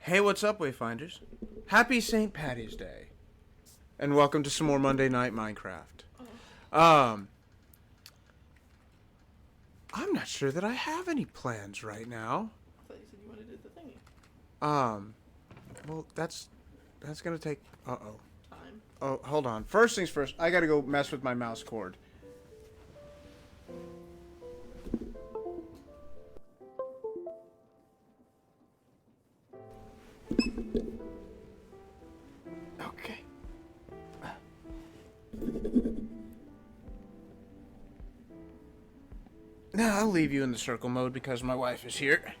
Hey, what's up, Wayfinders? Happy St. Patty's Day. And welcome to some more Monday Night Minecraft. Um, I'm not sure that I have any plans right now. I thought you said you wanted to do the thingy. Well, that's gonna take, Time. Oh, hold on. First things first, I gotta go mess with my mouse cord. Okay. Now, I'll leave you in the circle mode because my wife is here.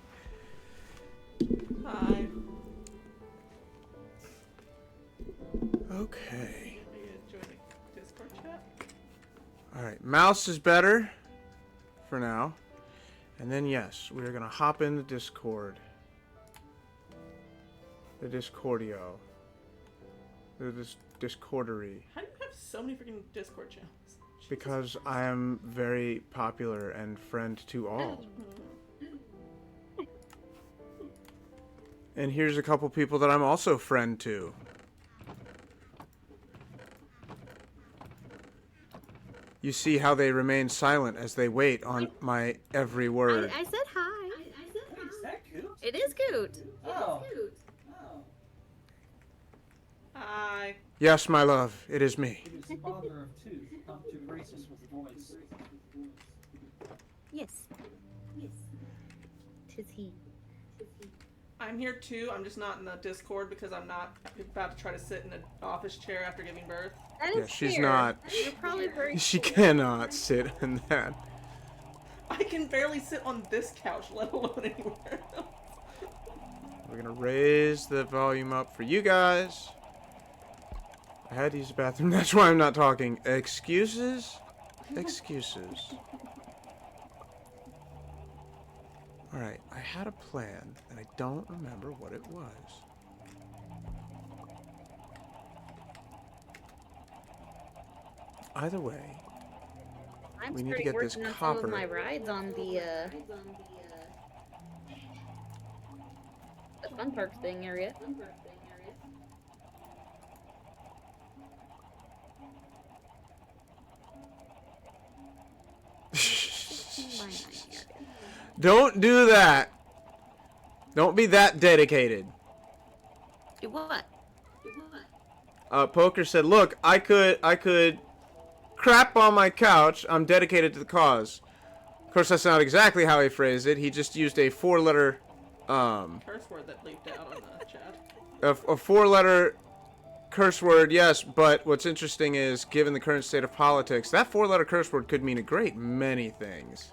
Hi. Okay. Are you joining Discord chat? Alright, mouse is better for now. And then, yes, we're gonna hop in the Discord. The Discordio. The Discordery. How do you have so many freaking Discord channels? Because I am very popular and friend to all. And here's a couple people that I'm also friend to. You see how they remain silent as they wait on my every word. I said hi. Is that Coot? It is Coot. Oh. Hi. Yes, my love, it is me. It is the father of two, not too racist with the voice. Yes. Tis he. I'm here too. I'm just not in the Discord because I'm not about to try to sit in an office chair after giving birth. That Yeah, is she's fair. not. You're probably very. She cannot sit in that. I can barely sit on this couch, let alone anywhere else. We're gonna raise the volume up for you guys. I had to use the bathroom, that's why I'm not talking. Excuses? Excuses. Alright, I had a plan, and I don't remember what it was. Either way, I'm we need to starting get this working on some copper. of my rides on the fun park thing area. Don't do that! Don't be that dedicated. Do what? Poker said, look, I could crap on my couch. I'm dedicated to the cause. Of course, that's not exactly how he phrased it. He just used a four-letter, Curse word that leaked out on the chat. a four-letter curse word, yes, but what's interesting is, given the current state of politics, that four-letter curse word could mean a great many things.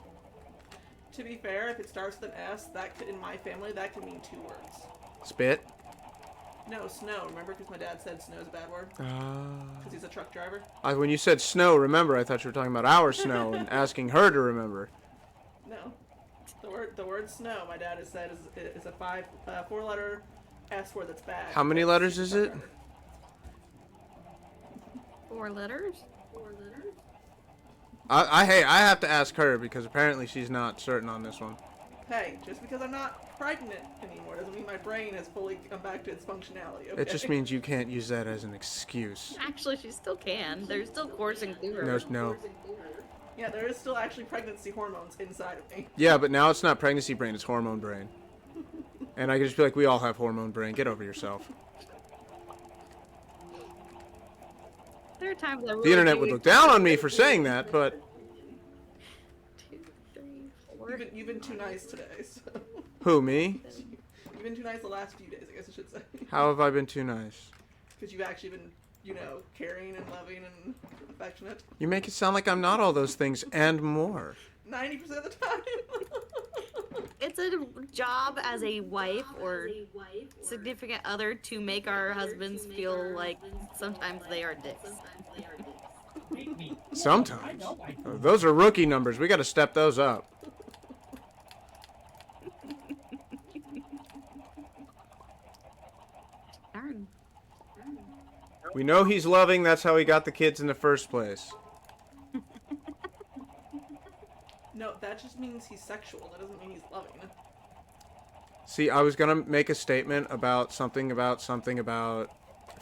To be fair, if it starts with an S, that could, in my family, that could mean 2 words. Spit? No, snow. Remember? Because my dad said snow's a bad word. Because he's a truck driver. When you said snow, remember, I thought you were talking about our snow and asking her to remember. No. The word snow, my dad has said, is a 4-letter S word that's bad. How many letters is it? 4 letters? Hey, I have to ask her because apparently she's not certain on this one. Hey, just because I'm not pregnant anymore doesn't mean my brain has fully come back to its functionality, okay? It just means you can't use that as an excuse. Actually, she still can. There's still coursing through her. No. Yeah, there is still actually pregnancy hormones inside of me. Yeah, but now it's not pregnancy brain, it's hormone brain. And I can just be like, we all have hormone brain. Get over yourself. There are times I really The internet do would look down on me for saying that, but 2, 3, 4. You've been too nice today, so... who, me? You've been too nice the last few days, I guess I should say. How have I been too nice? Because you've actually been, caring and loving and affectionate. You make it sound like I'm not all those things and more. 90% of the time. It's a job as a wife or significant other to make our husbands feel like sometimes they are dicks. Sometimes. Those are rookie numbers. We gotta step those up. Darn. We know he's loving, that's how he got the kids in the first place. No, that just means he's sexual. That doesn't mean he's loving. See, I was gonna make a statement about something about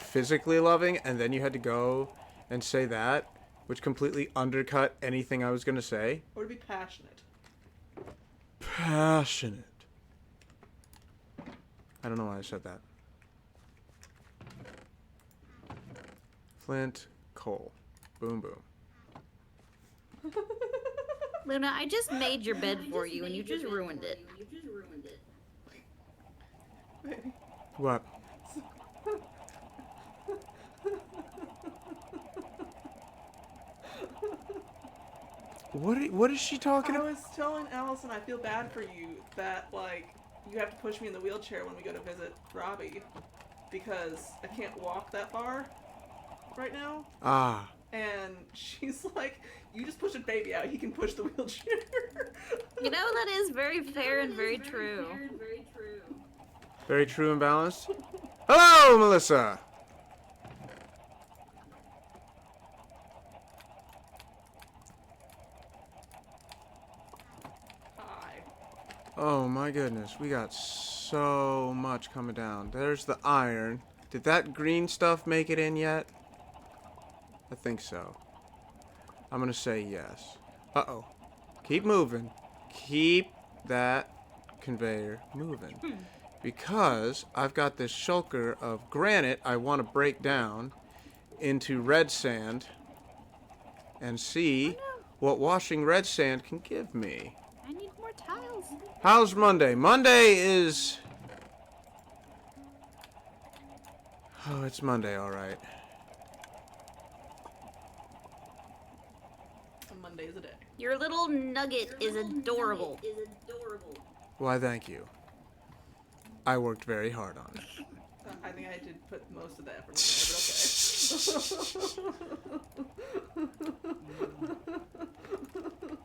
physically loving, and then you had to go and say that, which completely undercut anything I was gonna say. Or to be passionate. Passionate. I don't know why I said that. Flint, coal. Boom, boom. Luna, I just made your bed for you and you just ruined it. Baby. What? What is she talking I about? was telling Allison I feel bad for you that, like, you have to push me in the wheelchair when we go to visit Robbie. Because I can't walk that far right now. Ah. And she's like, you just push a baby out, he can push the wheelchair. You know, that is very fair and very true. Very true and balanced. Hello, Melissa! Hi. Oh my goodness, we got so much coming down. There's the iron. Did that green stuff make it in yet? I think so. I'm gonna say yes. Uh-oh. Keep moving. Keep that conveyor moving. Because I've got this shulker of granite I want to break down into red sand and see what washing red sand can give me. I need more tiles. How's Monday? Monday is... Oh, it's Monday, all right. Monday's a day. Your little nugget is adorable. Why, thank you. I worked very hard on it. I think I did put most of the effort in there, but okay.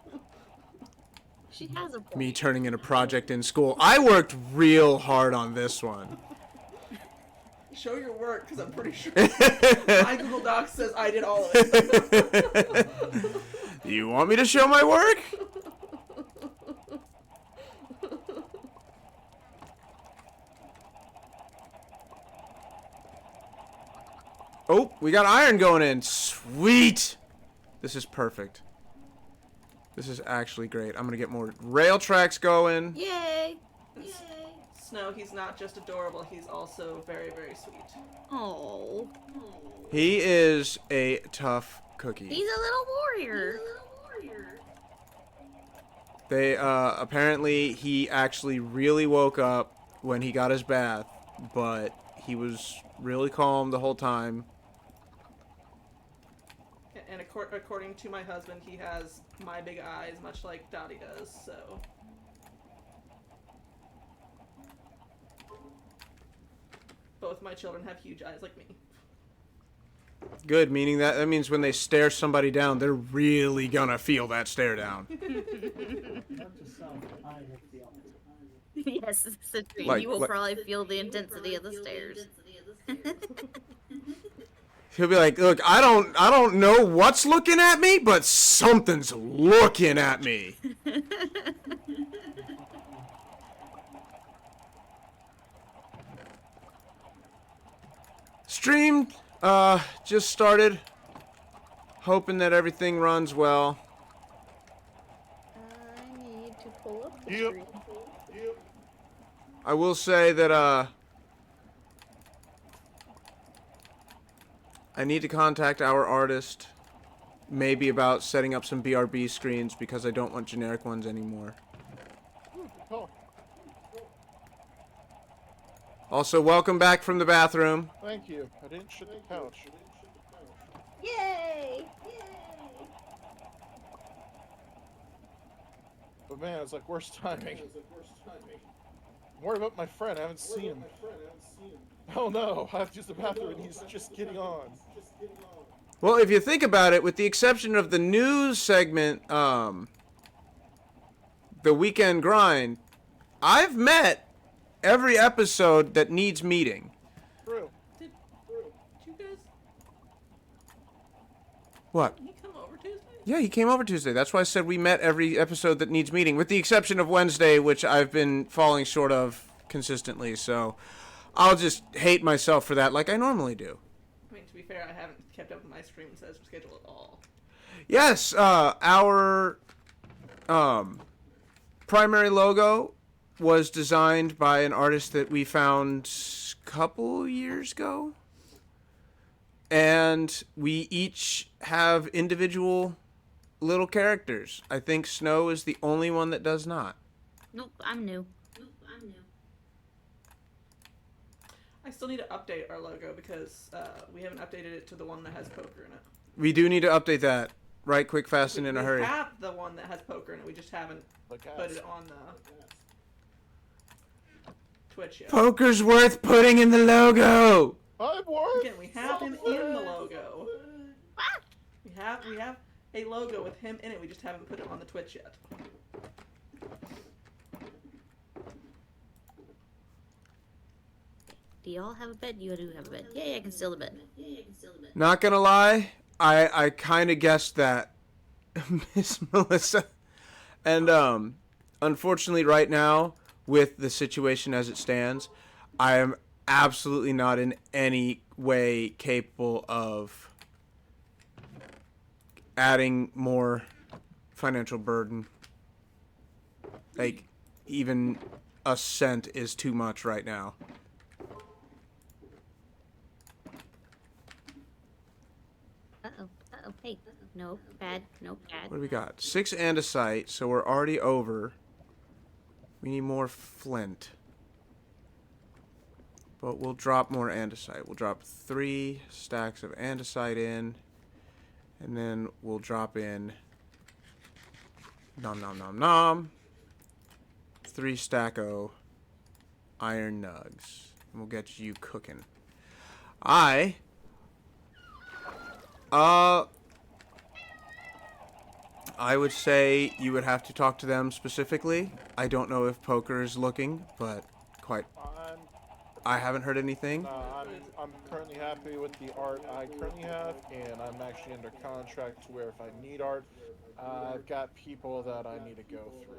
She has a point. Me turning in a project in school. I worked real hard on this one. Show your work, because I'm pretty sure my Google Docs says I did all of it. You want me to show my work? Oh, we got iron going in. Sweet. This is perfect. This is actually great. I'm going to get more rail tracks going. Yay! Snow, he's not just adorable, he's also very, very sweet. Oh. He is a tough cookie. He's a little warrior. They, apparently he actually really woke up when he got his bath, but he was really calm the whole time. And according to my husband, he has my big eyes, much like Dottie does, so... Both my children have huge eyes like me. Good, meaning that means when they stare somebody down, they're really gonna feel that stare down. Note to self, I have the opposite. Yes, Citrine, Like- you will like- probably feel the intensity of the stairs. He'll be like, "Look, I don't know what's looking at me, but something's looking at me." Stream just started. Hoping that everything runs well. I need to pull up the Yep. screen. I will say that I need to contact our artist maybe about setting up some BRB screens because I don't want generic ones anymore. Oh, Also, welcome back from the bathroom. thank you. I didn't shit the couch. Yay! But man, it's like worst timing. I'm worried about my friend. I haven't seen him. Oh no, I have to use the bathroom and he's just getting on. Well, if you think about it, with the exception of the news segment, the weekend grind, I've met every episode that needs meeting. True. Did you guys... What? Did he come over Tuesday? Yeah, he came over Tuesday. That's why I said we met every episode that needs meeting, with the exception of Wednesday, which I've been falling short of consistently, so I'll just hate myself for that like I normally do. I mean, to be fair, I haven't kept up with my stream schedule at all. Yes, our primary logo was designed by an artist that we found a couple years ago. And we each have individual little characters. I think Snow is the only one that does not. Nope, I'm new. I still need to update our logo because we haven't updated it to the one that has poker in it. We do need to update that right quick, fast, and in a hurry. We have the one that has poker in it. We just haven't Like put ass. it on the Twitch yet. Poker's worth putting in the logo. I'm worth. Again, we have him in the logo. We have a logo with him in it. We just haven't put it on the Twitch yet. Do y'all have a bed? You do have a bed. Yeah, I can steal the bed. Not gonna lie, I kind of guessed that, Miss Melissa. And unfortunately, right now, with the situation as it stands, I am absolutely not in any way capable of adding more financial burden. Like, even a cent is too much right now. Uh-oh. Hey. No, bad. No, bad. What do we got? 6 andesite, so we're already over. We need more flint. But we'll drop more andesite. We'll drop 3 stacks of andesite in. And then we'll drop in... Nom nom nom nom. 3 stack-o iron nugs. And we'll get you cooking. I would say you would have to talk to them specifically. I don't know if poker is looking, but I haven't heard anything. I'm currently happy with the art I currently have, and I'm actually under contract to where if I need art, I've got people that I need to go through.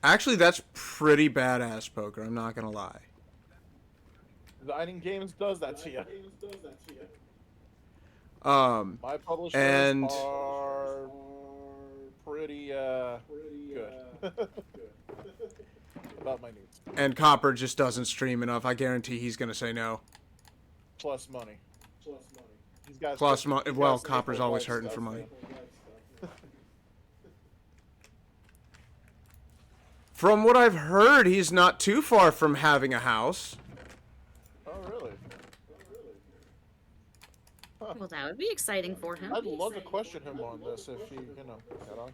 Actually, that's pretty badass, poker. I'm not gonna lie. The Iron Games does that to you. My publishers and are pretty good about my needs. and Copper just doesn't stream enough. I guarantee he's gonna say no. Plus money. He's got Plus he's got well, staple Copper's always life hurting stuff, for money. man. From what I've heard, he's not too far from having a house. Oh really? Well, that would be exciting for him. I'd love to question him on this if he, got on.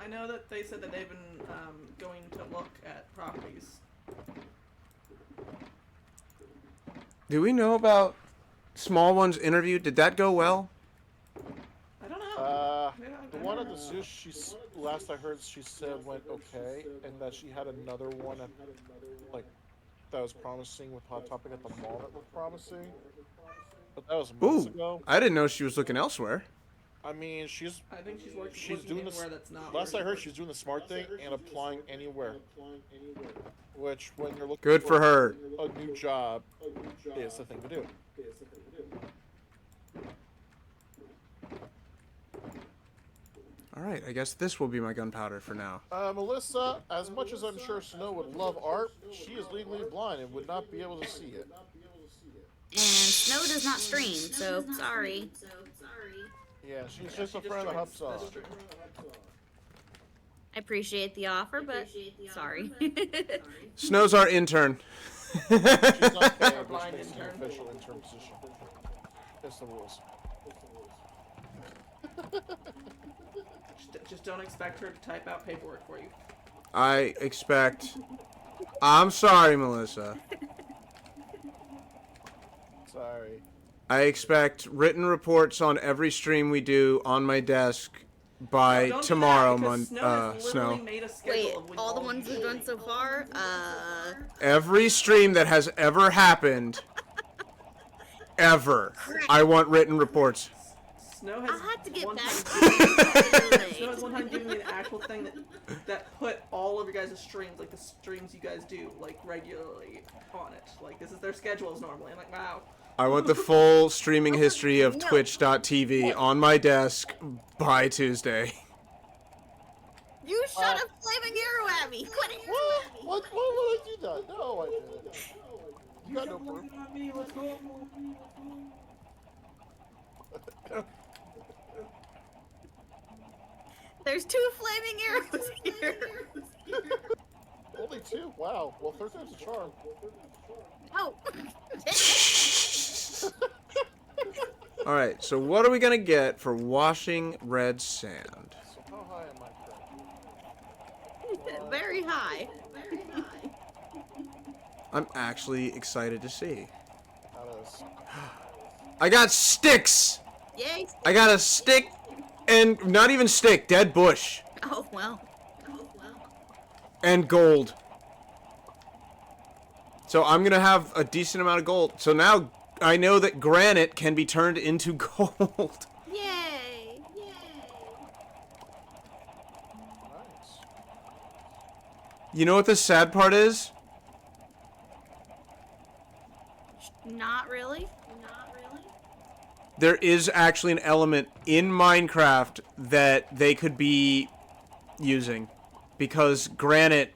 I know that they said that they've been going to look at properties. Do we know about Small One's interview? Did that go well? I don't know. The one at the zoo, last I heard, she said went okay, and that she had another one at, that was promising with Hot Topic at the mall that looked promising. But that was months Ooh, ago. I didn't know she was looking elsewhere. I mean, I think she's looking doing anywhere that's not. last where I heard, she's doing the smart thing and applying anywhere. Which, when you're looking Good for her. a new job, is the thing to do. Alright, I guess this will be my gunpowder for now. Melissa, as much as I'm sure Snow would love art, she is legally blind and would not be able to see it. And Snow does not stream, so sorry. Yeah, she's just a friend of Hub's on. I appreciate the offer, but sorry. Snow's our intern. She's not paid, which Blind makes an intern. official intern position. It's the rules. Just don't expect her to type out paperwork for you. I expect... I'm sorry, Melissa. Sorry. I expect written reports on every stream we do on my desk by Don't do that, tomorrow, because Snow has literally Snow. made a schedule Wait, of when all the you ones we've done so far? Every stream that has ever happened, ever, I want written reports. Snow has I'll have to get one back time to you. Snow has one time given me an actual thing that put all of your guys' streams, like the streams you guys do, like regularly on it. Like this is their schedules normally. I'm like, wow. I want the full streaming history of No. Twitch.tv on my desk by Tuesday. You shot a flaming arrow at me. Quit it. What? What would I do that? No, I didn't. You got no kept proof. looking at me. What's going on? There's 2 flaming arrows here. Only 2? Wow. Well, third time's a charm. Oh. Alright, so what are we gonna get for washing red sand? So how high am I currently? Very high. Very high. I'm actually excited to see. That is. I got sticks! Yay. I got a stick and not even stick, dead bush. Oh, well. And gold. So I'm gonna have a decent amount of gold. So now I know that granite can be turned into gold. Yay. Nice. You know what the sad part is? Not really. There is actually an element in Minecraft that they could be using. Because granite,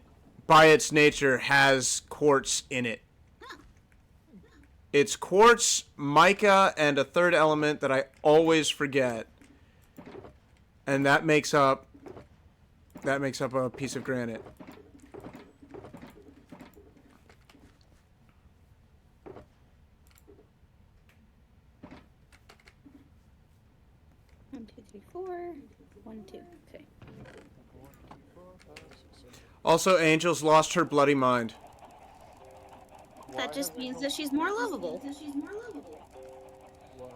by its nature, has quartz in it. It's quartz, mica, and a third element that I always forget. And that makes up a piece of granite. One, two, three, four. 1, 2. Okay. Also, Angel's lost her bloody mind. That just means that she's more lovable. Why?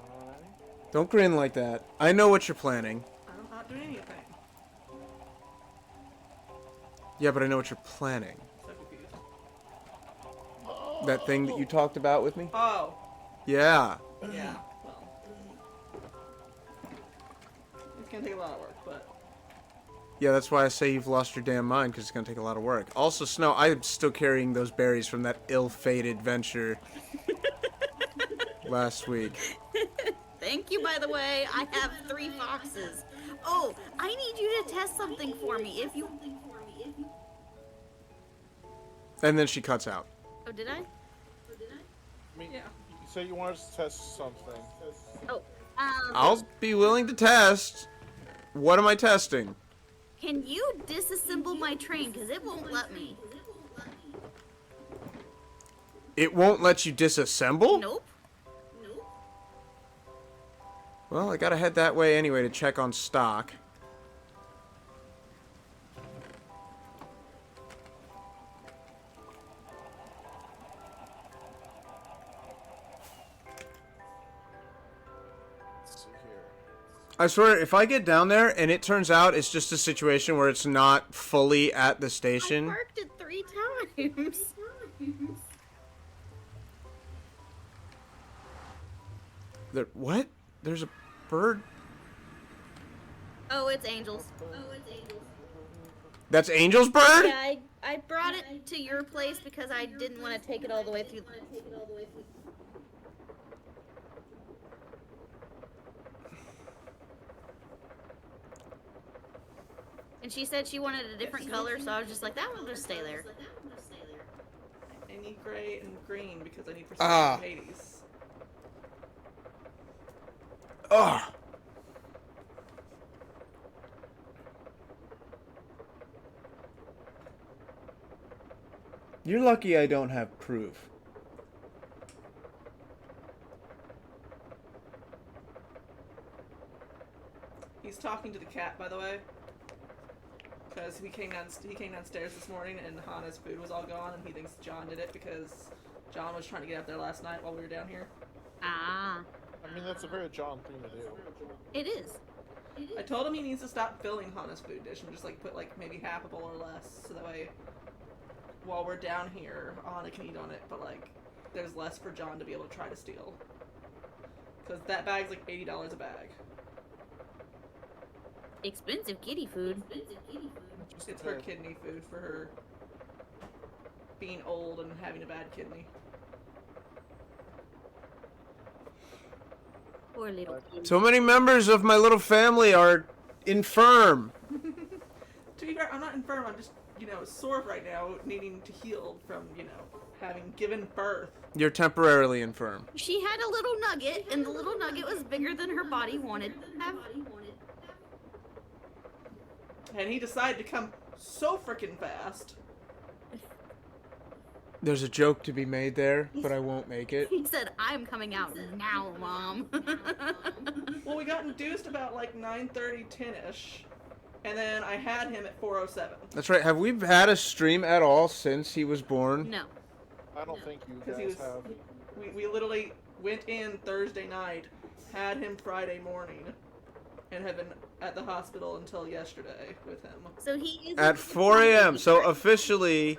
Don't grin like that. I know what you're planning. I'm not doing anything. Yeah, but I know what you're planning. So confused. That thing that you talked about with me? Oh. Yeah. Yeah. Well. It's gonna take a lot of work, but. Yeah, that's why I say you've lost your damn mind, because it's going to take a lot of work. Also, Snow, I'm still carrying those berries from that ill-fated venture last week. Thank you, by the way. I have 3 foxes. Oh, I need you to test something for me. If you... And then she cuts out. Oh, did I? I mean, Yeah. you said you wanted to test something. Oh, I'll be willing to test. What am I testing? can you disassemble my train? Because it won't let me. It won't let you disassemble? Nope. Well, I gotta head that way anyway to check on stock. Let's see here. I swear, if I get down there and it turns out it's just a situation where it's not fully at the I station... marked it 3 times. What? There's a bird? Oh, it's Angels. That's Angel's bird? Yeah, I brought it to your place because I didn't want to take it all the way through. And she said she wanted a different color, so I was just like, that will just stay there. I need gray and green because I need for Ah. Hades. Ugh. You're lucky I don't have proof. He's talking to the cat, by the way. Because he came downstairs this morning and Hannah's food was all gone, and he thinks John did it because John was trying to get up there last night while we were down here. Ah, I mean, that's a very John thing to do. it is. I told him he needs to stop filling Hannah's food dish and just like put like maybe half a bowl or less, so that way while we're down here, Hannah can eat on it, but like there's less for John to be able to try to steal. Because that bag's like $80 a bag. Expensive kitty food. Just It's a her tad. kidney food for her being old and having a bad kidney. Poor little kitty. So many members of my little family are infirm. To be fair, I'm not infirm. I'm just, sore right now, needing to heal from, having given birth. You're temporarily infirm. She had a little nugget, and the little nugget was bigger than her body wanted to have. And he decided to come so freaking fast. There's a joke to be made there, but I won't make it. He said, "I'm coming out now, Mom." Well, we got induced about like 9:30, 10ish, and then I had him at 4:07. That's right. Have we had a stream at all since he was born? No. I don't think you Because guys have. we literally went in Thursday night, had him Friday morning, and have been at the hospital until yesterday with him. So he is At 4 a.m. So officially,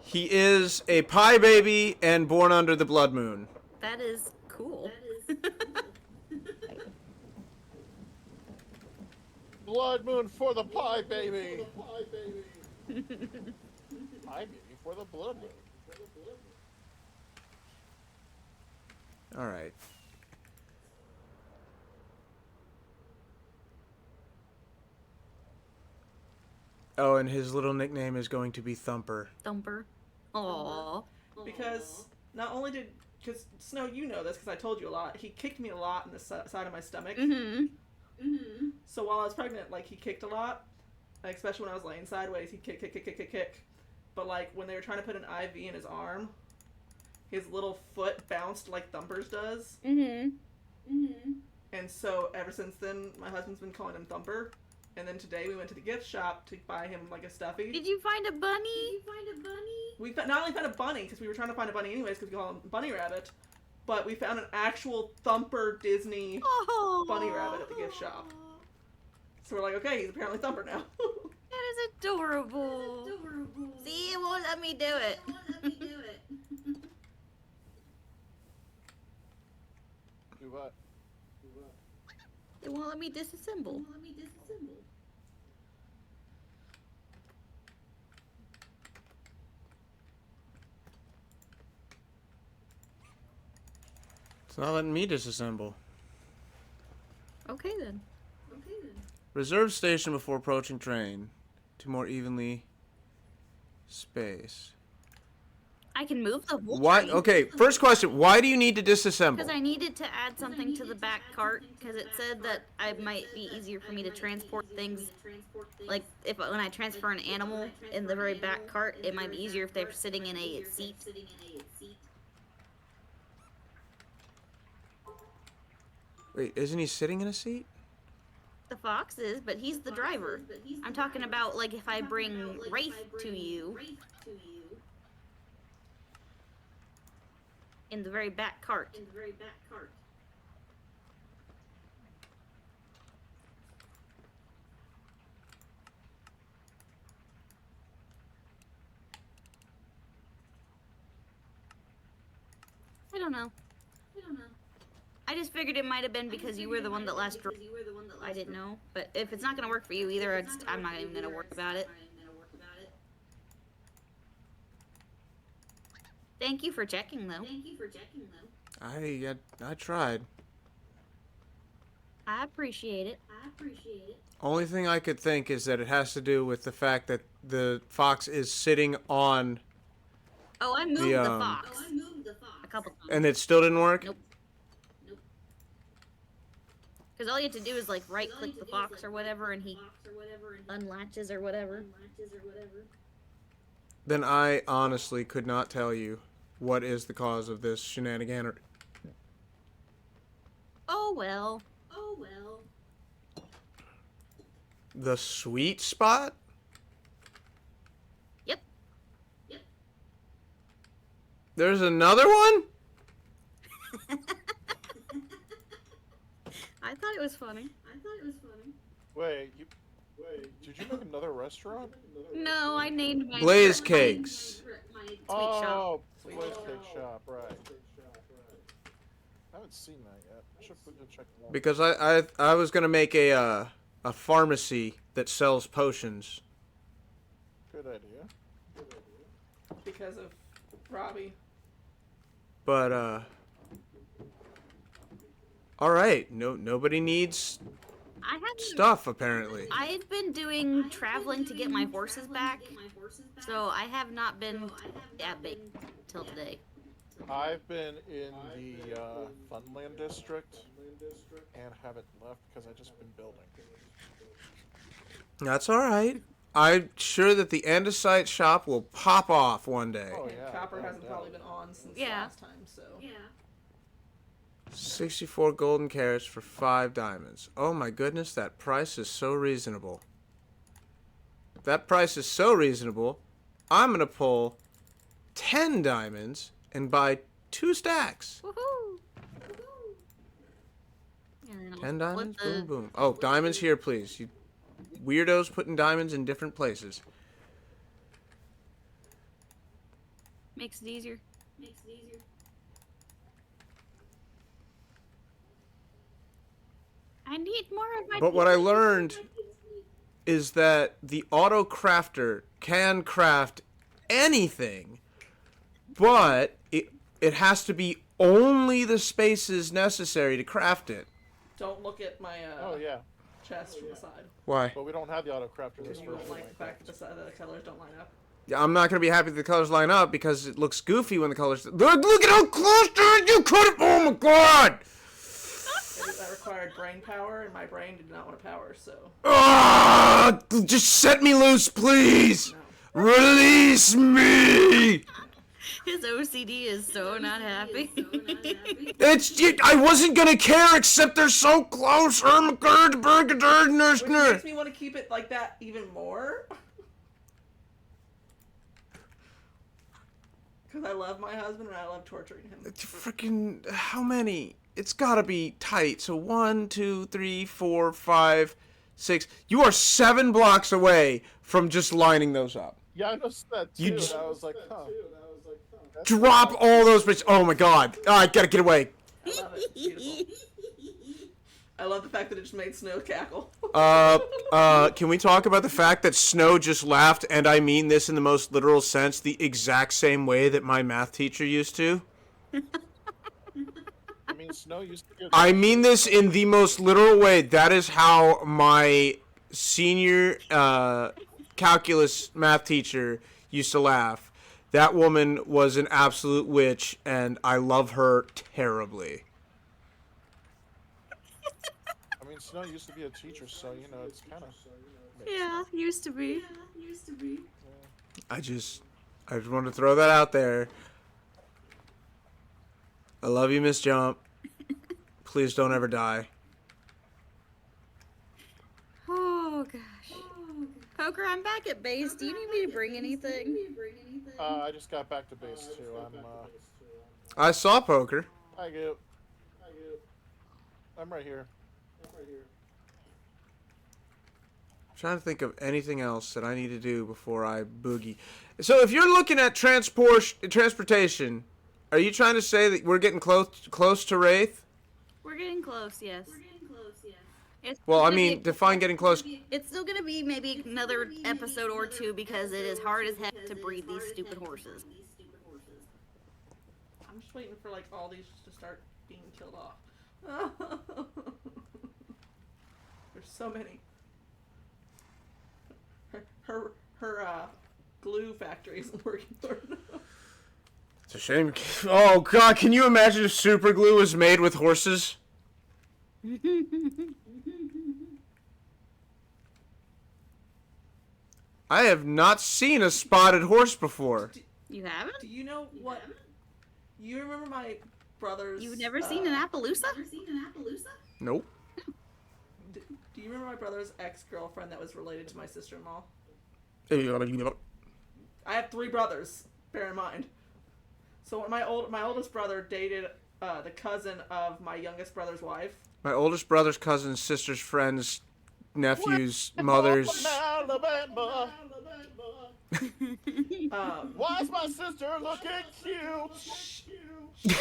he is a pie baby and born under the blood moon. That is cool. Blood moon for the pie baby. Pie baby for the blood moon. All right. Oh, and his little nickname is going to be Thumper. Thumper. Aww. Because not only because Snow, you know this because I told you a lot. He kicked me a lot in the side of my stomach. Mm-hmm. So while I was pregnant, like he kicked a lot, like, especially when I was laying sideways, he'd kick. But like when they were trying to put an IV in his arm, his little foot bounced like Thumper's does. Mm-hmm. And so ever since then, my husband's been calling him Thumper. And then today we went to the gift shop to buy him like a stuffy. Did you find a bunny? We not only found a bunny because we were trying to find a bunny anyways because we call him Bunny Rabbit, but we found an actual Thumper Disney Oh. bunny rabbit at the gift shop. So we're like, okay, he's apparently Thumper now. That is adorable. See, it won't let me do it. Do what? It won't let me disassemble. It's not letting me disassemble. Okay then. Reserve station before approaching train to more evenly space. I can move the whole Why? train. Okay, first question. Why do you need to disassemble? Because I needed to add something to the back cart because it said that I might be easier for me to transport things. Like when I transfer an animal in the very back cart, it might be easier if they're sitting in a seat. Wait, isn't he sitting in a seat? The fox is, but he's the driver. I'm talking about like if I bring Wraith to you in the very back cart. I don't know. I just figured it might have been because you were the one that last drove. I didn't know. But if it's not going to work for you either, I'm not even going to worry about it. Thank you for checking, though. I tried. I appreciate it. Only thing I could think is that it has to do with the fact that the fox is sitting on, Oh, I moved the fox. A couple times. and it still didn't work. Nope. Because all you have to do is like right-click the fox or whatever, and he unlatches or whatever. Then I honestly could not tell you what is the cause of this shenanigan. Oh well. The sweet spot? Yep. There's another one? I thought it was funny. Wait, did you make another restaurant? No, I named my Blaze my Cakes. shop. Oh, Blaze Cake Shop, right. I haven't seen that yet. I should go check it out. Because I was gonna make a a pharmacy that sells potions. Good idea. Because of Robbie. But all right. Nobody needs I haven't. stuff apparently. I've been doing traveling to get my horses back, so I have not been at base till today. I've been in the Funland district and haven't left because I've just been building. That's all right. I'm sure that the andesite shop will pop off one day. Oh And yeah. Copper no hasn't doubt. probably been on since Yeah. last time, so. 64 golden carats for 5 diamonds. Oh my goodness, that price is so reasonable. That price is so reasonable, I'm going to pull 10 diamonds and buy 2 stacks. Woohoo! And then I'll 10 flip diamonds? the- Boom, boom. Oh, diamonds here, please. You weirdos putting diamonds in different places. Makes it easier. I need more of my. But what I learned is that the auto crafter can craft anything, but it has to be only the spaces necessary to craft it. Don't look at my Oh yeah. chest from the side. Why? But we don't have the auto crafter in this Because you don't version. like the fact that the colors don't line up. Yeah, I'm not gonna be happy that the colors line up because it looks goofy when the colors. Look at how close to it you cut it! Oh my god! That required brain power, and my brain did not want to power, so. Ah! Just set me loose, please! No. Release me! His OCD is so not happy. I wasn't gonna care except they're so close. Which makes me want to keep it like that even more. Because I love my husband and I love torturing him. Freaking how many? It's gotta be tight. So 1, 2, 3, 4, 5, 6. You are 7 blocks away from just lining those up. Yeah, I noticed that too. You and j- I was like, huh. That's Drop all those bricks. Oh my god. I gotta get away. I love it. It's beautiful. I love the fact that it just made Snow cackle. Can we talk about the fact that Snow just laughed, and I mean this in the most literal sense, the exact same way that my math teacher used to? I mean, Snow used to get. I mean this in the most literal way. That is how my senior calculus math teacher used to laugh. That woman was an absolute witch, and I love her terribly. I mean, Snow used to be a teacher, so you know it's kind of. Yeah, used to be. I just wanted to throw that out there. I love you, Miss Jump. Please don't ever die. Oh gosh. Poker, I'm back at base. Do you need me to bring anything? I just got back to base too. I saw Poker. I go. I'm right here. I'm trying to think of anything else that I need to do before I boogie. So if you're looking at transportation, are you trying to say that we're getting close to Wraith? We're getting close, yes. It's Well, still I gonna mean, be- define getting close. It's still gonna be maybe another episode or two because it is hard as heck to breed these stupid horses. I'm just waiting for like all these to start being killed off. There's so many. Her glue factory isn't working for her now. It's a shame. Oh God, can you imagine if super glue was made with horses? I have not seen a spotted horse before. You haven't? Do you know what? You remember my brother's? You've never seen an Appaloosa? Nope. Do you remember my brother's ex-girlfriend that was related to my sister-in-law? I have 3 brothers. Bear in mind. So my oldest brother dated the cousin of my youngest brother's wife. My oldest brother's cousin's sister's friend's nephew's mother's. Alabama. Um, Why's my sister looking cute?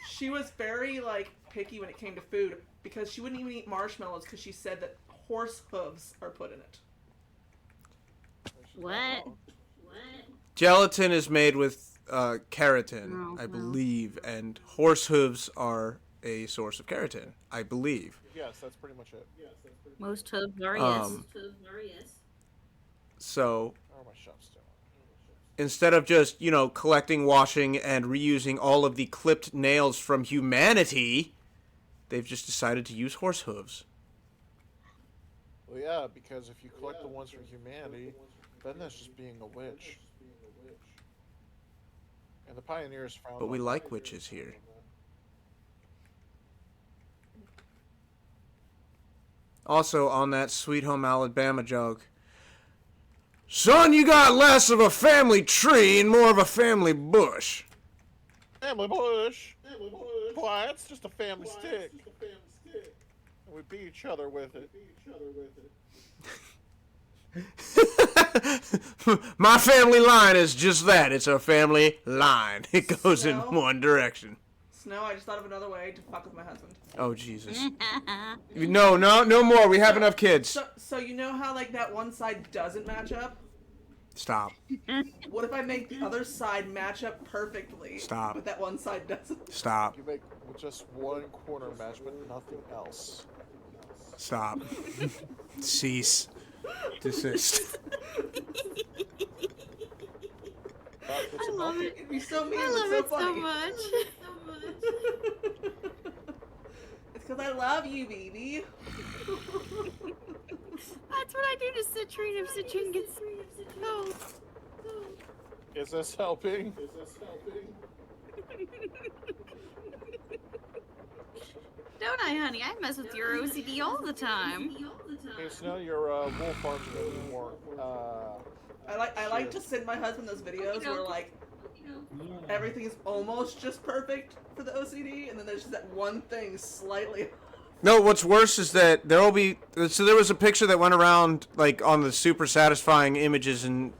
she was very like picky when it came to food because she wouldn't even eat marshmallows because she said that horse hooves are put in it. What? Gelatin is made with keratin, Oh, I well. believe, and horse hooves are a source of keratin, I believe. Yes, that's pretty much it. Most hooves are yes. Um, So How are my shops doing? instead of just, collecting, washing, and reusing all of the clipped nails from humanity, they've just decided to use horse hooves. Well, yeah, because if you collect the ones from humanity, then that's just being a witch. And the pioneers found. But we out like that. witches here. Also, on that Sweet Home Alabama joke, son, you got less of a family tree and more of a family bush. Family bush. Why? It's just a family stick. And we beat each other with it. My family line is just that. It's a family line. It goes in No. one direction. Snow, I just thought of another way to fuck with my husband. Oh, Jesus. No more. We have enough kids. So you know how like that one side doesn't match up? Stop. What if I make the other side match up perfectly? Stop. But that one side doesn't. Stop. You make just one corner match, but nothing else. Stop. Cease. Desist. I love it. It'd be so mean, I but love so it funny. so much. It's because I love you, baby. That's what I do to Citrine if Citrine gets cold. Is this helping? Don't I, honey? I mess with your OCD all the time. Hey, Snow, your wolf arms are gonna be more. I like to send my husband those videos where like Yeah. everything is almost just perfect for the OCD, and then there's just that one thing slightly. No, what's worse is that there was a picture that went around like on the super satisfying images and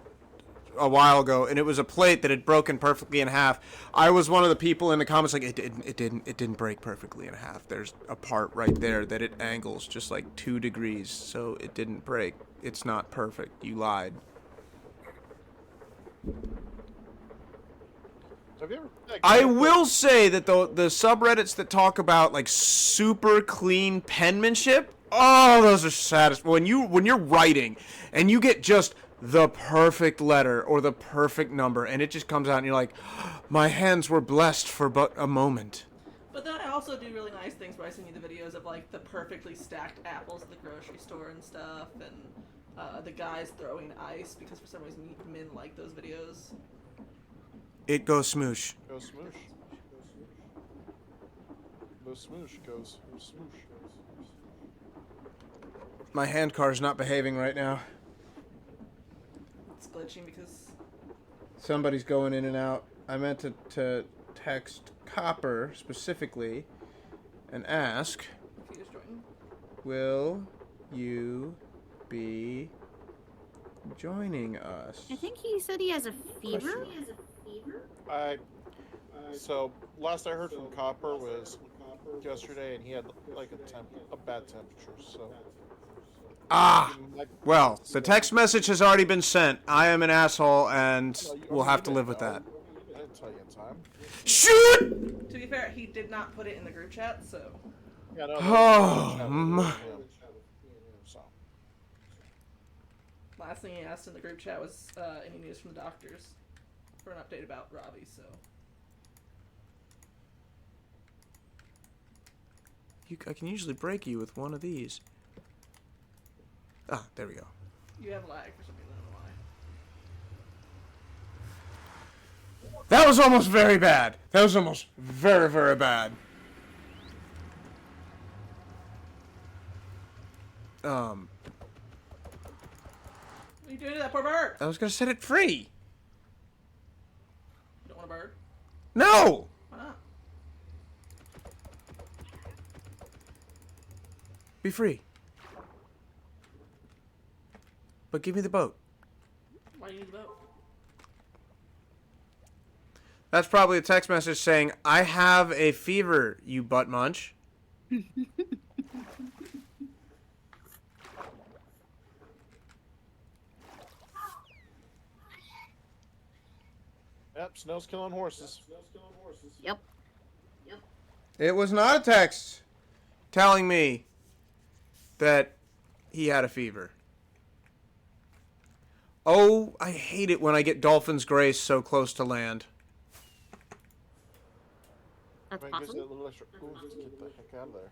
a while ago, and it was a plate that had broken perfectly in half. I was one of the people in the comments like it didn't break perfectly in half. There's a part right there that it angles just like 2 degrees, so it didn't break. It's not perfect. You lied. Have you ever? I will say that the subreddits that talk about like super clean penmanship, oh, those are satisfying. When you're writing and you get just the perfect letter or the perfect number, and it just comes out, and you're like, my hands were blessed for but a moment. But then I also do really nice things where I send you the videos of like the perfectly stacked apples at the grocery store and stuff, and the guys throwing ice because for some reason men like those videos. It goes smoosh. Go smoosh. Go smoosh. Goes smoosh. My hand car is not behaving right now. It's glitching because Somebody's going in and out. I meant to text Copper specifically and ask, if you just join. will you be joining us? I think he said he has a fever. So last I heard from Copper was yesterday, and he had like a bad temperature. So Ah! like, Well, the text message has already been sent. I am an asshole, and well, we'll have to live with that. I didn't tell you in time. Shoot! To be fair, he did not put it in the group chat, so Yeah, no. Oh, my. So last thing he asked in the group chat was any news from the doctors for an update about Robbie. So I can usually break you with one of these. Ah, there we go. you have lag for some reason. I don't know why. That was almost very bad. That was almost very, very bad. What are you doing to that poor bird? I was gonna set it free. You don't want a bird? No! Why not? Be free. But give me the boat. Why do you need the boat? That's probably a text message saying, I have a fever, you butt munch. Yep, Snell's killing horses. Yep. It was not a text telling me that he had a fever. Oh, I hate it when I get Dolphin's Grace so close to land. That's I mean, gives it a possible. little extra oomph to get the heck out of there.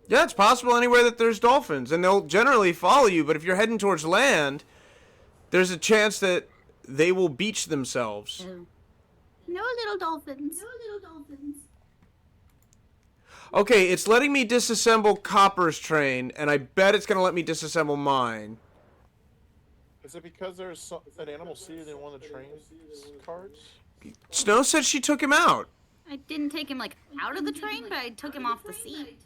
Yeah, it's possible anywhere that there's dolphins, and they'll generally follow you, but if you're heading towards land, there's a chance that they will beach themselves. Oh. No little dolphins. Okay, it's letting me disassemble Copper's train, and I bet it's going to let me disassemble mine. Is it because there's an animal seated in one of the train carts? Snow said she took him out. I didn't take him like out of the train, but I took him off the seat.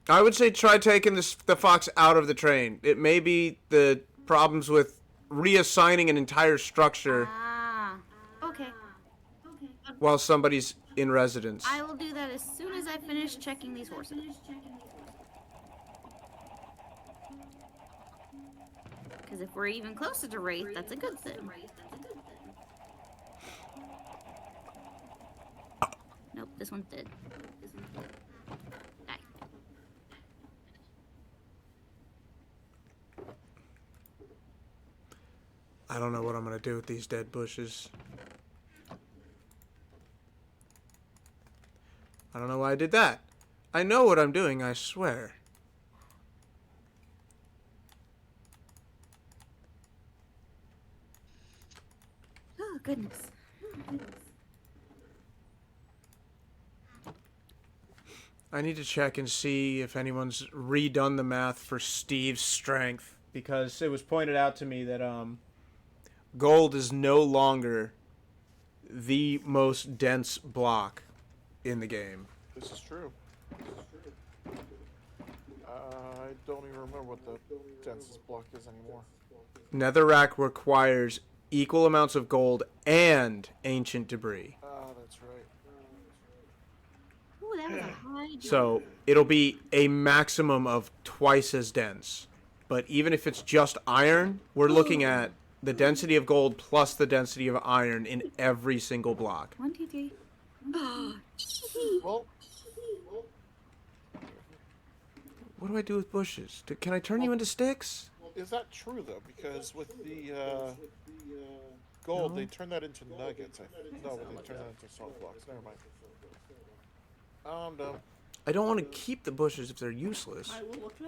I would say try taking the fox out of the train. It may be the problems with reassigning an entire structure Ah. Okay. while somebody's in residence. I will do that as soon as I finish checking these horses. Because if we're even closer to Wraith, that's a good thing. Nope, this one's dead. Die. I don't know what I'm going to do with these dead bushes. I don't know why I did that. I know what I'm doing, I swear. Oh, goodness. I need to check and see if anyone's redone the math for Steve's strength, because it was pointed out to me that gold is no longer the most dense block in the game. This is true. I don't even remember what the densest block is anymore. Netherrack requires equal amounts of gold and ancient debris. Ah, that's right. Ooh, that was a high jump. So it'll be a maximum of twice as dense. But even if it's just iron, we're looking at the density of gold plus the density of iron in every single block. 1, 2, 3. Well, What do I do with bushes? Can I turn you into sticks? is that true though? Because with the gold, they turn that into nuggets. No, they turn that into salt blocks. Never mind. I'm done. I don't want to keep the bushes if they're useless. I will look it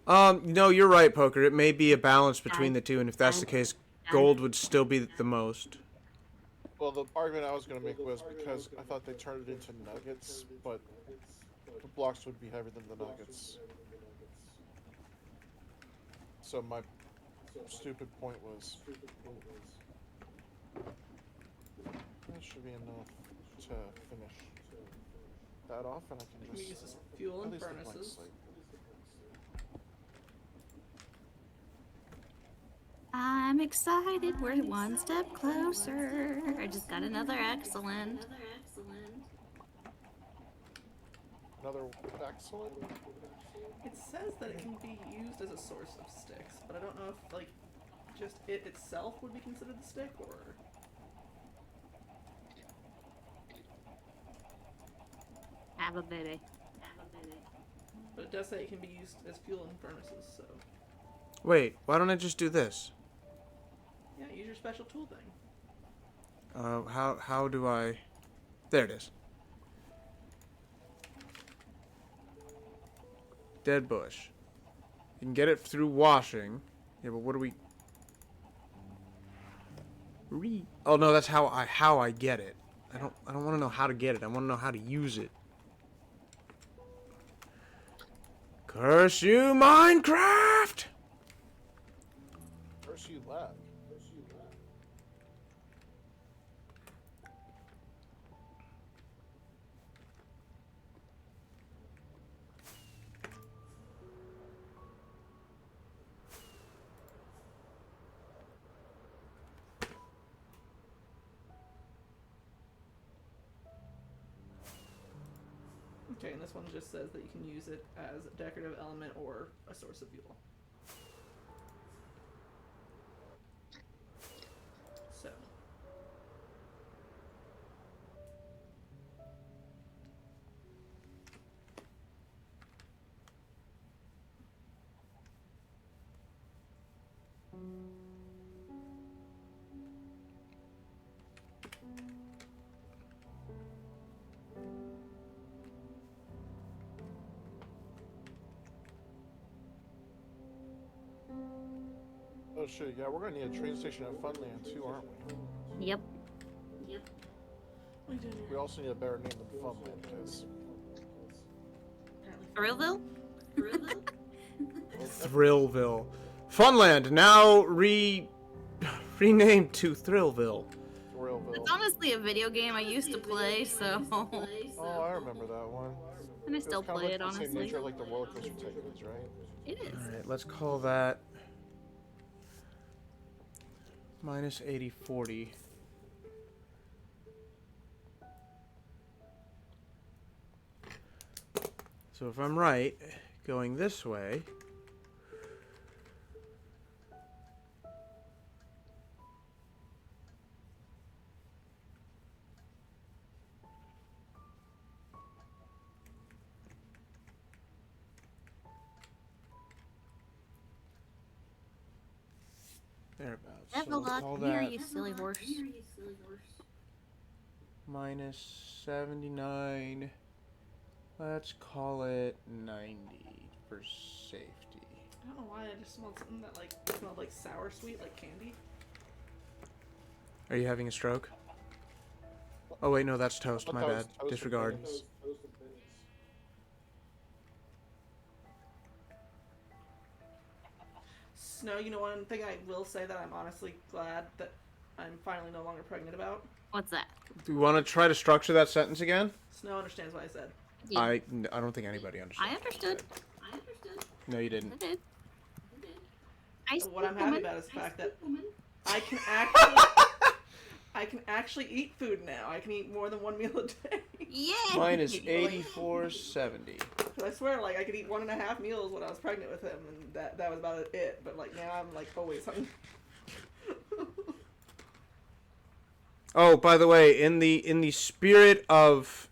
up. No, you're right, Poker. It may be a balance between the two, and if that's the case, gold would still be the most. Well, the argument I was going to make was because I thought they turned it into nuggets, but the blocks would be heavier than the nuggets. So my stupid point was that should be enough to finish that off, and I can We just use this fuel at and least look like furnaces. sleep. I'm excited. We're one step closer. I just got another excellent. Another excellent. It says that it can be used as a source of sticks, but I don't know if, like, just it itself would be considered the stick, or... Have a baby. But it does say it can be used as fuel in furnaces, so... Wait, why don't I just do this? Yeah, use your special tool thing. How do I... There it is. Dead bush. You can get it through washing. Yeah, but what do we... Oh no, that's how I get it. I don't want to know how to get it. I want to know how to use it. Curse you, Minecraft! Curse you, lag. Okay, and this one just says that you can use it as a decorative element or a source of fuel. Oh shit, yeah, we're gonna need a train station at Funland too, aren't we? Yep. We did. We also need a better name than Funland, because Apparently. Thrillville? Thrillville. Funland, now renamed to Thrillville. Thrillville. It's honestly a video game I used to play, so. Oh, I remember that one. And I still kinda play it, the same honestly. nature like the roller coaster tycoons, right? It is. Alright, let's call that minus 8040. So if I'm right, going this way, thereabouts. Have So a let's lot call here, that you silly horse. minus 79. Let's call it 90 for safety. I don't know why I just smelled something that like smelled like sour sweet, like candy. Are you having a stroke? Oh wait, no, that's toast. Thought My that bad. was toast and Disregard. pennies. Snow, you know, one thing I will say that I'm honestly glad that I'm finally no longer pregnant about. What's that? Do you want to try to structure that sentence again? Snow understands what I said. Yeah. I don't think anybody understood. I understood. No, you I didn't. did. I What I'm speak happy woman. about is the fact that I can actually I can actually eat food now. I can eat more than one meal a day. Yeah. Minus 8470. 'Cause I swear, like I could eat 1.5 meals when I was pregnant with him, and that was about it. But like now, I'm like always hungry. Oh, by the way, in the spirit of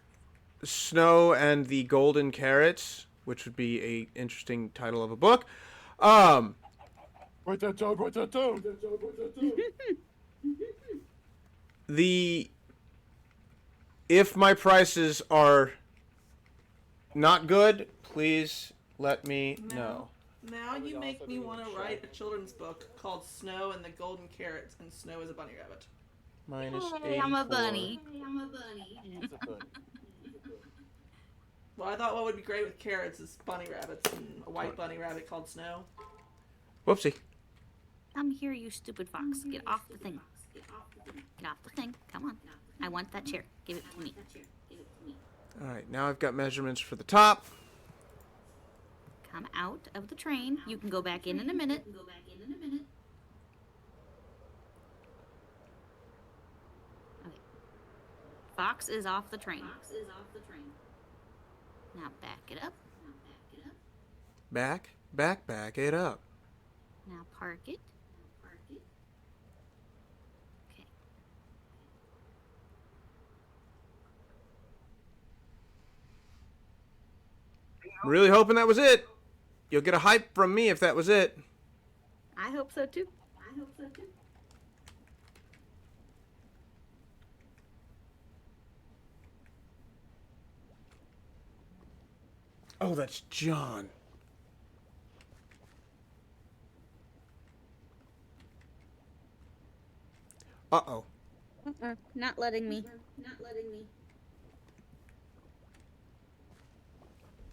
Snow and the Golden Carrots, which would be a interesting title of a book, Write that down, write that down! if my prices are not good, please let me know. Now you also make me doing want a to show. write a children's book called Snow and the Golden Carrots, and Snow is a bunny rabbit. Minus Hey, 84. I'm a bunny. He's a bunny. Well, I thought what would be great with carrots is bunny rabbits and a white bunny rabbit called Snow. Whoopsie. Come here, you stupid fox. Get off the thing. Get off the thing. Come on. I want that chair. Give it to me. Alright, now I've got measurements for the top. Come out of the train. You can go back in a minute. Okay. Fox is off the train. Now back it up. Back it up. Now park it. Okay. Really hoping that was it. You'll get a hype from me if that was it. I hope so too. Oh, that's John. Uh-oh. Not letting me.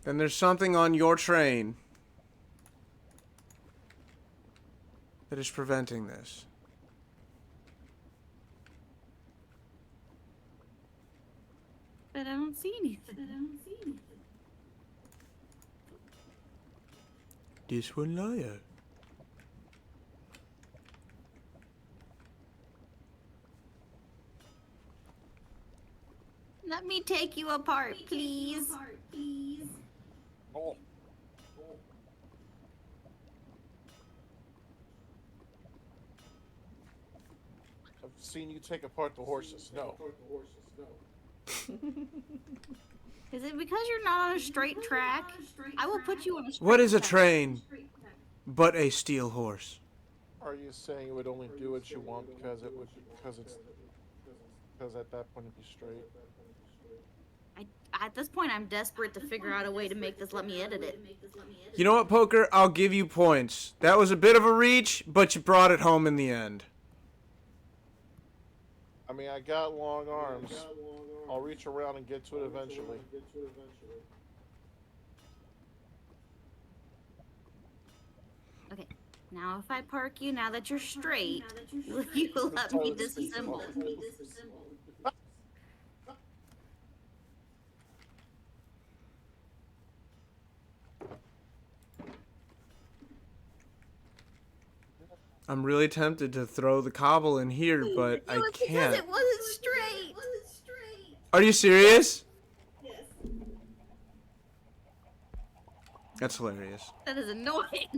Then there's something on your train that is preventing this. But I don't see anything. This one liar. Let me take you apart, please. Oh. I've seen you take apart the horses. No. Is it because you're not on a straight track? I will put you on a straight What is a track. train but a steel horse? Are you saying it would only do what you want because at that point it'd be straight? at this point, I'm desperate to figure out a way to make this let me edit it. You know what, Poker? I'll give you points. That was a bit of a reach, but you brought it home in the end. I mean, I got long arms. I'll reach around and get to it eventually. Okay, now if I park you, now that you're straight, will you let me disassemble? I'm really tempted to throw the cobble in here, but I Because can't. it wasn't straight. Are you serious? That's hilarious. That is annoying.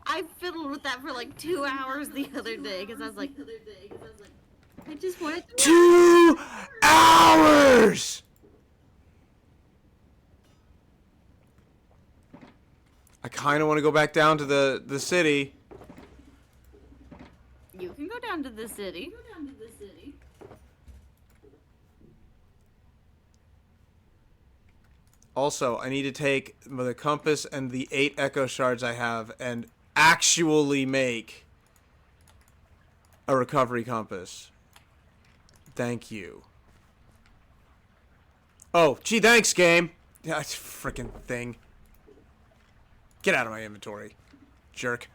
I fiddled with that for like 2 hours the other day because I was like, I just wanted to. 2 hours! I kind of want to go back down to the city. You can go down to the city. Also, I need to take the compass and the 8 echo shards I have and actually make a recovery compass. Thank you. Oh, gee, thanks, game. Yeah, it's a freaking thing. Get out of my inventory, jerk.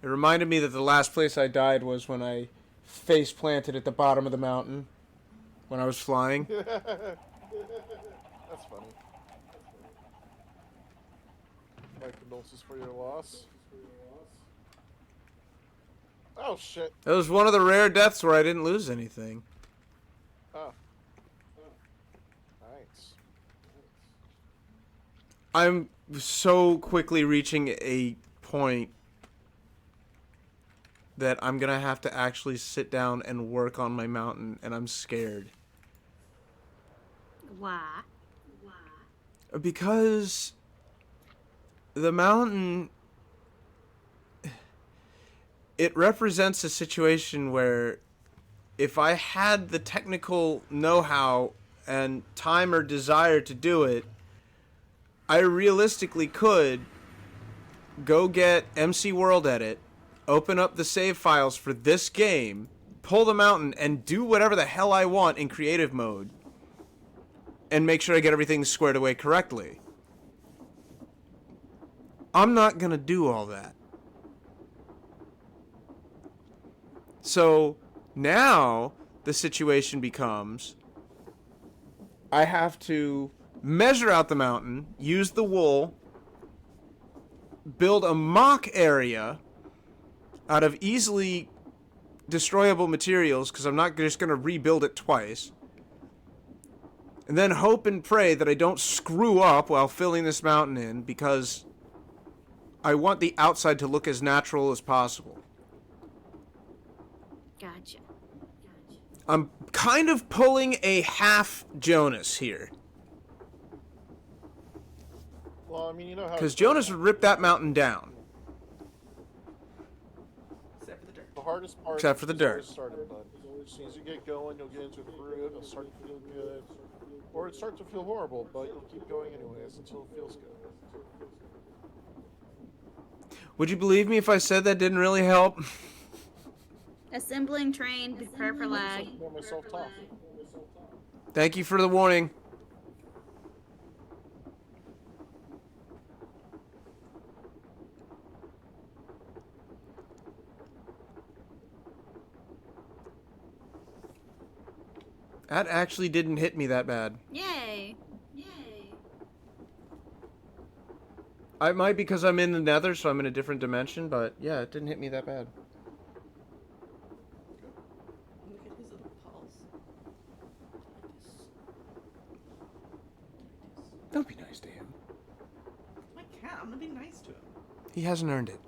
It reminded me that the last place I died was when I face planted at the bottom of the mountain when I was flying. That's funny. My condolences for your loss. Oh shit. It was one of the rare deaths where I didn't lose anything. Oh. Nice. I'm so quickly reaching a point that I'm gonna have to actually sit down and work on my mountain, and I'm scared. Why? Because the mountain, it represents a situation where if I had the technical know-how and time or desire to do it, I realistically could go get MC World Edit, open up the save files for this game, pull the mountain, and do whatever the hell I want in creative mode, and make sure I get everything squared away correctly. I'm not gonna do all that. So now the situation becomes I have to measure out the mountain, use the wool, build a mock area out of easily destroyable materials, because I'm not just going to rebuild it twice, and then hope and pray that I don't screw up while filling this mountain in, because I want the outside to look as natural as possible. Gotcha. I'm kind of pulling a half Jonas here. Well, I mean, you know how. Because Jonas would rip that mountain down. Except for the dirt. The hardest part. Except for the is dirt. always starting, bud. As soon as you get going, you'll get into the groove. It'll start to feel good, or it starts to feel horrible, but you'll keep going anyways until it feels good. Would you believe me if I said that didn't really help? Assembling train, prepare for lag. I made myself talk. Thank you for the warning. That actually didn't hit me that bad. Yay. I might because I'm in the nether, so I'm in a different dimension, but yeah, it didn't hit me that bad. Look at his little paws. Don't be nice to him. I can't. I'm gonna be nice to him. He hasn't earned it.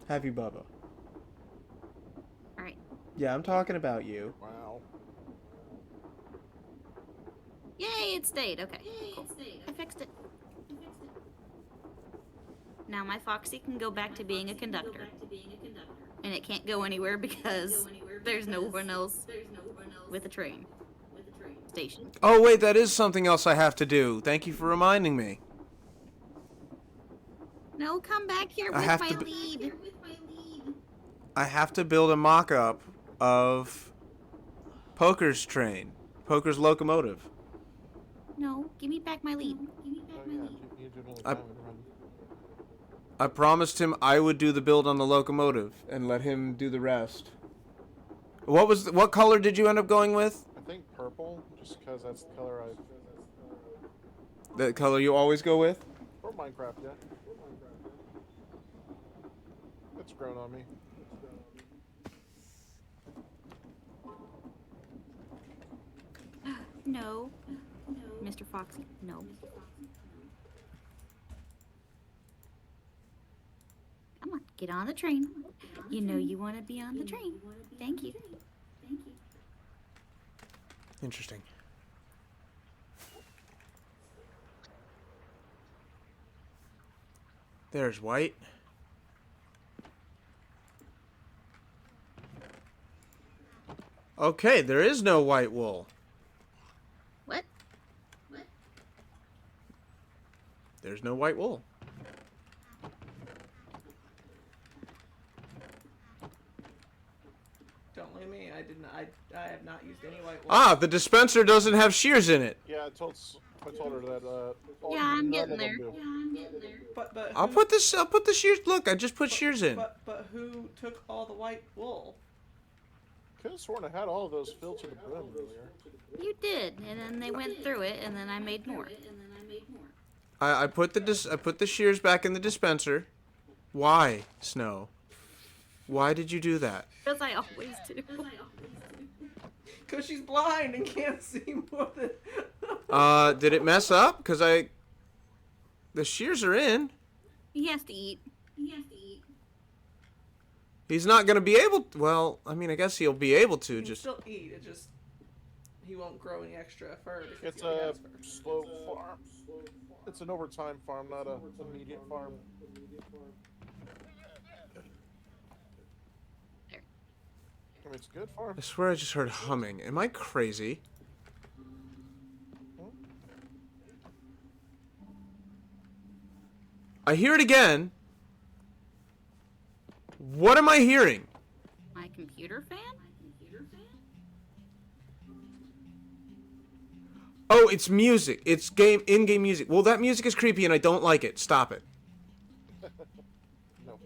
Have you, Bubba? Alright. Yeah, I'm talking about you. Wow. Yay, it stayed. Okay, cool. I fixed it. Now my Foxy can go back to being a conductor. And it can't go anywhere because There's no one else with a train station. Oh wait, that is something else I have to do. Thank you for reminding me. No, come back here I with have my to be- lead. I have to build a mock-up of Poker's train, Poker's locomotive. No, give me back my lead. Oh yeah, you do know I- diamond run. I promised him I would do the build on the locomotive and let him do the rest. What color did you end up going with? I think purple, just because that's the color I. The color you always go with? Or Minecraft, yeah. It's grown on me. No. Mr. Foxy, no. Come on, get on the train. You know you want to be on the train. Thank you. Interesting. There's white. Okay, there is no white wool. What? There's no white wool. Don't blame me. I didn't. I have not used any white wool. Ah, the dispenser doesn't have shears in it. Yeah, I told her that. Yeah, I'm none getting of them there. do. But I'll put the shears. Look, I just put shears in. But who took all the white wool? Could have sworn I had all of those filled to the brim earlier. You did, and then they went through it, and then I made more. I put the shears back in the dispenser. Why, Snow? Why did you do that? Because I always do. Cause she's blind and can't see more than. Did it mess up? Cause the shears are in. He has to eat. He's not gonna be able. Well, I mean, I guess he'll be able to. He can Just still eat. It just he won't grow any extra fur because It's he already a has fur. slow farm. It's an overtime farm, not a immediate farm. I mean, it's a good farm. I swear I just heard humming. Am I crazy? I hear it again. What am I hearing? My computer fan? Oh, it's music. It's in-game music. Well, that music is creepy and I don't like it. Stop it. No.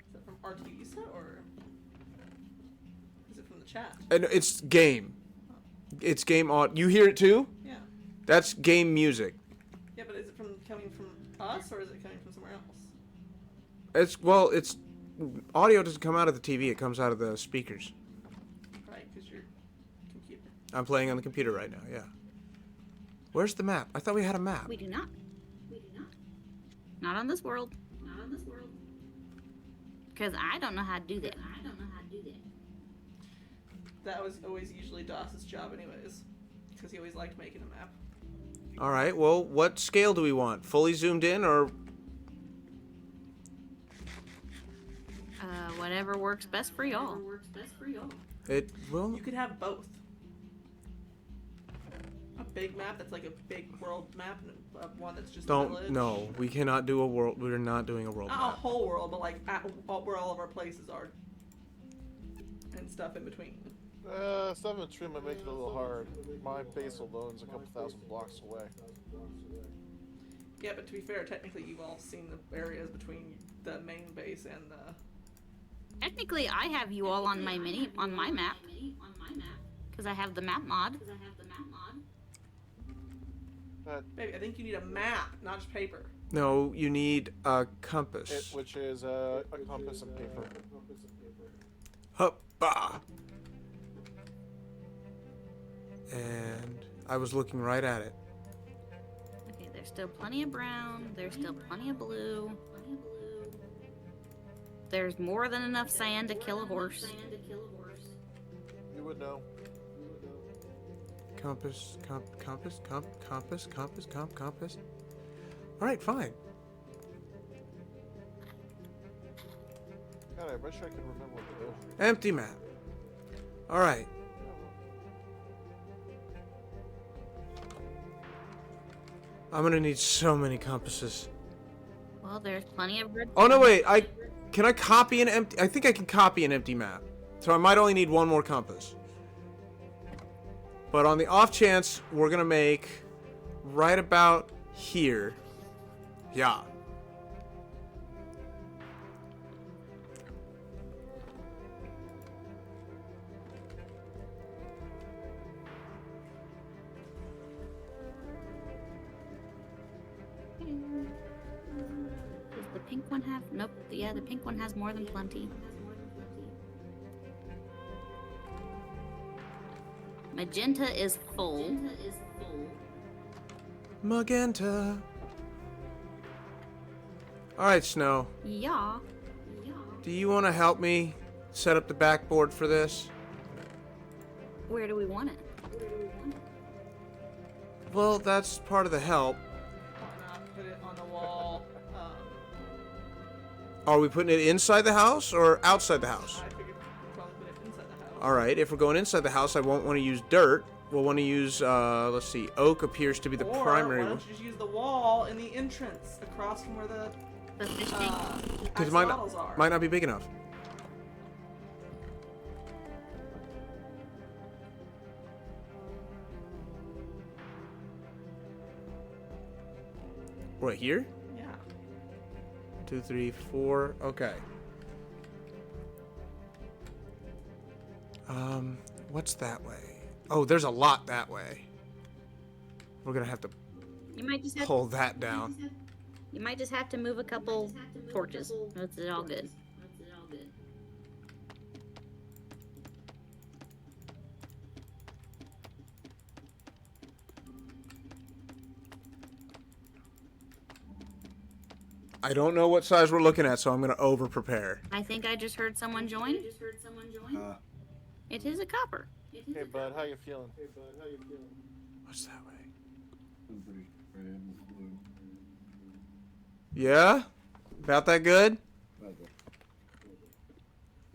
Is that from Artisa or is it from the chat? And it's game. It's game on. You hear it too? Yeah. That's game music. Yeah, but is it coming from us or is it coming from somewhere else? It's audio doesn't come out of the TV. It comes out of the speakers. Right, because your computer. I'm playing on the computer right now. Yeah. Where's the map? I thought we had a map. We do not. Not on this world. Because I don't know how to do that. That was always usually Doss's job, anyways, because he always liked making a map. All right. Well, what scale do we want? Fully zoomed in or? Whatever works best for y'all. It will. You could have both. A big map that's like a big world map, and one that's just a Don't. village. No, we cannot do a world. We're not doing a world Not a map. whole world, but like where all of our places are, and stuff in between. Stuff in between might make it a little hard. My base alone is a couple thousand blocks away. Yeah, but to be fair, technically you've all seen the areas between the main base and the. Technically, I have you all on my map. Because I have the map mod. Baby, I think you need a map, not just paper. No, you need a compass. Which is a compass and paper. Huppa. And I was looking right at it. Okay, there's still plenty of brown. There's still plenty of blue. There's more than enough sand to kill a horse. You would know. Compass. All right, fine. I bet you I can remember what to do. Empty map. All right. I'm gonna need so many compasses. Well, there's plenty of red. Oh no, wait. Can I copy an empty? I think I can copy an empty map. So I might only need one more compass. But on the off chance, we're gonna make right about here. Yeah. Does the pink one have? Nope. Yeah, the pink one has more than plenty. Magenta is full. Magenta. All right, Snow. Yeah. Do you want to help me set up the backboard for this? Where do we want it? Well, that's part of the help. Why not put it on the wall? Are we putting it inside the house or outside the house? I figured we'd probably put it inside the house. All right, if we're going inside the house, I won't want to use dirt. We'll want to use, let's see, oak appears to be the Or primary why one. don't you just use the wall in the entrance across from where the The fish tank. Because axolotls are? might not be big enough. Right here? Yeah. 2, 3, 4. Okay. What's that way? Oh, there's a lot that way. We're gonna have to You might just have. pull that down. You might just have to move a couple torches. That's it all good. I don't know what size we're looking at, so I'm gonna over prepare. I think I just heard someone join. It is a copper. Hey, bud, how you feeling? What's that way? Yeah? About that good?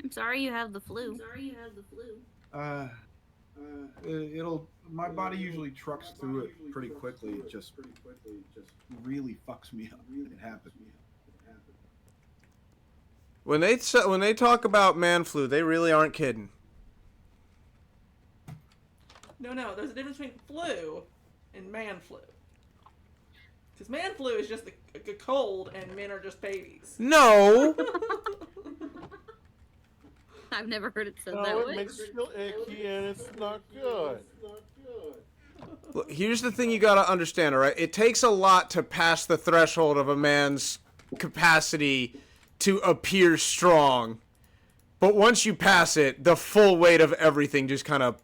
I'm sorry you have the flu. My body usually trucks through it pretty quickly. It just really fucks me up. It happens. When they talk about man flu, they really aren't kidding. No, there's a difference between flu and man flu. Because man flu is just a cold and men are just babies. No. I've never heard it said No, that it way. makes you feel icky and it's not good. Look, here's the thing you gotta understand, all right? It takes a lot to pass the threshold of a man's capacity to appear strong. But once you pass it, the full weight of everything just kind of.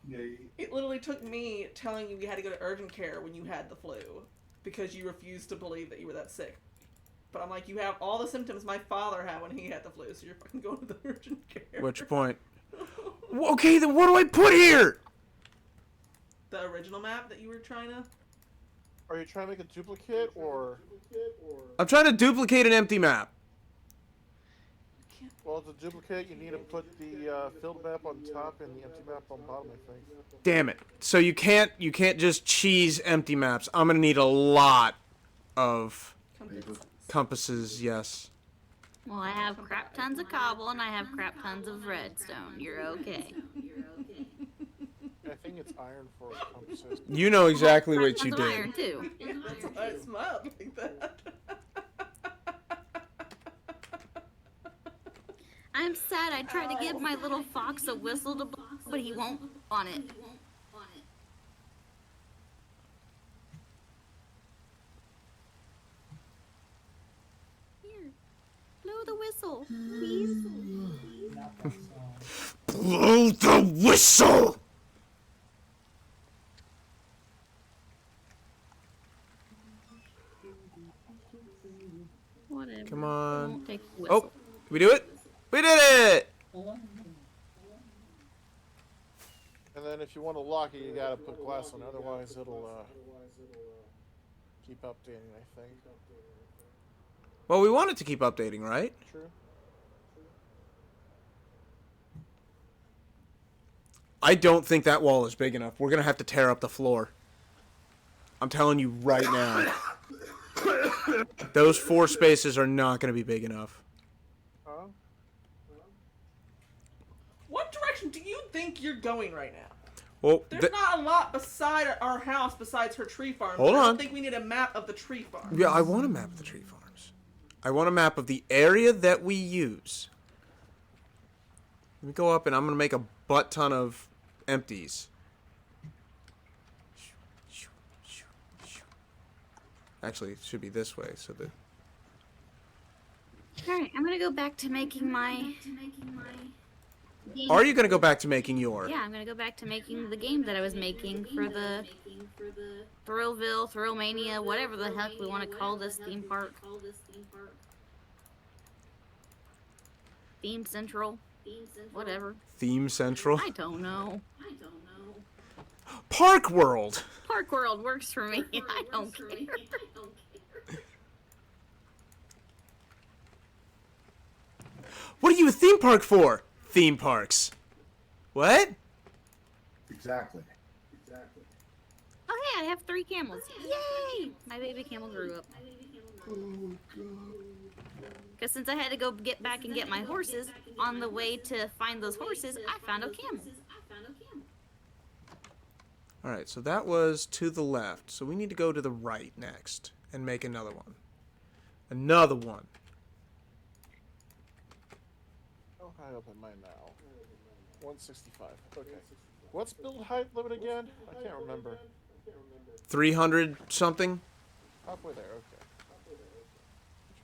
Yeah, It literally took me telling you you had to go to urgent care when you had the flu because you refused to believe that you were that sick. But I'm like, you have all the symptoms my father had when he had the flu, so you're fucking going to the urgent care. Which point? Okay, then what do I put here? The original map that you were trying to... Are you trying to make a duplicate or? I'm trying to duplicate an empty map. Well, to duplicate, you need to put the filled map on top and the empty map on bottom, I think. Damn it. So you can't just cheese empty maps. I'm gonna need a lot of compasses, yes. Well, I have crap tons of cobble and I have crap tons of redstone. You're okay. I think it's iron for compasses. You know exactly Crap what you tons of did. iron too. That's why it smelled like that. I'm sad. I tried to give my little fox a whistle to blow, but he won't on it. Here, blow the whistle, please. Blow the whistle! Whatever. Come I on. won't take the Oh, whistle. did we do it? We did it! And then if you want to lock it, you gotta put glass on it, otherwise it'll keep updating, I think. Well, we want it to keep updating, right? True. I don't think that wall is big enough. We're gonna have to tear up the floor. I'm telling you right now. Those 4 spaces are not gonna be big enough. Huh? What direction do you think you're going right now? Well, There's not a lot beside our house besides her tree farm. Hold I on. don't think we need a map of the tree farm. yeah, I want a map of the tree farms. I want a map of the area that we use. Let me go up and I'm gonna make a butt ton of empties. Actually, it should be this way, so that. Alright, I'm gonna go back to making my game. Are you gonna go back to making your? Yeah, I'm gonna go back to making the game that I was making for the Thrillville, Thrillmania, whatever the heck we want to call this theme park. Theme Central, whatever. Theme Central. I don't know. Park World. Park World works for me. I don't care. What are you a theme park for? Theme parks. What? Exactly. Oh hey, I have 3 camels. Yay! My baby camel grew up. Because since I had to go get back and get my horses, on the way to find those horses, I found a camel. Alright, so that was to the left. So we need to go to the right next and make another one. Another one. How high up am I now? 165. Okay. What's build height limit again? I can't remember. 300 something? Halfway there, okay.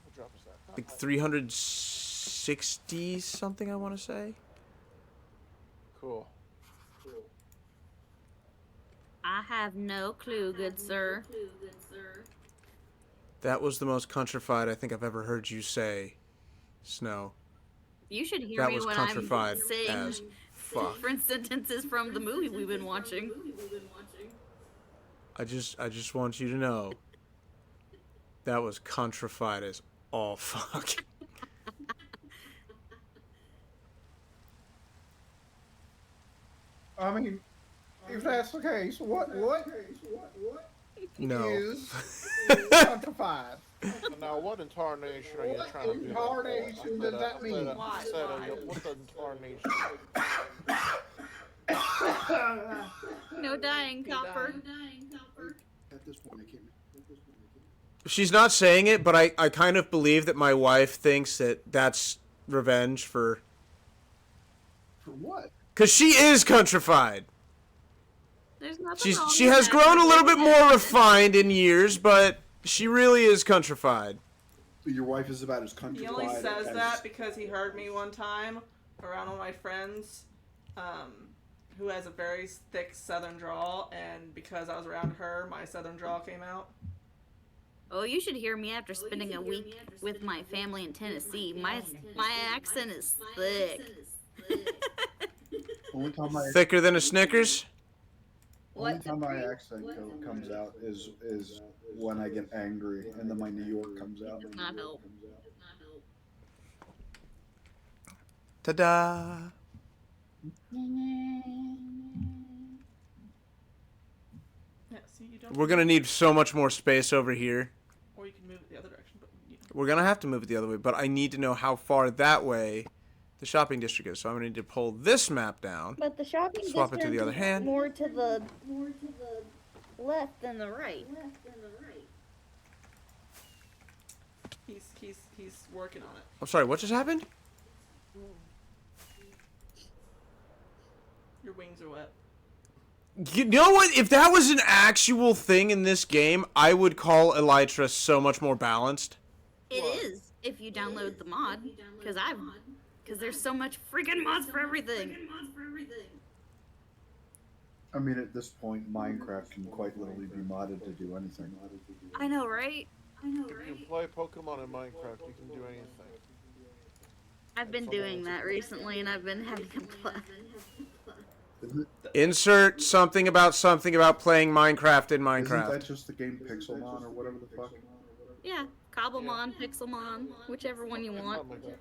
Which drop is that? Like 360 something, I want to say. Cool. I have no clue, good sir. That was the most countrified I think I've ever heard you say, Snow. You should hear That me was when countrified I'm saying as fuck. different sentences from the movie we've been watching. I just want you to know that was countrified as all fuck. I mean, if that's the case, what No. is countrified? Now, what incarnation are you What trying to do? incarnation does that mean? Why? What the incarnation? No dying, Copper. At this point, I can't. She's not saying it, but I kind of believe that my wife thinks that that's revenge for... For what? Because she is countrified. There's nothing wrong She with has that. grown a little bit more refined in years, but she really is countrified. Your wife is about as He countrified only says as... that because he heard me one time around one of my friends who has a very thick southern drawl, and because I was around her, my southern drawl came out. Oh, you should hear me after spending a week with my family in Tennessee. My accent is thick. Only time my Thicker than a Snickers? only time my accent comes out is when I get angry, and then my New York comes out. Does not help. Ta-da! Yeah, see, you don't. We're gonna need so much more space over here. Or you can move it the other direction, but you know. We're gonna have to move it the other way, but I need to know how far that way the shopping district is. So I'm gonna need to pull this map down. But the shopping Swap it to the other hand. more to the left than the right. He's working on it. I'm sorry, what just happened? Your wings are wet. You know what? If that was an actual thing in this game, I would call Elytra so much more balanced. It is if you download the mod, because there's so much freaking mods for everything. I mean, at this point, Minecraft can quite literally be modded to do anything. I know, right? If you play Pokemon in Minecraft, you can do anything. I've been doing that recently, and I've been having a blast. Isn't Insert something about playing Minecraft in that Minecraft. just the game Pixelmon or whatever the fuck? Yeah, Cobblemon, Pixelmon, whichever one you want. Something like that.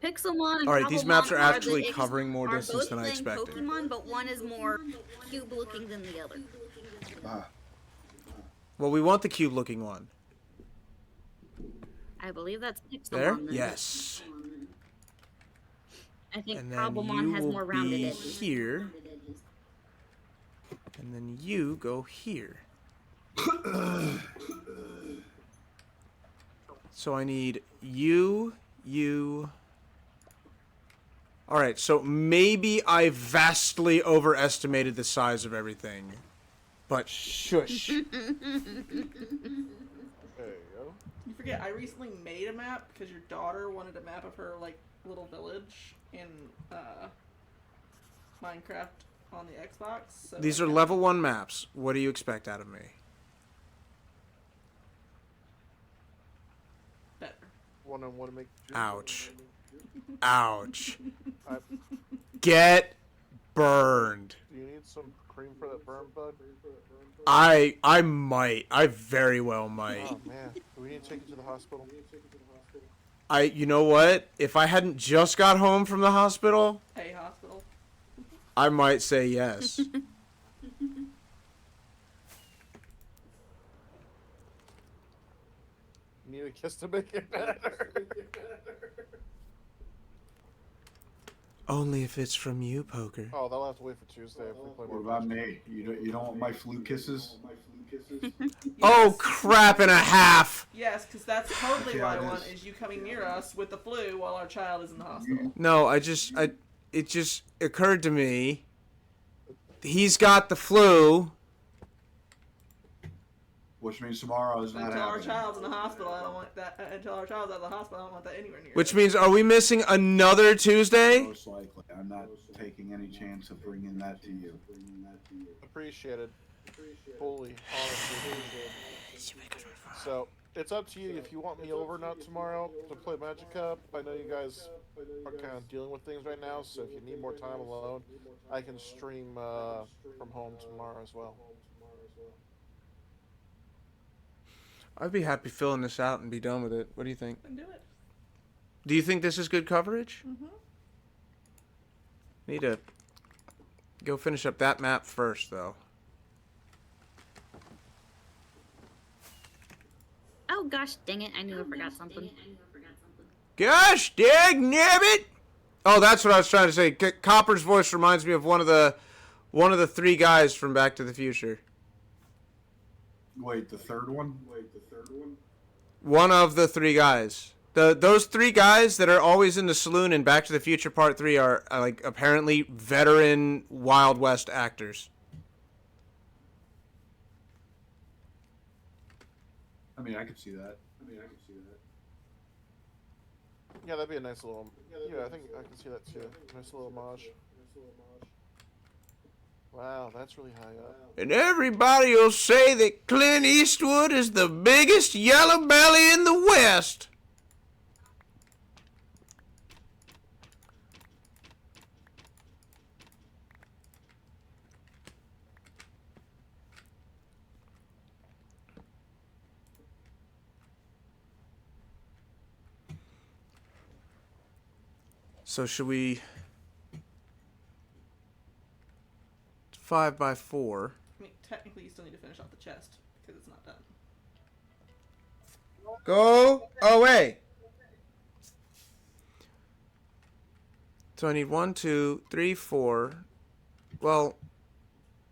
Pixelmon and All right, these Cobblemon maps are the actually ex- covering more are distance both than I playing expected. Pokemon, but one is more cube-looking than the other. Ah, Well, we want the cube-looking one. I believe that's Pixelmon. There? then. Yes. I think And then Cobblemon you has will more rounded be edges. here. And then you go here. So I need you. Alright, so maybe I vastly overestimated the size of everything. But shush. There you go. You forget, I recently made a map because your daughter wanted a map of her like little village in Minecraft on the Xbox. So These are I- level 1 maps. What do you expect out of me? better. Want to make. Ouch. Ouch. I, Get burned. do you need some cream for that burn, bud? I might. I very well might. Oh man, do we need to take you to the hospital? You know what? If I hadn't just got home from the hospital, Hey, hospital. I might say yes. Need a kiss to make it better. Only if it's from you, Poker. Oh, they'll have to wait for Tuesday if we play what more. about me? You don't want my flu kisses? Oh, Yes. crap and a half! Yes, because that's totally Yeah, what I it want, is. is you coming near us with the flu while our child is in the hospital. No, it just occurred to me. He's got the flu. Which means tomorrow is not Until our happening. child's in the hospital, I don't want that. Until our child's out of the hospital, I don't want that anywhere near. Which us. means, are we missing another Tuesday? Most likely. I'm not taking any chance of bringing that to you. Appreciated. Fully, honestly. So, it's up to you if you want me over not tomorrow to play Magic Cup. I know you guys are kind of dealing with things right now, so if you need more time alone, I can stream from home tomorrow as well. I'd be happy filling this out and be done with it. What do you think? Then do it. Do you think this is good coverage? Mm-hmm. Need to go finish up that map first, though. Oh gosh, dang it! I knew I forgot something. Gosh dang nabbit! Oh, that's what I was trying to say. Copper's voice reminds me of one of the three guys from Back to the Future. Wait, the third one? One of the three guys. Those three guys that are always in the saloon in Back to the Future Part 3 are like apparently veteran Wild West actors. I mean, I could see that. Yeah, that'd be a nice little. Yeah, I think I can see that too. Nice little homage. Wow, that's really high up. And everybody will say that Clint Eastwood is the biggest yellow belly in the West. So should we 5x4? I mean, technically, you still need to finish off the chest because it's not done. Go away. So I need 1, 2, 3, 4. Well,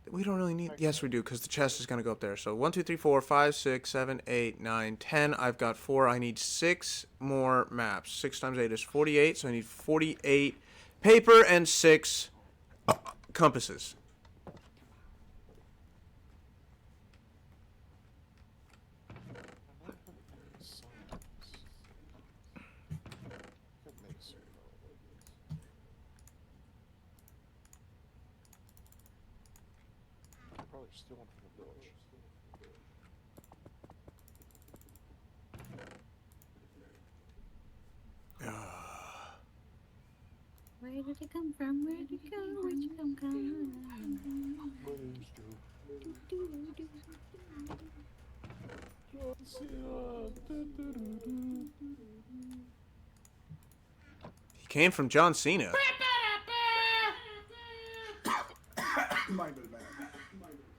we don't really need. Yes, we do, because the chest is going to go up there. So 1, 2, 3, 4, 5, 6, 7, 8, 9, 10. I've got 4. I need 6 more maps. 6 times 8 is 48. So I need 48 paper and 6 compasses. Could make certain probably steal one from the village. Where did it come from? Where did it go? Where'd you come from? John Cena. Du-du-du-du. He came from John Cena. Might have been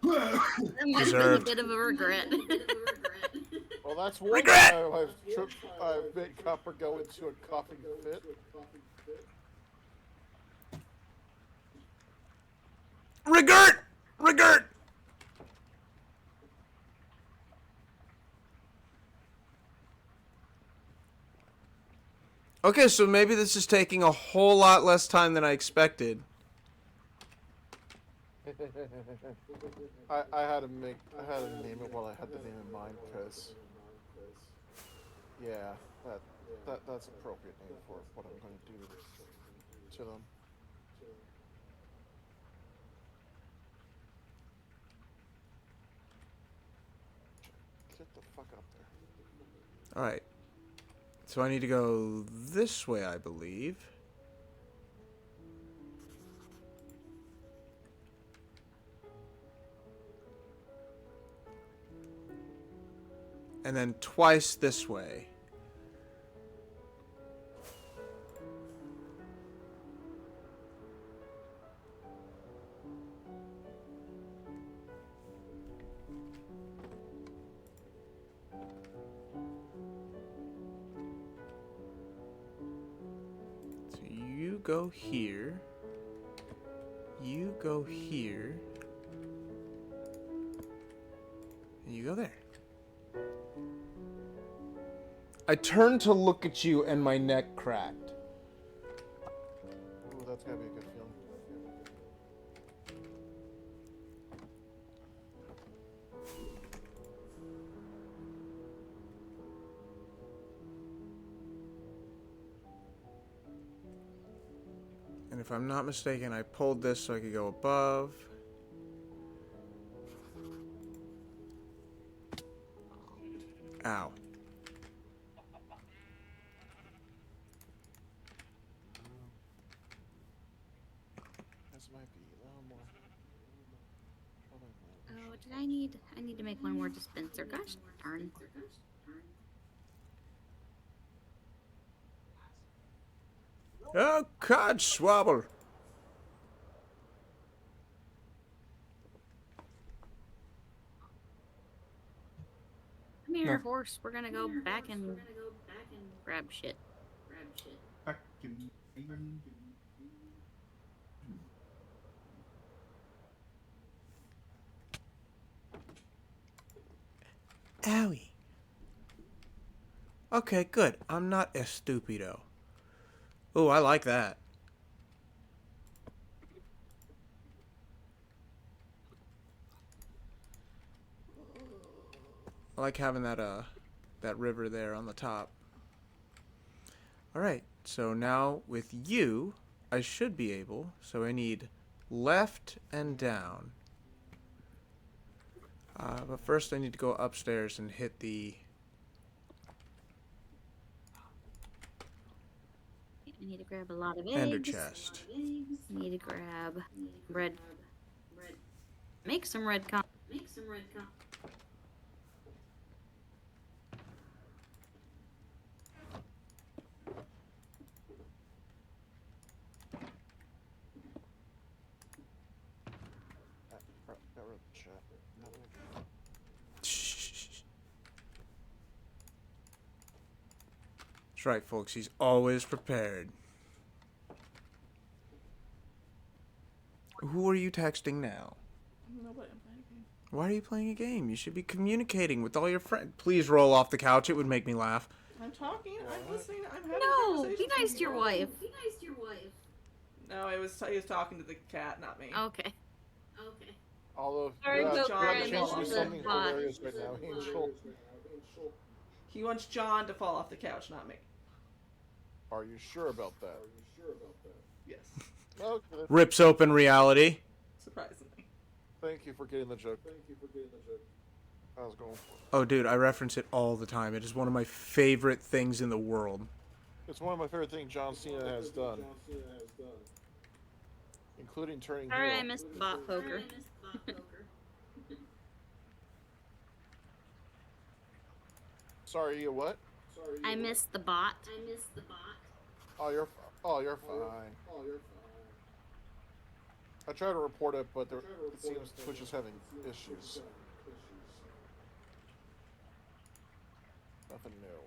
That might have been a Deserved. bit of a regret. Well, that's one Regret! time I've made Copper go into a coughing fit. Regret! Regret! Okay, so maybe this is taking a whole lot less time than I expected. I had to name it while I had the name in mind because, yeah, that's appropriate name for what I'm going to do to them. Get the fuck up there. Alright. So I need to go this way, I believe. And then twice this way. So you go here. You go here. And you go there. I turned to look at you and my neck cracked. Ooh, that's gotta be a good feeling. And if I'm not mistaken, I pulled this so I could go above. Ow. This might be a little more. Oh, did I need to make one more dispenser. Gosh darn. Oh, cod swabble. Come here, No. horse. We're gonna go back and grab shit. back in. Owie. Okay, good. I'm not a stupido. Ooh, I like that. I like having that river there on the top. Alright, so now with you, I should be able, so I need left and down. But first I need to go upstairs and hit the... I need to grab a lot of ender eggs. chest. I need to grab red. Make some red con. Got rid of the chat. That's right, folks. He's always prepared. Who are you texting now? Nobody, I'm playing a game. Why are you playing a game? You should be communicating with all your friends. Please roll off the couch. It would make me laugh. I'm talking, I'm listening, I'm having a No, conversation. be nice to your wife. No, he was talking to the cat, not me. Okay. Although, Sorry, you go have for a it, chance to do it's something the bot. hilarious right now, Angel. He wants John to fall off the couch, not me. Are you sure about that? Yes. Okay. Rips open reality. Surprisingly. Thank you for getting the joke. I was going for it. Oh, dude, I reference it all the time. It is one of my favorite things in the world. It's one of my favorite things John Cena has done. Including turning Sorry, I heel. missed bot poker. Sorry, you what? I missed the bot. Oh, you're fine. I tried to report it, but it seems Twitch is having issues. Nothing new.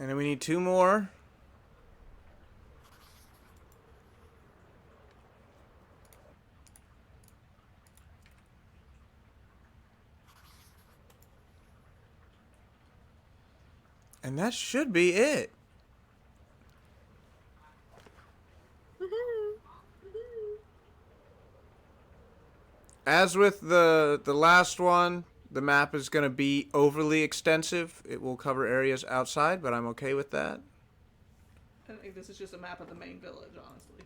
And then we need 2 more. And that should be it. Woohoo! As with the last one, the map is going to be overly extensive. It will cover areas outside, but I'm okay with that. I think this is just a map of the main village, honestly.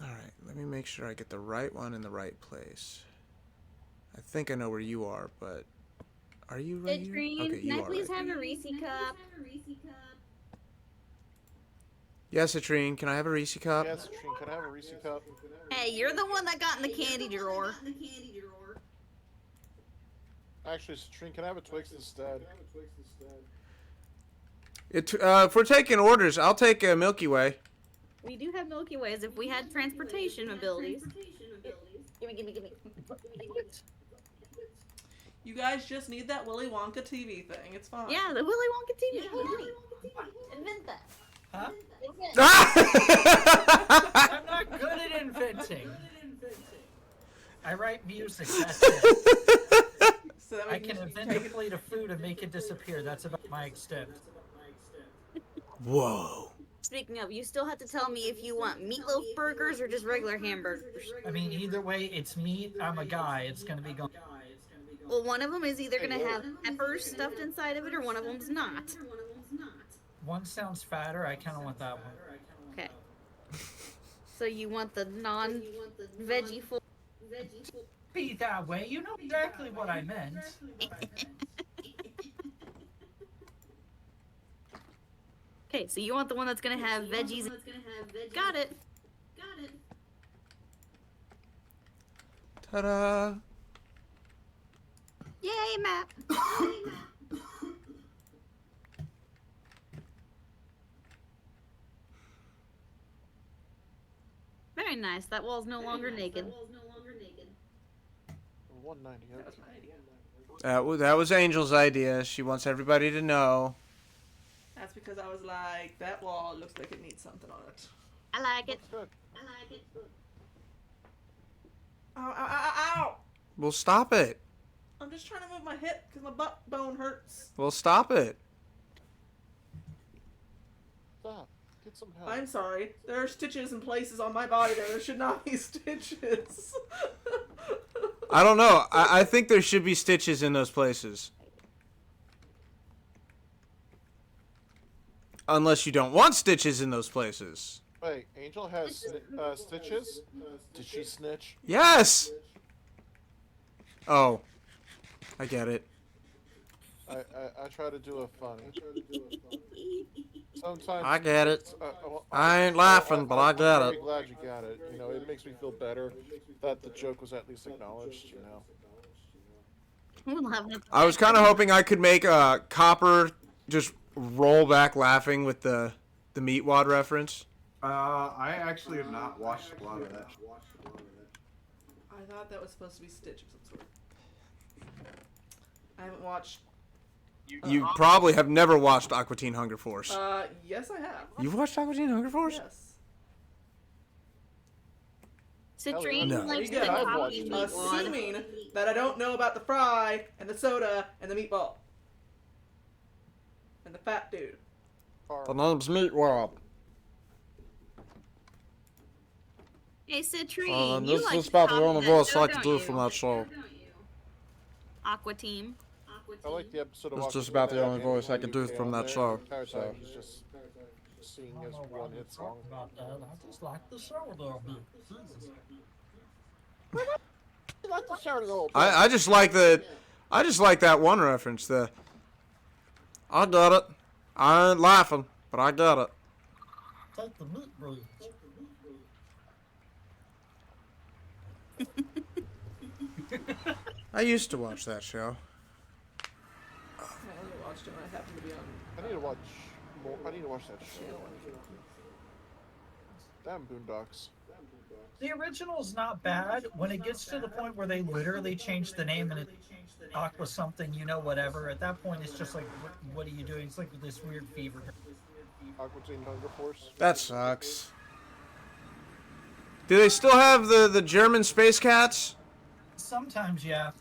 Alright, let me make sure I get the right one in the right place. I think I know where you are, but... Are you right here? Citrine, Okay, can you I are please right have here. a Reese cup? Yes, Citrine, can I have a Reese cup? Yes, Trine, can I have a Reese cup? Hey, you're the one that got in the candy drawer. Actually, Trine, can I have a Twix instead? If we're taking orders, I'll take a Milky Way. We do have Milky Ways if we had transportation abilities. Gimme. You guys just need that Willy Wonka TV thing. It's fine. Yeah, the Willy Wonka TV. Invent that. Huh? Invent. I'm not good at inventing. I write music, that's it. So that I we can just invent a take it- plate of food and make it disappear. That's about my extent. Whoa. Speaking of, you still have to tell me if you want meatloaf burgers or just regular hamburgers. I mean, either way, it's meat. I'm a guy. It's gonna be going. Well, one of them is either gonna have peppers stuffed inside of it, or one of them's not. One sounds fatter. I kind of want that one. Okay. So you want the non-veggie full? Be that way. You know exactly what I meant. Okay, so you want the one that's gonna have veggies? Got it. Ta-da. Yay, map. Very nice. That wall's no longer naked. 190. That Okay. was my idea. That was Angel's idea. She wants everybody to know. That's because I was like, that wall looks like it needs something on it. I like it. Good. Ow, ow, ow, ow, ow! Well, stop it. I'm just trying to move my hip because my butt bone hurts. Well, stop it. Stop. Get some help. I'm sorry. There are stitches in places on my body there should not be stitches. I don't know. I think there should be stitches in those places. Unless you don't want stitches in those places. Wait, Angel has stitches? Did she snitch? Yes! Oh. I get it. I try to do a funny. Sometimes I get it. well, I ain't laughing, but I I'm get very it. glad you got it. You know, it makes me feel better that the joke was at least acknowledged. You know. We'll have no- I was kind of hoping I could make Copper just roll back laughing with the meat wad reference. I actually have not watched a lot of that. I thought that was supposed to be Stitch of some sort. I haven't watched. You probably have never watched Aqua Teen Hunger Force. Yes, I have. You've watched Aqua Teen Hunger Force? Yes. Citrine No. likes Yeah, the I've coffee watched meat it. wad. Assuming that I don't know about the fry and the soda and the meatball and the fat dude. The name's Meat Wad. Hey, Citrine, you This like is about the top only of voice show, I can don't do you? from that show. Aqua Team. I like the episode of. It's Walking just about the Dead only and voice I one can do UK from on that there. show, The entire so. time he's just singing I his don't know why one we hit song. talk about that. I just like the show a little bit. Jesus. I just like that one reference. I got it. I ain't laughing, but I got it. Take the meat bridge. I used to watch that show. I only watched it when I happened to be on I need to watch more. I need to watch that show. channel. Damn Boondocks. The original's not bad. When it gets to the point where they literally change the name and it's Aqua something, you know, whatever. At that point, it's just like, what are you doing? It's like this weird fever. Aqua Teen Hunger Force. That sucks. Do they still have the German space cats? Sometimes, yeah.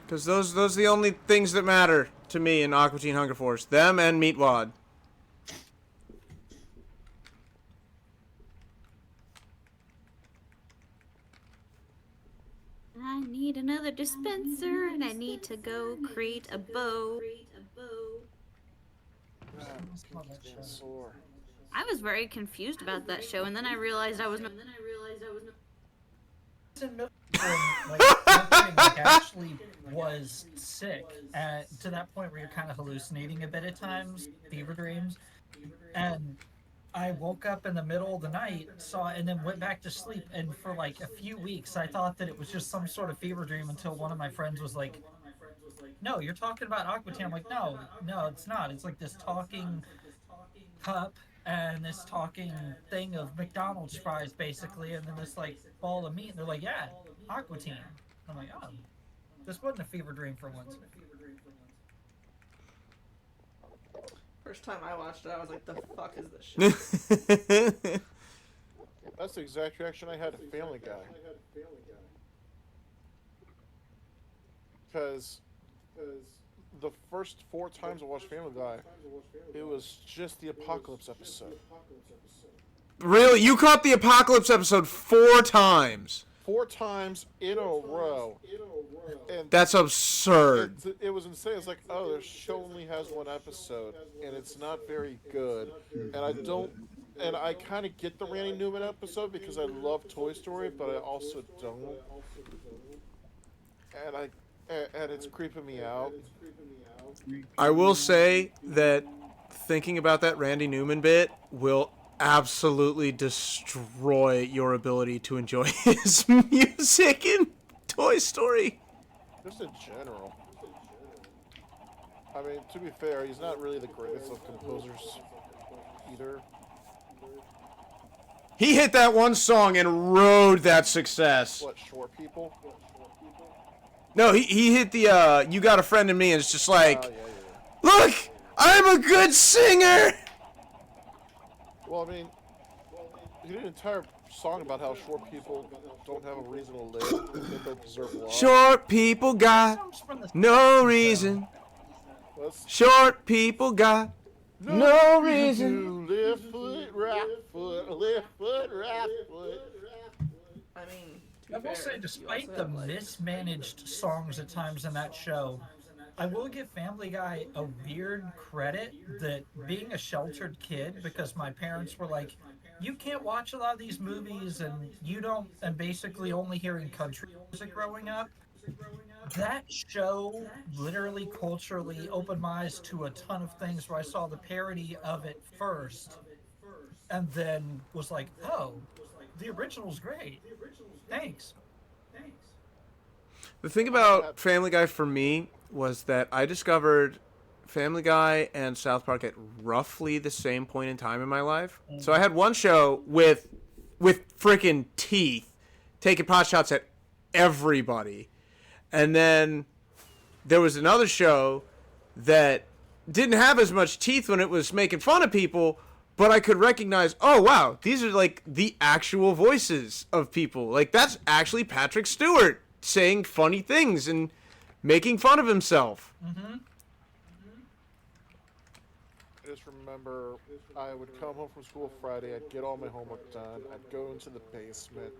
Because those are the only things that matter to me in Aqua Teen Hunger Force. Them and Meatwad. I need another dispenser, and I need to go create a bow. Sore. I was very confused about that show, and then I realized I was not. Like, actually was sick to that point where you're kind of hallucinating a bit at times, fever dreams, and I woke up in the middle of the night, and then went back to sleep, and for like a few weeks I thought that it was just some sort of fever dream until one of my friends was like, "No, you're talking about Aqua Teen." I'm like, "No, it's not. It's like this talking cup and this talking thing of McDonald's fries, basically, and then this like ball of meat." And they're like, "Yeah, Aqua Teen." I'm like, "Oh, this wasn't a fever dream for once." First time I watched it, I was like, "The fuck is this shit?" That's the exact reaction I had to Family Guy. Because the first 4 times I watched Family Guy, it was just the Apocalypse episode. Really? You caught the Apocalypse episode 4 times? 4 times in a row. And That's absurd. it was insane. It's like, oh, the show only has 1 episode, and it's not very good. And I kind of get the Randy Newman episode because I love Toy Story, but I also don't. And it's creeping me out. I will say that thinking about that Randy Newman bit will absolutely destroy your ability to enjoy his music in Toy Story. Just in general. I mean, to be fair, he's not really the greatest of composers either. He hit that one song and rode that success. What, Short People? No, he hit the You Got a Friend in Me, and it's just like, Yeah. look, I'm a good singer. Well, I mean, he did an entire song about how short people don't have a reason to live, that they deserve love. Short people got no reason. Let's Short people got no reason. Left foot, right foot, left foot, right foot. I mean, to be I will fair, say, you despite also the have, like, mismanaged songs at times in that show, I will give Family Guy a weird credit that being a sheltered kid, because my parents were like, you can't watch a lot of these movies and basically only hearing country music growing up. That show literally culturally opened my eyes to a ton of things where I saw the parody of it first and then was like, oh, the original's great. Thanks. The thing about Family Guy for me was that I discovered Family Guy and South Park at roughly the same point in time in my life. So I had one show with freaking teeth taking pot shots at everybody. And then there was another show that didn't have as much teeth when it was making fun of people, but I could recognize, oh, wow, these are like the actual voices of people. Like, that's actually Patrick Stewart saying funny things and making fun of himself. Mm-hmm. I just remember I would come home from school Friday, I'd get all my homework done, I'd go into the basement,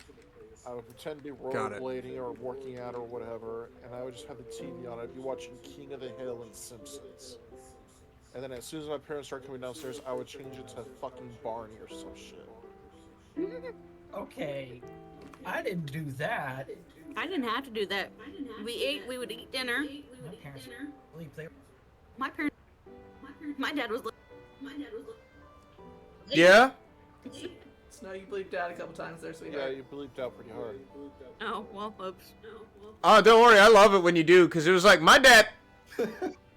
I would pretend to be Got it. rollerblading or working out or whatever, and I would just have the TV on. I'd be watching King of the Hill and Simpsons. And then as soon as my parents started coming downstairs, I would change it to fucking Barney or some shit. Okay, I didn't do that. I didn't have to do that. We would eat dinner. My parents sleep. My parents My dad was. Yeah? Snow, you bleeped out a couple times there, Yeah, sweetheart. you bleeped out pretty hard. Oh well, oops. Oh, don't worry. I love it when you do, because it was like, my dad.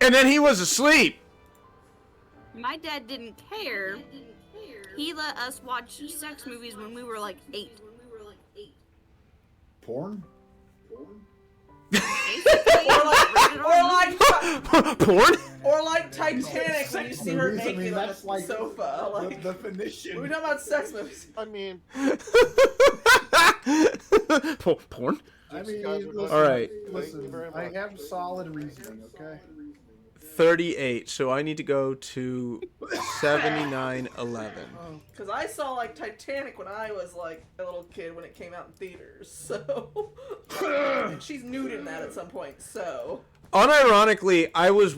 And then he was asleep. My dad didn't care. He let us watch sex movies when we were like 8. Porn? Porn? Or like Titanic when you see her Movies, I mean, naked on that's the like sofa. Like, the definition. we're talking about sex movies. I mean, Porn? I these mean, guys are listen, All right. Thank you listen, very I much. have solid reasoning, okay? 38, so I need to go to 79.11. Because I saw like Titanic when I was like a little kid when it came out in theaters. So and she's nude in that at some point. So Unironically, I was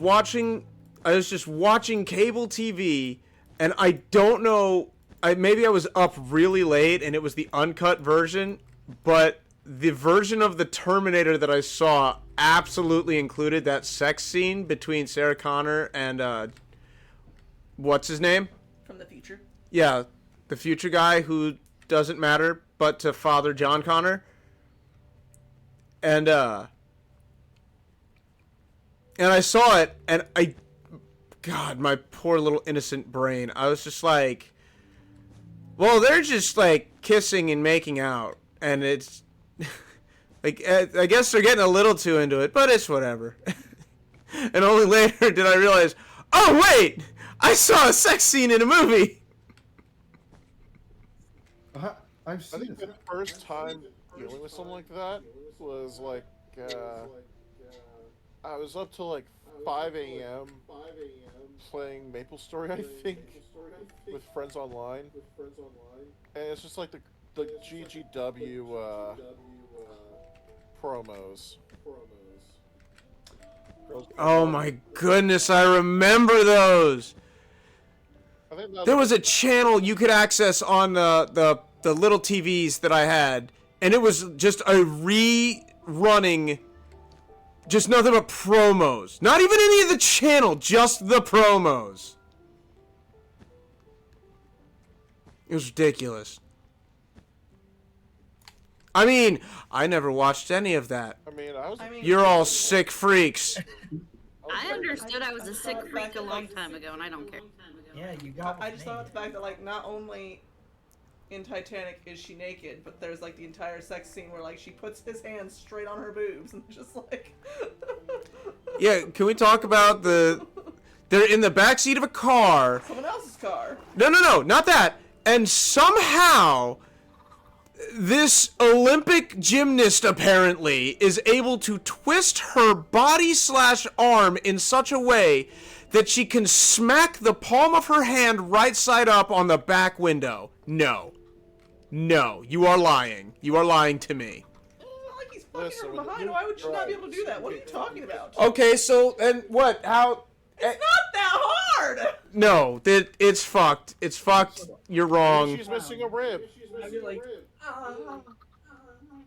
just watching cable TV, and I don't know, maybe I was up really late and it was the uncut version, but the version of the Terminator that I saw absolutely included that sex scene between Sarah Connor and what's his name? from the future. Yeah, the future guy who doesn't matter but to Father John Connor. And I saw it, and God, my poor little innocent brain. I was just like, well, they're just like kissing and making out, and it's like, I guess they're getting a little too into it, but it's whatever. And only later did I realize, oh wait, I saw a sex scene in a movie. I've I seen think it. the first time dealing with something like that was like, I was up till like 5 a.m. playing Maple Story, I think, with friends online. And it's just like the GGW promos. Oh my goodness, I remember those. I think that There was a channel you could access on the little TVs that I had, and it was just a rerunning, just nothing but promos. Not even any of the channel, just the promos. It was ridiculous. I mean, I never watched any of that. I mean, I was. I mean, You're all sick freaks. I understood I was a sick freak a long time ago, and I don't care. Yeah, you got. I just thought about the fact that like not only in Titanic is she naked, but there's like the entire sex scene where like she puts his hands straight on her boobs and just like. Yeah, can we talk about they're in the backseat of a car. Someone else's car. No, not that. And somehow, this Olympic gymnast apparently is able to twist her body/arm in such a way that she can smack the palm of her hand right side up on the back window. No, you are lying. You are lying to me. It's not like he's fucking Listen, her when from the behind. dude Why would you not be able to drives, do that? What are you talking about? Okay, so and what? How? It's not that hard. No, it's fucked. It's fucked. You're wrong. Maybe she's missing a rib. I'd be like,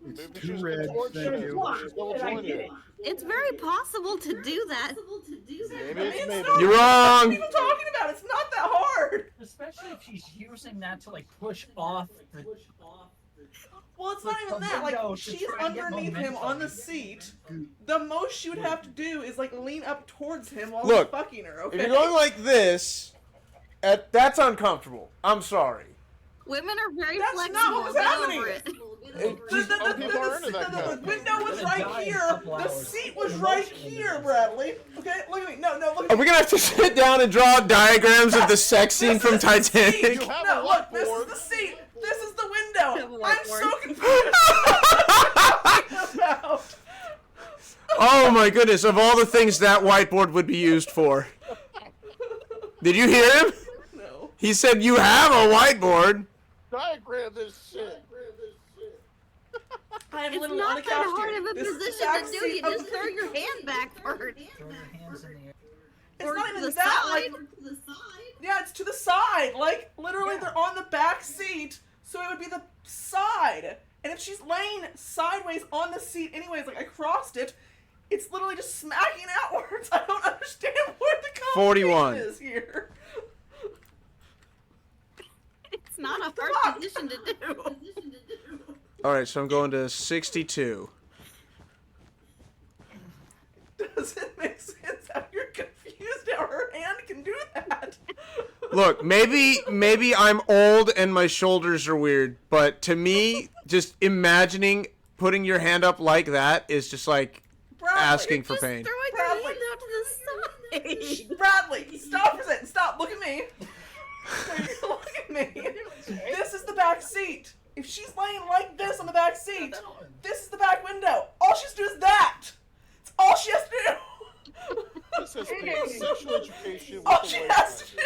It's Maybe two she's reds, contortionist. thank you. She's double and I jointed. get it. It's very possible to do that. Maybe it's maybe. You're What are wrong. you talking about? It's not that hard. Especially if she's using that to like push off the. Well, it's not Like even the that. Like, window to she's try and get underneath him momentum. on the seat. The most she would have to do is like lean up towards him while Look, he's fucking her. Okay. If you're going like this, that's uncomfortable. I'm sorry. Women are very That's flexible. not what was Get happening. over it. Some people are into that the kind. window was Gonna right die in a here. couple The hours. seat was right here, Bradley. Okay, look at me. No, look at Are me. we gonna have to sit down and draw diagrams of the sex scene This from is the seat. Titanic? You have No, a look, this is whiteboard. the seat. This is the window. have a I'm so whiteboard. confused. about. Oh my goodness! Of all the things that whiteboard would be used for, did you hear him? No. He said you have a whiteboard. Diagram this shit. I am It's literally on a not couch that hard here. of a This is the position back to do. seat You of just the- throw your hand backward. Throw your hands in the air. It's Or not to even the that. side. Like, yeah, it's to the side. Like, literally, they're on the back seat, so it would be the side. And if she's laying sideways on the seat, anyways, like I crossed it, It's literally just smacking outwards. I don't understand what the 41. complication is here. It's not a fuck? hard position to do. All right, so I'm going to 62. Does it make sense how you're confused how her hand can do that? Look, maybe I'm old and my shoulders are weird, but to me, just imagining putting your hand up like that is just like Bradley, asking for Just pain. throwing Bradley. your hand out to the side. Bradley, stop for a second. Stop. Look at me. Look at me. This is the back seat. If she's laying like this on the back seat, this is the back window. All she has to do is that. It's all she has to do. This has been sexual education with All the she way has to do.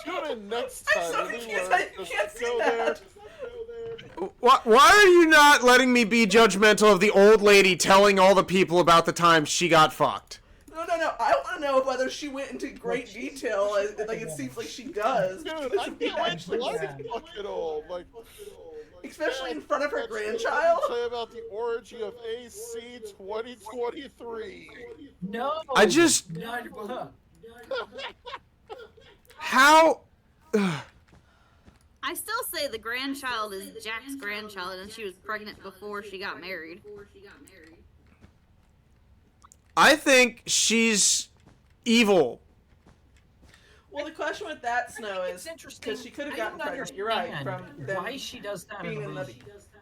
Tune in next I'm time. so when we confused. learn I just can't to see go that. Why are you not letting me be judgmental of the old lady telling all the people about the time she got fucked? No. I want to know whether she went into great detail, like it seems like she does. Dude, I can't wait till I get fucking old. Like, Especially in front of her that's grandchild. what I'm saying about the origin of AC 2023. No. I just No. how I still say the grandchild is Jack's grandchild, and she was pregnant before she got married. I think she's evil. Well, the question with that, Snow, is It's interesting because she could have I gotten don't pregnant. You're right. understand From them why she does that being in in the the movie.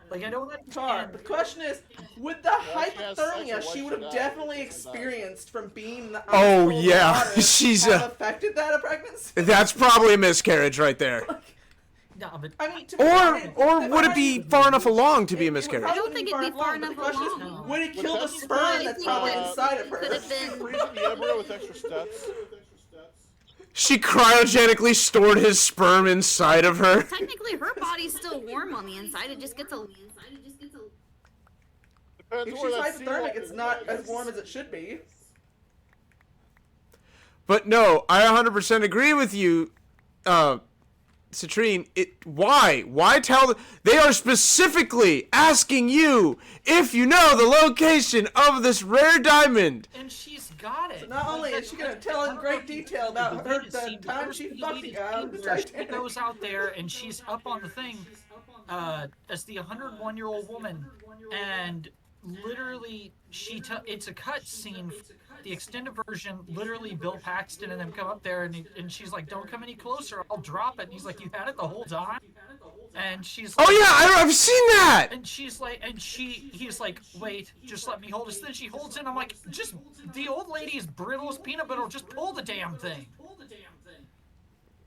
Like I don't car. understand. But the question is, with the Why she has sex or hypothermia why she she would have died. definitely experienced from being in the Oh, ice cold yeah. water She's have a- affected that a pregnancy. That's probably a miscarriage right there. No, but I mean, to be Or honest, would it be far enough along to be a it would miscarriage? probably I don't think be it'd be far along, but enough the question is, along. would it kill the Would that be sperm fine? that's I probably think inside of her? Could have been. Freezing the embryo with extra steps. She cryogenically stored his sperm inside of her. Technically, her body's still warm on the inside. It just gets a. Depends If where she's that seal hypothermic, it's not as warm as it should be. But no, I 100% agree with you, Citrine. Why? Why tell? They are specifically asking you if you know the location of this rare diamond. and she's got it. So not only is she gonna tell in great detail about her the time she fucked a guy on the She Titanic. goes out there and she's up on the thing as the 101-year-old woman, and literally it's a cut scene. The extended version, literally Bill Paxton and them come up there and she's like, "Don't come any closer, I'll drop it." And he's like, "You had it the whole time?" And she's like, Oh yeah, I've seen that. and she's like, he's like, "Wait, just let me hold it." So then she holds it. I'm like, just the old lady is brittle as peanut butter. Just pull the damn thing.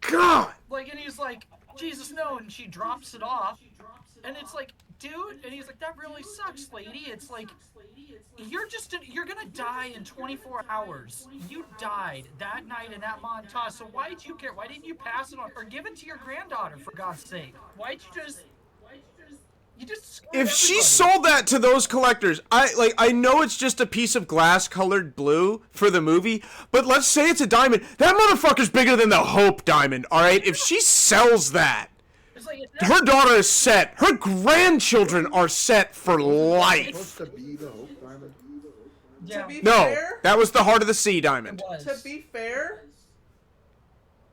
God. Like, and he's like, "Jesus, no!" And she drops it off, and it's like, "Dude," and he's like, "That really sucks, lady." It's like, you're gonna die in 24 hours. You died that night in that montage. So why did you care? Why didn't you pass it on or give it to your granddaughter, for God's sake? Why'd you just? You just. screwed If she everybody. sold that to those collectors, I know it's just a piece of glass colored blue for the movie, but let's say it's a diamond. That motherfucker's bigger than the Hope diamond, all right? If she sells that, It's like, her daughter is set. Her grandchildren are set for life. Supposed to be the Hope Diamond. yeah, To be No, fair, that was the Heart of the Sea it diamond. was. to be fair,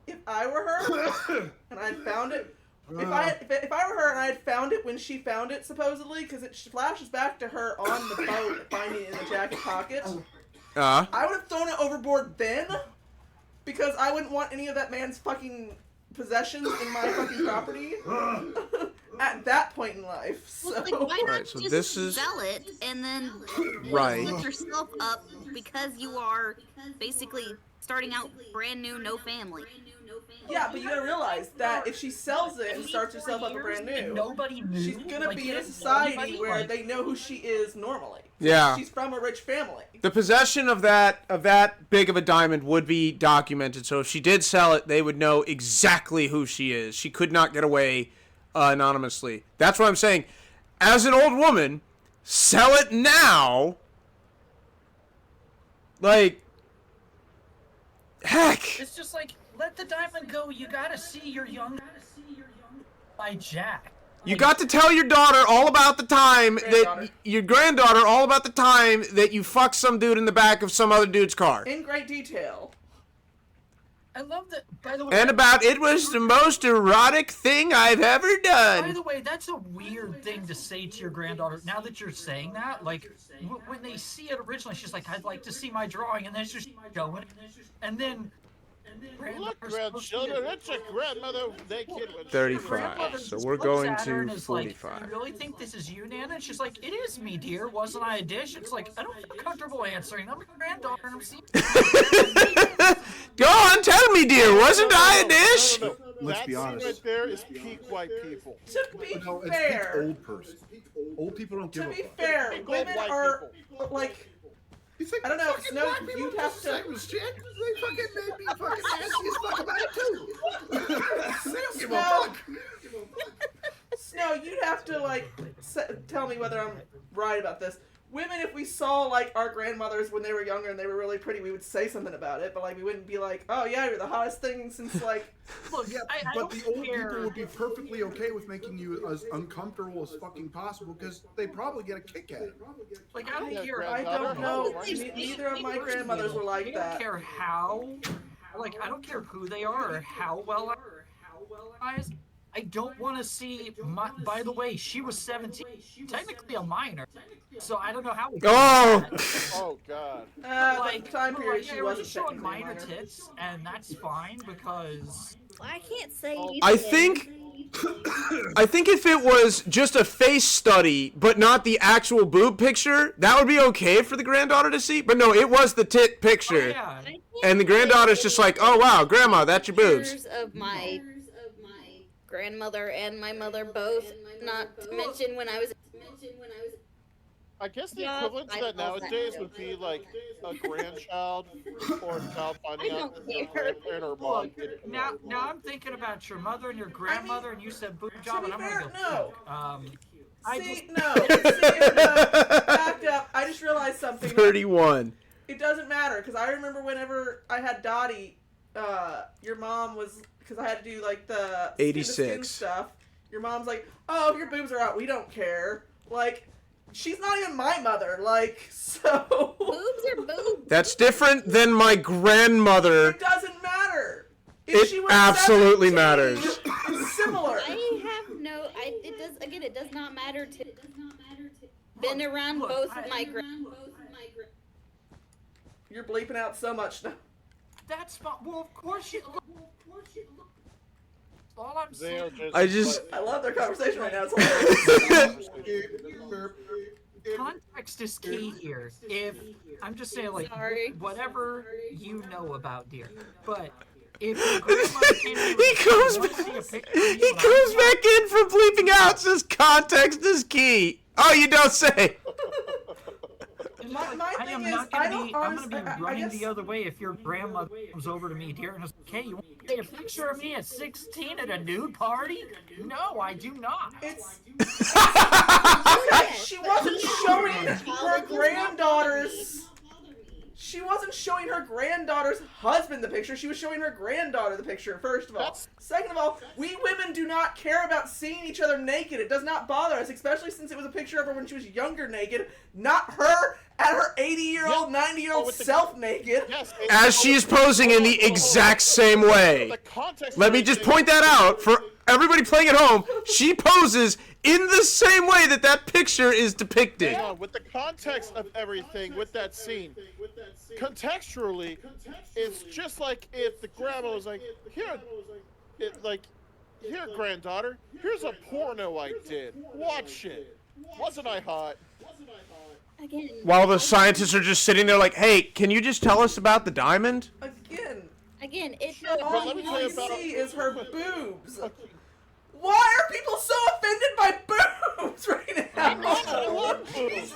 if I were her and I'd found it, if I were her and I had found it when she found it supposedly, because it flashes back to her on the boat finding it in the jacket pocket, I would have thrown it overboard then, because I wouldn't want any of that man's fucking possessions in my fucking property at that point in life. So Well, like, why not Right, so just this is- sell it and then Right. lift yourself up because you are basically starting out brand new, no family. yeah, but you gotta realize that if she sells it and starts herself up a brand And new, nobody knew. she's gonna like, be in a didn't society nobody, where like- they know who she is normally. Yeah. She's from a rich family. The possession of that big of a diamond would be documented. So if she did sell it, they would know exactly who she is. She could not get away anonymously. That's what I'm saying. As an old woman, sell it now. Like, heck. It's just like, let the diamond go. You gotta see your young. By Jack. You got to tell your daughter all about the time Granddaughter. that your granddaughter all about the time that you fucked some dude in the back of some other dude's car. In great detail. I love that. By the way, And about it was the most erotic thing I've ever by done. the way, that's a weird thing to say to your granddaughter. Now that you're saying that, like when they see it originally, she's like, "I'd like to see my drawing," and then she's just going, and then. Look, granddaughter's supposed to grandchildren, it's your grandmother naked when she 35. grandmother So just we're looks going at her to and is like, 45. "You really think this is you, Nana?" And she's like, "It is me, dear. Wasn't I a dish?" It's like, I don't feel comfortable answering. I'm a granddaughter and I'm seeing. Go on, tell me, dear. Wasn't I a dish? No. Let's That be scene honest. right there is peak white people. To be No, it's fair, peak old person. Old people don't give to a be fuck. fair, Big old women white are like, You think I don't know, fucking Snow, black people you'd do have the to- same shit? They fucking made me fucking nasty as fuck about it too. They don't give a Snow. fuck. Snow, you'd have to like tell me whether I'm right about this. Women, if we saw like our grandmothers when they were younger and they were really pretty, we would say something about it. But like, we wouldn't be like, "Oh yeah, you're the hottest thing since like." Look, Yeah, I but don't the old care. people would be perfectly okay with making you as uncomfortable as fucking possible because they probably get a kick at it. Like, I don't Yeah, care. I Granddaughter, don't know. oh, Neither of my grandmothers were I like don't that. care how. Like, I don't care who they are or how well I. I don't want to see. By the way, she was 17, technically a minor, so I don't know how. Oh! Oh god. Like, the time period yeah, she we're wasn't just showing technically minor minor. tits, and that's fine because. I can't say I anything. think if it was just a face study, but not the actual boob picture, that would be okay for the granddaughter to see. But no, it was the tit Oh, picture. yeah. And the granddaughter's just like, "Oh wow, grandma, that's your boobs." Pictures of my grandmother and my mother both. Not to mention when I was. I guess the Yeah, equivalent to I that love that nowadays joke. would be like a grandchild or a child finding I out don't that their care. grandparent or mom Look, did it. now I'm thinking about your mother and your grandmother, and you said boob job, be and I'm fair, gonna go. no. I See, just no, back up. I just realized something. 31. It doesn't matter because I remember whenever I had Dottie, your mom was because I had to do like the skin to skin 86. stuff. Your mom's like, "Oh, if your boobs are out, we don't care." Like, she's not even my mother. Like, so Boobs are boobs. That's different than my grandmother. it doesn't matter. If It she was absolutely 17, matters. It's similar. I have no. It does. Again, it does not matter to. Been around Look, both I- of my grand. You're bleeping out so much now. that's fine. Well, of course you. All I'm They are saying. I just. I love their conversation right now. It's hilarious. Context is key here. If I'm just saying, like, Sorry. whatever you know about deer, but if your grandmother came to you He and comes wanted back. to see a picture of you He when I comes was back in from bleeping out. Says context is key. Oh, you don't say. young, My I am thing not is, gonna I don't be. I'm gonna be honestly- I running guess- the other way if your grandmother comes over to me, dear, and is like, "Hey, you want to take a picture of me at 16 at a nude party?" No, I do not. It's she wasn't showing her granddaughter's. She wasn't showing her granddaughter's husband the picture. She was showing her granddaughter the picture. First of all, That's- second of all, we women do not care about seeing each other naked. It does not bother us, especially since it was a picture of her when she was younger naked, not her at her 80-year-old, Yeah. 90-year-old Oh, with the- self naked. Yes. As she is posing in the exact same way. The context. Let of me just everything- point that out for everybody playing at home. She poses in the same way that that picture is depicted. Hang on, with the context of everything, with that scene, contextually, it's just like if the grandma was like, "Here, here, granddaughter, here's a porno I did. Watch it. Wasn't I hot?" Again. While the scientists are just sitting there like, "Hey, can you just tell us about the diamond?" Again, it. All let me you tell you really about- see is her boobs. Why are people so offended by boobs right now? I love boobs.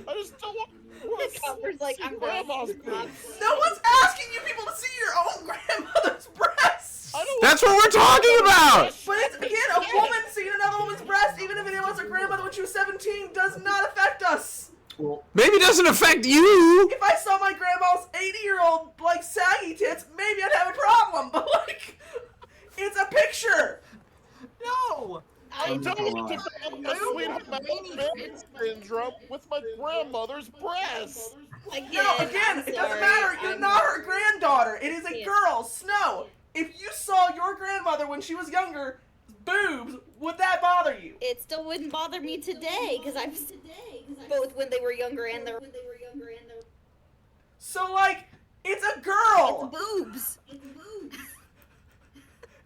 I just don't want. The cover's like, I'm grandma's going. boobs. No one's asking you people to see your own grandmother's breasts. I don't That's what we're talking about. But it's, again, a woman seeing another woman's breast, even if it was her grandmother when she was 17, does not affect us. Well, Maybe it doesn't affect you. If I saw my grandma's 80-year-old, like, saggy tits, maybe I'd have a problem. But, like, it's a picture. No. I not don't gonna lie. develop a sweet home syndrome with my grandmother's breast. No, again, it doesn't matter. You're not her granddaughter. It is a girl. Snow, if you saw your grandmother when she was younger, boobs, would that bother you? It still wouldn't bother me today because I've seen both when they were younger and they're So, like, it's a girl. boobs.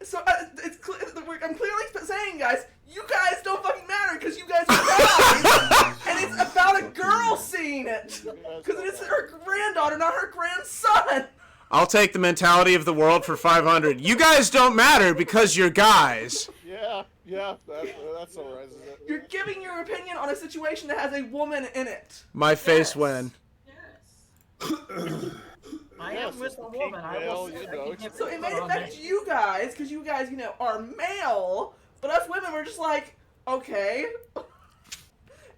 So I'm clearly saying, guys, you guys don't fucking matter because you guys are guys, and it's about a girl seeing it because it is her granddaughter, not her grandson. I'll take the mentality of the world for 500. You guys don't matter because you're guys. Yeah, that summarizes it. You're giving your opinion on a situation that has a woman in it. My face Yes. when. I Yes, am with it's a the woman. I will female, say, you I know, can get So it may put on affect that. you guys because you guys, are male, but us women, we're just like, okay,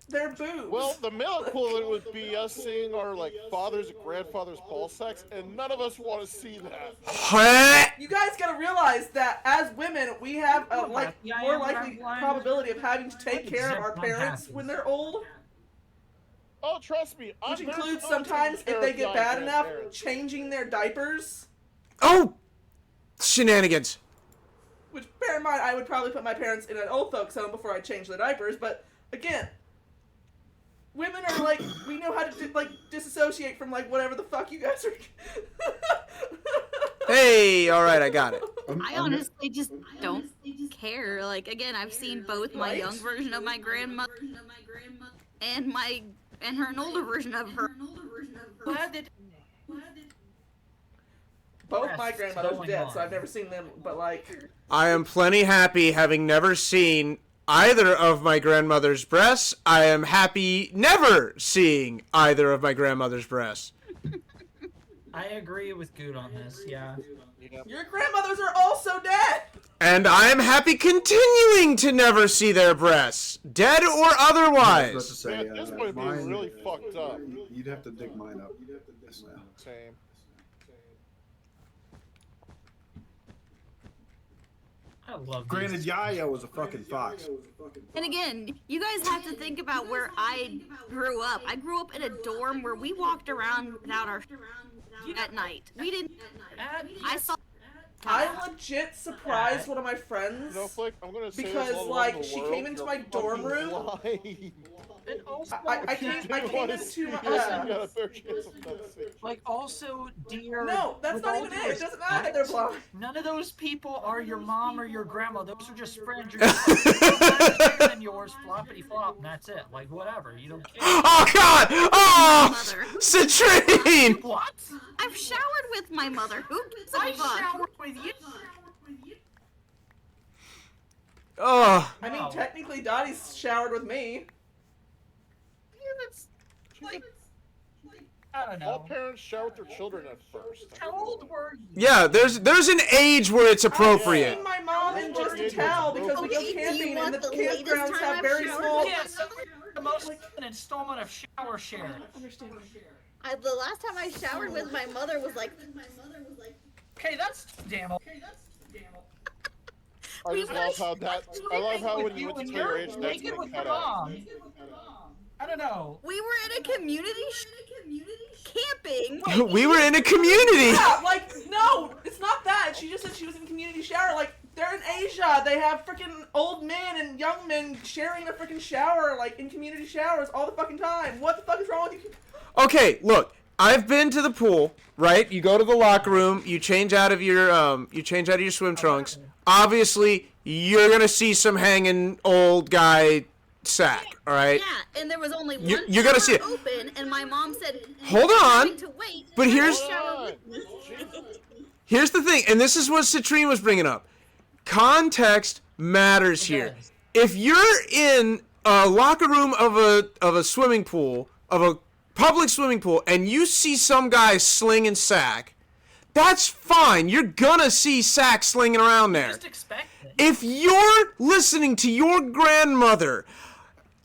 they're boobs. Well, the male equivalent would be us seeing our fathers and grandfathers' ball sacks, and none of us want to see that. Huh? You guys gotta realize that as women, we have a Yeah, I more am, but likely I'm blind. probability of having to take care of our Zip parents happens. when they're old, Oh, trust me. which there's includes no sometimes taking if care they of get young bad enough, grandparents. changing their diapers. Oh! Shenanigans. Which, bear in mind, I would probably put my parents in an old folks home before I change their diapers. But again, women are like, we know how to disassociate from whatever the fuck you guys are. Hey, alright, I got it. I honestly just don't care. Like, again, I've seen both my Right? young version of my grandmother and her an older version of her. Glad that Both my Yes, grandmothers going dead, so on. I've never seen them. But I am plenty happy having never seen either of my grandmother's breasts. I am happy never seeing either of my grandmother's breasts. I agree with Good on this. Yeah. your grandmothers are also dead. And I am happy continuing to never see their breasts, dead or I was about to otherwise. say, Man, this might be mine- really fucked up. You'd have to dig mine up. Yes, now. Same. I love Granted, these. Yaya was a fucking fox. And again, you guys have to think about where I grew up. I grew up in a dorm where we walked around without our at night. We didn't. I saw. I legit surprised one of my friends Snowflake, I'm gonna say because, this all like, over the she world, came into you're my dorm fucking room. lying. And also, I came You wanna into see my. this, you got a fair chance of not seeing it. like, also, dear. No, that's with not all even due it. It doesn't matter that they're respect, blind. None of those people are your mom or your grandma. Those are just friends. You're just than yours, floppity flop, and that's it. Like, whatever. You don't care. Oh god! Oh! Mother. Citrine! What? I've showered with my mother. Who gives a I fuck? showered with you. Oh. I mean, No. technically, Dottie's showered with me. Like, I don't All know. parents shower with their children at first. How old were you? Yeah, there's an age where it's I've appropriate. seen my mom in just a towel because we go Okay, do you camping and want the the latest campgrounds time have I've very showered small. with Yeah, so the most an installment of shower share. Understand. The last time I showered with my mother was like. Okay, that's damn old. I just love how that. I love how when you went to tell your age, that's naked been with your cut out. mom. I don't know. We were in a community camping. We were in a community. Yeah, like, no, it's not that. She just said she was in community shower. Like, they're in Asia. They have freaking old men and young men sharing a freaking shower, like, in community showers all the fucking time. What the fuck is wrong with you? Okay, look, I've been to the pool, right? You go to the locker room, you change out of your swim trunks. Obviously, you're gonna see some hanging old guy sack, all right? Yeah, and there was only one You're gonna see shower it. open, and my mom said, Hold "You're on, going to wait but and here's- shower with me." Here's the thing, and this is what Citrine was bringing up. Context matters here. does. If you're in a locker room of a swimming pool, of a public swimming pool, and you see some guy slinging sack, that's fine. You're gonna see sack slinging around there. Just expect it. If you're listening to your grandmother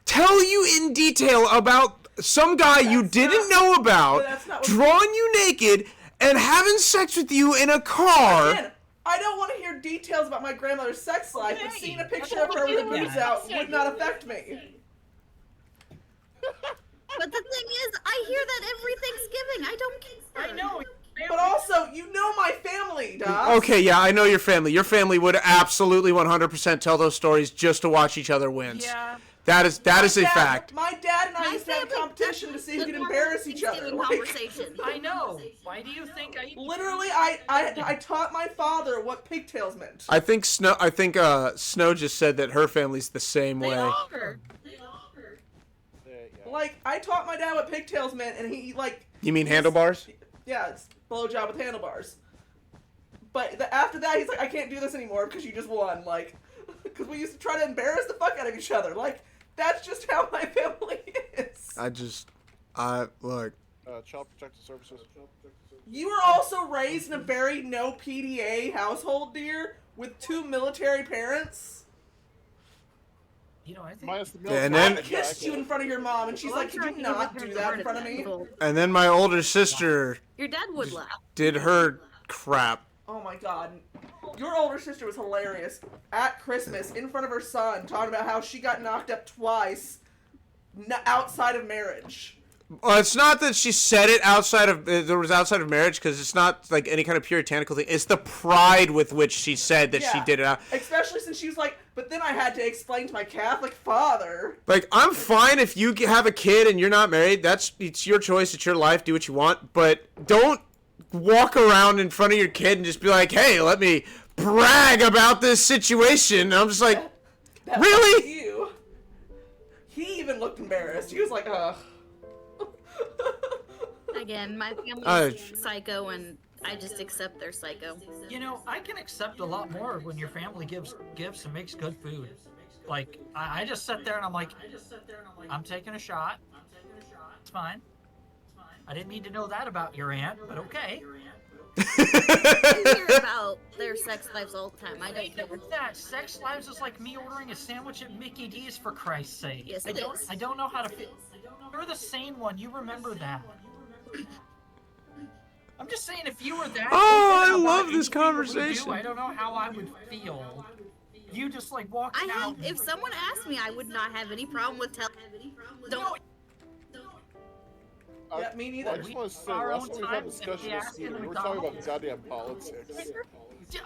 tell you in detail about some guy you didn't know about that's not what- drawing you naked and having sex with you in a car, Again, I don't want to hear details about my grandmother's sex life, but Okay, seeing a I picture don't of her with her wanna hear boobs that. out would not affect me. But the thing is, I hear that every Thanksgiving. I don't care. I know. But also, you know my family, Doc. Okay, yeah, I know your family. Your family would absolutely 100% tell those stories just to watch each other win. Yeah. That is a Dad- fact. My dad and I My used to have a family- competition to see who the could normal embarrass each other. Thanksgiving Like, conversation. I know. Why do you think I? literally, I taught my father what pigtails meant. I think Snow just said that her family's the same They way. are. Yeah. Like, I taught my dad what pigtails meant, and he, like, You mean handlebars? yeah, it's blowjob with handlebars. But after that, he's like, I can't do this anymore because you just won. Like, because we used to try to embarrass the fuck out of each other. Like, that's just how my family is. Look. Child Protective Services. You were also raised in a very no PDA household, dear, with 2 military parents. You know, I think. Minus the Yeah, and military. then- I kissed you in front of your mom, and she's Well, like, I'm could trying you to get not my do parents that heart in front of me? attack. And then my older sister Your dad would laugh. did her crap. Oh my god. Your older sister was hilarious. At Christmas, in front of her son, talking about how she got knocked up twice outside of marriage. Well, it's not that she said it outside of marriage, because it's not like any kind of puritanical thing. It's the pride with which she said that she Yeah. did it out. Especially since she was like, but then I had to explain to my Catholic father. Like, I'm fine if you have a kid and you're not married. It's your choice. It's your life. Do what you want. But don't walk around in front of your kid and just be like, hey, let me brag about this situation. And I'm just like, That really? was you. He even looked embarrassed. He was like, ugh. Again, my family's Uh, psycho, and I just accept their psycho. You know, I can accept a lot more when your family gives gifts and makes good food. Like, I just sit there and I'm like, I'm taking a shot. It's fine. I didn't need to know that about your aunt, but okay. I hear about their sex lives all the time. I don't care. That sex lives is like me ordering a sandwich at Mickey D's, for Christ's sake. Yes, I it don't. is. I don't know how to feel. You're the sane one. You remember that. I'm just saying, if you were that. Oh, I open about love this anything that we do, conversation. I don't know how I would feel. You just like walking I out. have, if someone asked me, I would not have any problem with telling. Don't. Yeah, me neither. I just want to say, Our last own time we had time, a discussion we with asked Steven, in we were talking about McDonald's. goddamn politics.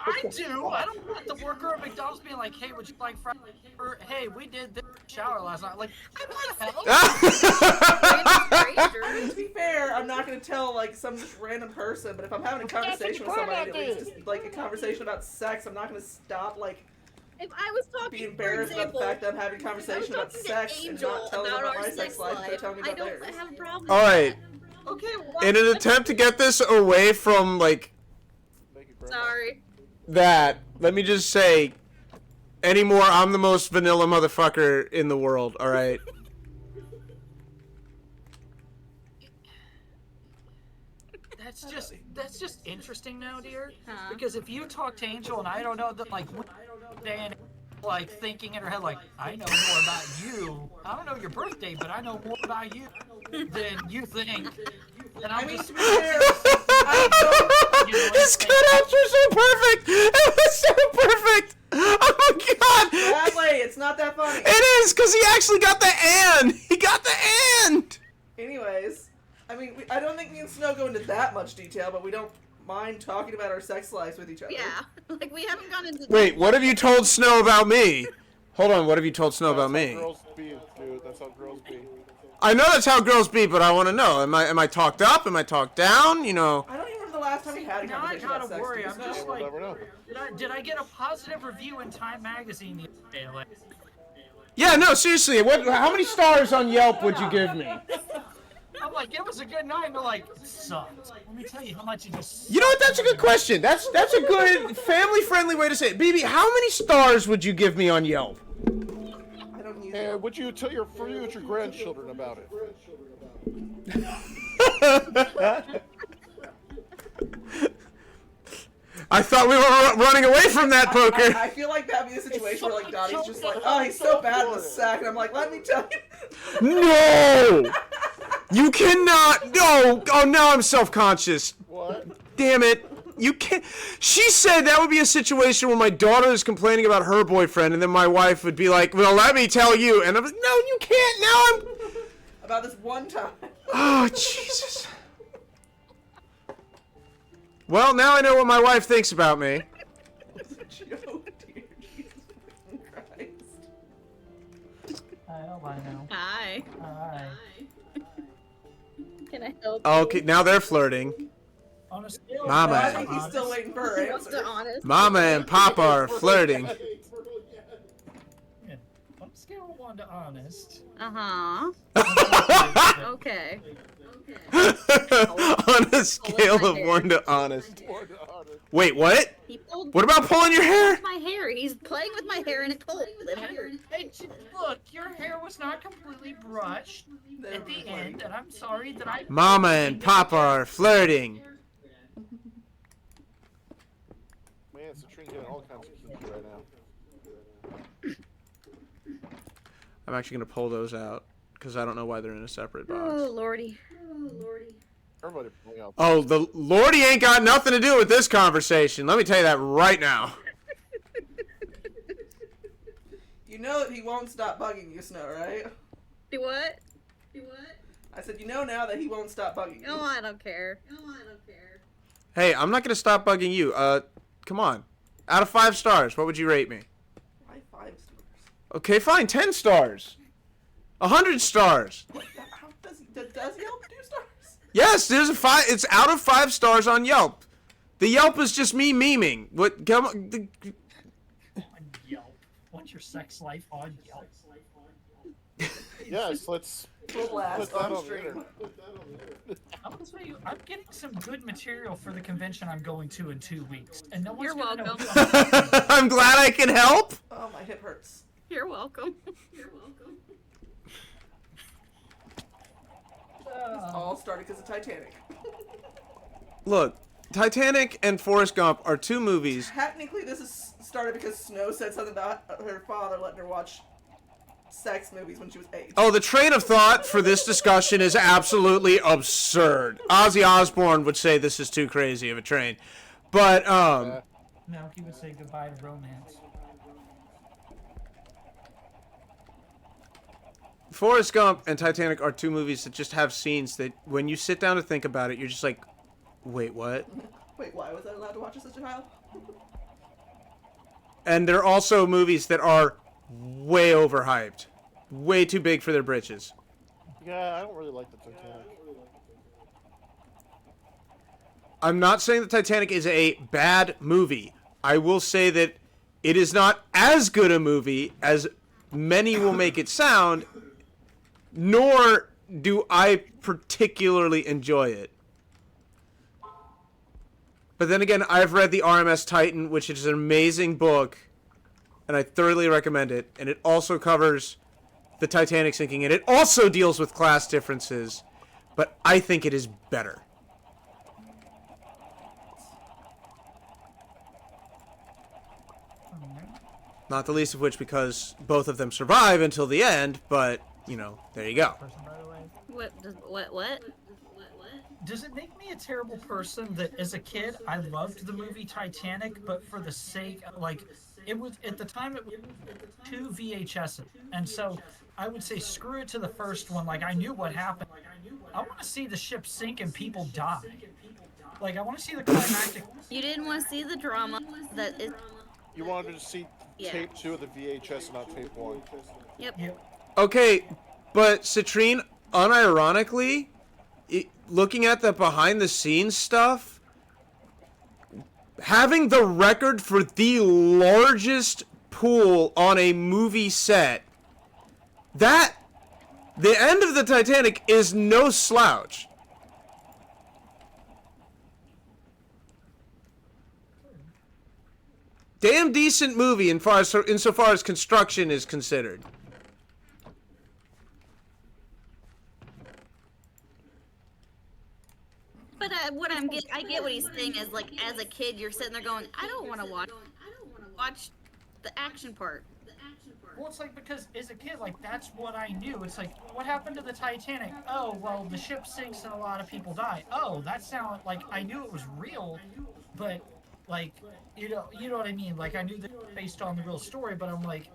I do. I don't want the worker at McDonald's being like, "Hey, would you like fries?" Or, "Hey, we did this shower last night." Like, what the hell? To be fair, I'm not gonna tell like some just random person, but if I'm having a conversation with somebody, at least just like a conversation about sex, I'm not gonna stop like If I was be talking, for embarrassed about example, the fact that I'm having a if I was conversation about talking sex to and Angel not telling them about about my our sex life, they're telling me I about don't theirs. have a problem. All right. Okay. In an attempt to get this away from, like, Thank you, Grandma. Sorry. that, let me just say, anymore, I'm the most vanilla motherfucker in the world, all right? That's just interesting now, dear. Huh? Because if you talk to Angel and I don't know that, like, Dan, like thinking in her head, like, I know more about you. I don't know your birthday, but I know more about you than you think. And I I'm mean, just to be fair, I don't. You know, His cutouts were so perfect! It was so perfect! Oh my god! Bradley, it's not that funny. It is, because he actually got the and! He got the and! Anyways, I mean, I don't think me and Snow go into that much detail, but we don't mind talking about our sex lives with each other. Yeah. Like we haven't gone into. Wait, what have you told Snow about me? Hold on, what have you told Snow about That's me? how girls be, dude. That's how girls be. I know that's how girls be, but I want to know. Am I talked up? Am I talked down? You know. I don't even remember the last time we had a Now I conversation about gotta sex. worry. Do you I'm know? just We'll like, never know. did I get a positive review in Time Magazine the other day? Like, Yeah, no, seriously. How many stars on Yelp would you give me? I'm like, it was a good night. And they're like, sucked. Let me tell you how much you just. You know what? That's a good question. That's a good family-friendly way to say it. BB, how many stars would you give me on Yelp? I don't use And it. would you tell your future grandchildren about it? I thought we were running away from that poker. I feel like that'd be the situation where like Dottie's just like, oh, he's so bad in the sack, and I'm like, let me tell you. No! You cannot. No. Oh, now I'm self-conscious. What? Damn it. You can't. She said that would be a situation where my daughter is complaining about her boyfriend, and then my wife would be like, "Well, let me tell you," and I'm like, "No, you can't." Now I'm. About this one time. Oh, Jesus. Well, now I know what my wife thinks about me. It's a joke, dear. Jesus fucking Christ. Oh, I know. Hi. Hi. Can I help Okay, now they're flirting. On a scale Mama. I of think he's still waiting for her you? What's the answer. honest? Mama and Papa are flirting. Yeah. On a scale of 1 to honest. Uh-huh. Okay. On a scale of 1 to honest. Wait, what? He pulled What about pulling your hair? my hair. He's playing with my hair and it pulled. Hey, look, your hair was not completely brushed at the end, and I'm sorry that I. Mama and Papa are flirting. Man, Citrine getting all kinds of kinky right now. I'm actually going to pull those out because I don't know why they're in a separate box. Oh, lordy. Everybody pulling out. Oh, the Lordy ain't got nothing to do with this conversation. Let me tell you that right now. You know that he won't stop bugging you, Snow, right? Do what? I said, you know now that he won't stop bugging you. Oh, I don't care. Hey, I'm not going to stop bugging you. Come on. Out of 5 stars, what would you rate me? Why 5 stars? Okay, fine. 10 stars. 100 stars. How does Yelp do stars? Yes, there's a 5. It's out of 5 stars on Yelp. The Yelp is just me memeing. What? Come on. On Yelp. What's your sex life on Yelp? Yes, let's We'll put blast that on on the stream. internet. I'm gonna tell you, I'm getting some good material for the convention I'm going to in 2 weeks, and no one's You're gonna welcome. know who I'm I'm glad I can help. Oh, my hip hurts. You're welcome. All started because of Titanic. Look, Titanic and Forrest Gump are 2 movies. Technically, this is started because Snow said something about her father letting her watch sex movies when she was 8. Oh, the train of thought for this discussion is absolutely absurd. Ozzy Osbourne would say this is too crazy of a train. But, No, he would say goodbye to romance. Forrest Gump and Titanic are 2 movies that just have scenes that when you sit down to think about it, you're just like, wait, what? Wait, why was I allowed to watch this as a child? And they're also movies that are way overhyped. Way too big for their britches. Yeah, I don't really like the Titanic. I'm not saying that Titanic is a bad movie. I will say that it is not as good a movie as many will make it sound, nor do I particularly enjoy it. But then again, I've read the RMS Titan, which is an amazing book, and I thoroughly recommend it. And it also covers the Titanic sinking, and it also deals with class differences, but I think it is better. Not the least of which because both of them survive until the end, but, you know, there you go. Person, by the way. What? Does it make me a terrible person that as a kid I loved the movie Titanic, but for the sake like it was at the time it was 2 VHSs, and so I would say screw it to the first one. Like I knew what happened. I want to see the ship sink and people die. Like I want to see the climactic. You didn't want to see the drama that is. You wanted to see Yeah. tape 2 of the VHS and not tape 1. Yep. Okay, but Citrine, unironically, looking at the behind-the-scenes stuff, having the record for the largest pool on a movie set, the end of the Titanic is no slouch. Damn decent movie insofar as construction is considered. But what I get what he's saying is like as a kid you're sitting there going, I don't want to watch the action part. Well, it's like, because as a kid, like, that's what I knew. It's like, what happened to the Titanic? Oh, well, the ship sinks and a lot of people die. Oh, that sounded like I knew it was real, but like, you know what I mean? Like, I knew that based on the real story, but I'm like,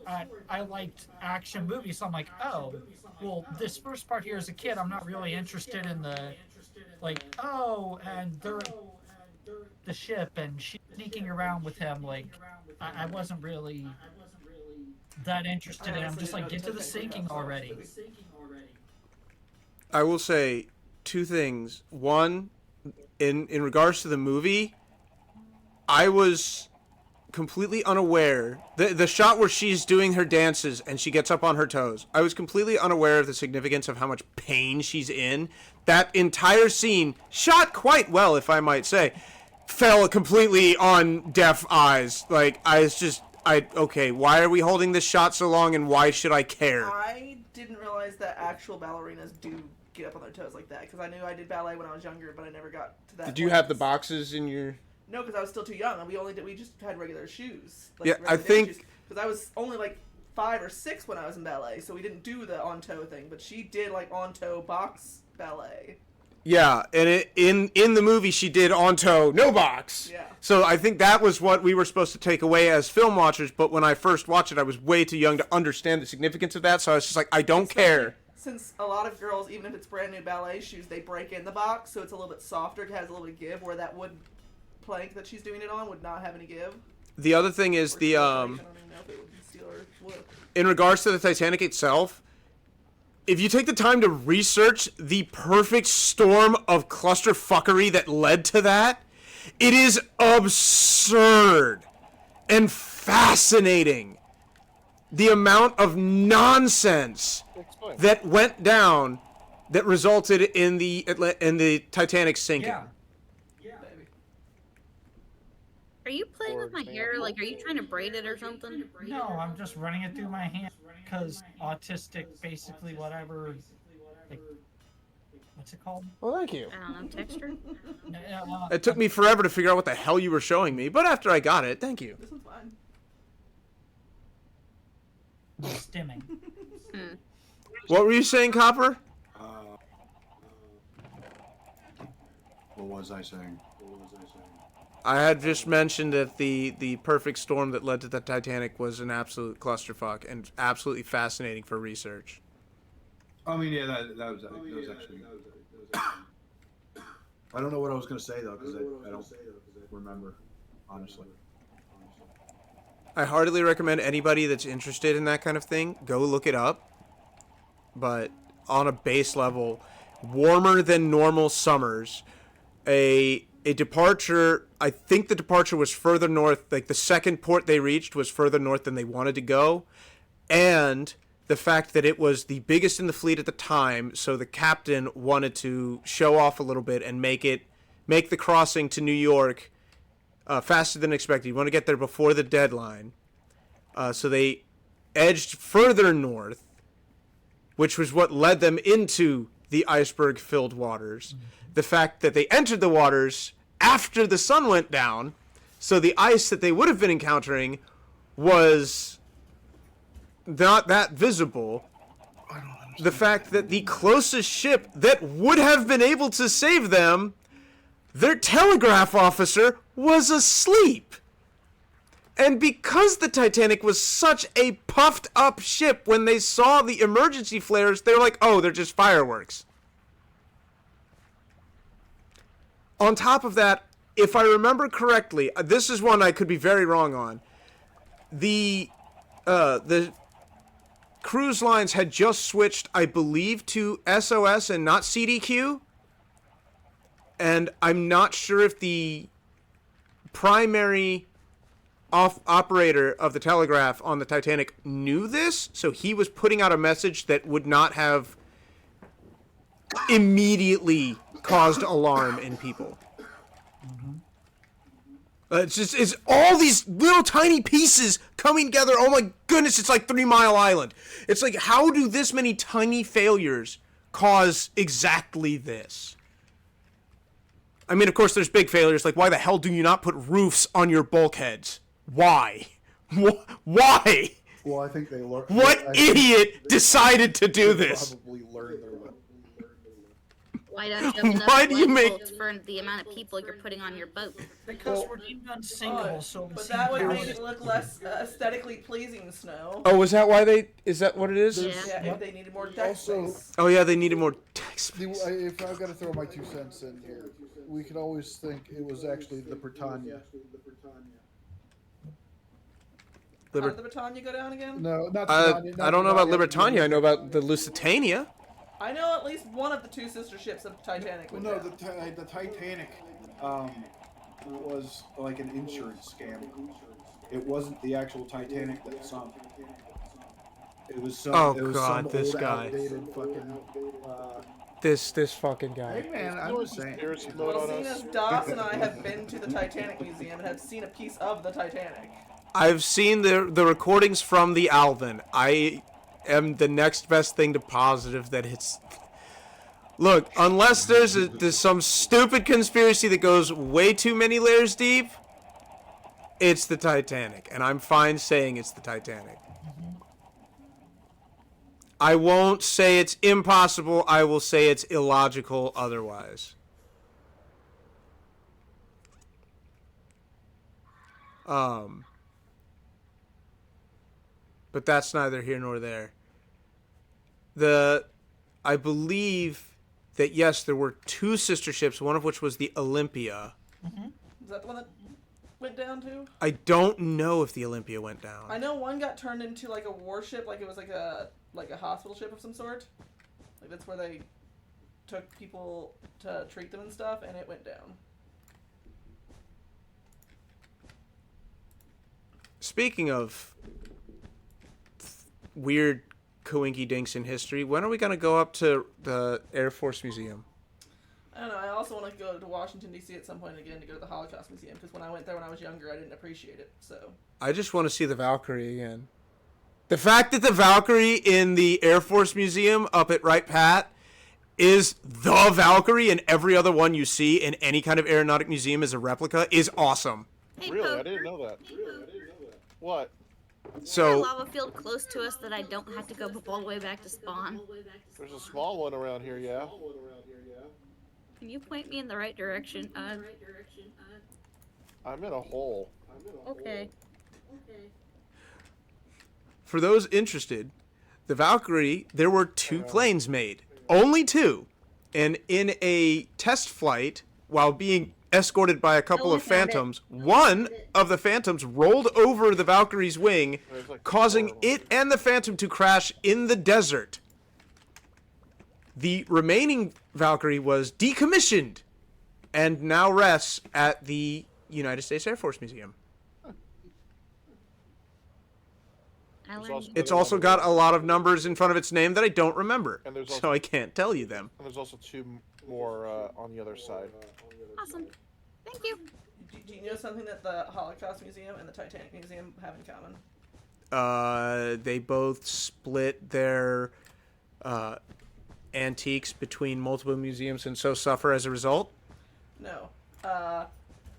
I liked action movies, so I'm like, oh, well, this first part here as a kid, I'm not really interested in the, like, oh, and they're the ship and she's sneaking around with him. Like, I wasn't really that interested in it. I'm just like, get to the sinking already. I will say two things. One, in regards to the movie, I was completely unaware. The shot where she's doing her dances and she gets up on her toes, I was completely unaware of the significance of how much pain she's in. That entire scene, shot quite well, if I might say, fell completely on deaf eyes. Like, okay, why are we holding this shot so long and why should I care? I didn't realize that actual ballerinas do get up on their toes like that, because I knew I did ballet when I was younger, but I never got to that Did you have the boxes in your... No, because I was still too young, and we just had regular shoes. Like, Yeah, I think... Because I was only like 5 or 6 when I was in ballet, so we didn't do the on-toe thing, but she did like on-toe box ballet. Yeah, and in the movie she did on toe, no box. Yeah. So I think that was what we were supposed to take away as film watchers, but when I first watched it, I was way too young to understand the significance of that, so I was just like, I don't care. Since a lot of girls, even if it's brand new ballet shoes, they break in the box, so it's a little bit softer, it has a little bit of give, where that wood plank that she's doing it on would not have any give. The other thing is I the, don't even know if it would be steel or wood. in regards to the Titanic itself, if you take the time to research the perfect storm of clusterfuckery that led to that, it is absurd and fascinating. The amount of nonsense Explain. that went down that resulted in the Titanic sinking. Yeah. Baby. Are you playing with my hair? example- Like, are you trying to braid it or something? No, I'm just running it through my hand because autistic, basically whatever. Like, what's it called? Well, thank you. I don't know, texture? It took me forever to figure out what the hell you were showing me, but after I got it, thank you. This one's fine. Stimming. What were you saying, Copper? What was I saying? I had just mentioned that the perfect storm that led to the Titanic was an absolute clusterfuck and absolutely fascinating for research. I mean, yeah, that was actually. I don't know what I was going to say though, because I don't remember, honestly. I heartily recommend anybody that's interested in that kind of thing, go look it up. But on a base level, warmer than normal summers, a departure, I think the departure was further north, like the second port they reached was further north than they wanted to go, and the fact that it was the biggest in the fleet at the time, so the captain wanted to show off a little bit and make the crossing to New York faster than expected. You want to get there before the deadline. So they edged further north, which was what led them into the iceberg-filled waters. The fact that they entered the waters after the sun went down, so the ice that they would have been encountering was not that visible. The fact that the closest ship that would have been able to save them, their telegraph officer, was asleep. And because the Titanic was such a puffed up ship, when they saw the emergency flares, they were like, oh, they're just fireworks. On top of that, if I remember correctly, this is one I could be very wrong on. The cruise lines had just switched, I believe, to SOS and not CDQ. And I'm not sure if the primary operator of the telegraph on the Titanic knew this, so he was putting out a message that would not have immediately caused alarm in people. It's all these little tiny pieces coming together. Oh my goodness, it's like 3 Mile Island. It's like, how do this many tiny failures cause exactly this? I mean, of course, there's big failures. Like, why the hell do you not put roofs on your bulkheads? Why? Why? Well, I think they learned. What idiot decided to do this? Probably learned their lesson. Why don't you have enough Why do you make- lifeboats for the amount of people you're putting on your boat? Because we're deemed unsinkable, so But it that would seems make it look less aesthetically pleasing, Snow. Oh, is that why they? Is that what it is? Yeah. Yeah, if they needed more deck Also- space. Oh yeah, they needed more text space. If I've got to throw my 2 cents in here, we could always think it was actually the Britannia. How did the Britannia go down again? No, not I Britannia, not don't know about Britannia. Libertania. I know about the Lusitania. I know at least one of the 2 sister ships of Titanic Well, went no, down. the Titanic was like an insurance scam. It wasn't the actual Titanic that sunk. It was some. Oh, it was God, some this old, guy. outdated fucking. This fucking guy. Hey man, I'm just saying. Conspiracy mode Well, on seeing us. as Doss and I have been to the Titanic Museum and have seen a piece of the Titanic. I've seen the recordings from the Alvin. I am the next best thing to positive that it's. Look, unless there's some stupid conspiracy that goes way too many layers deep, it's the Titanic, and I'm fine saying it's the Titanic. I won't say it's impossible. I will say it's illogical otherwise. But that's neither here nor there. I believe that yes, there were 2 sister ships, one of which was the Olympia. Is that the one that went down too? I don't know if the Olympia went down. I know one got turned into like a warship, like it was like a hospital ship of some sort. Like that's where they took people to treat them and stuff, and it went down. Speaking of weird coinky dinks in history, when are we gonna go up to the Air Force Museum? I don't know. I also want to go to Washington D.C. at some point again to go to the Holocaust Museum because when I went there when I was younger, I didn't appreciate it. So I just want to see the Valkyrie again. The fact that the Valkyrie in the Air Force Museum up at Wright Pat is the Valkyrie and every other one you see in any kind of aeronautic museum is a replica is awesome. Hey, Really? I Poke, didn't know that. What? is there a So lava field close to us that I don't have to go all the way back to spawn? There's a small one around here, yeah. Can you point me in the right direction? I'm in a hole. Okay. for those interested, the Valkyrie, there were 2 planes made. Only 2. And in a test flight, while being escorted by a couple Oh, of I found it. Phantoms, one of the Phantoms rolled over the Valkyrie's wing, There's like causing 4 of them. it and the Phantom to crash in the desert. The remaining Valkyrie was decommissioned and now rests at the United States Air Force Museum. I There's learned. also- It's also got a lot of numbers in front of its name that I don't remember, And there's so also- I can't tell you them. And there's also 2 more on the other side. Awesome. Thank you. Do you know something that the Holocaust Museum and the Titanic Museum have in common? They both split their antiques between multiple museums and so suffer as a result. No.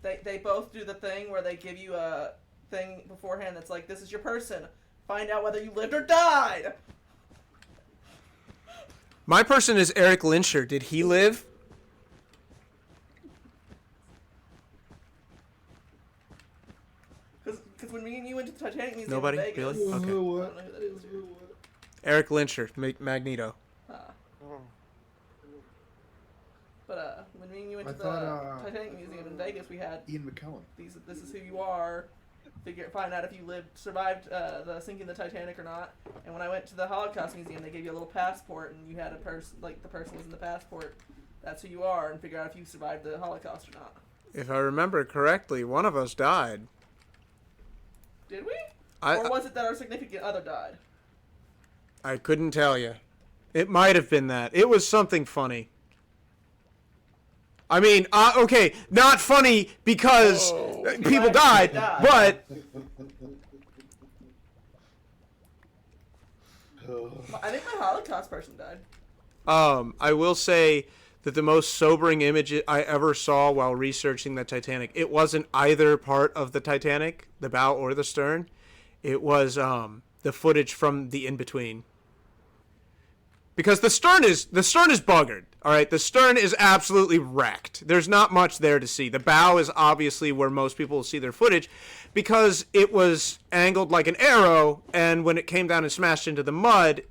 They both do the thing where they give you a thing beforehand that's like, this is your person. Find out whether you lived or died. My person is Eric Lyncher. Did he live? Because when me and you went to the Titanic Museum Nobody? in Vegas, Really? I Okay. don't know who that is. Eric Lyncher, Magneto. Oh. But when me and you went I to the thought, Titanic Museum in Vegas, we had Ian McKellen. this is who you are. Find out if you survived the sinking of the Titanic or not. And when I went to the Holocaust Museum, they gave you a little passport, and you had a person, like the person was in the passport. That's who you are, and figure out if you survived the Holocaust or not. If I remember correctly, one of us died. Did we? I Or was it that our significant other died? I couldn't tell you. It might have been that. It was something funny. I mean, okay, not funny because people died, but I think my Holocaust person died. I will say that the most sobering image I ever saw while researching the Titanic, it wasn't either part of the Titanic, the bow or the stern. It was the footage from the in-between. Because the stern is buggered. All right, the stern is absolutely wrecked. There's not much there to see. The bow is obviously where most people will see their footage because it was angled like an arrow, and when it came down and smashed into the mud,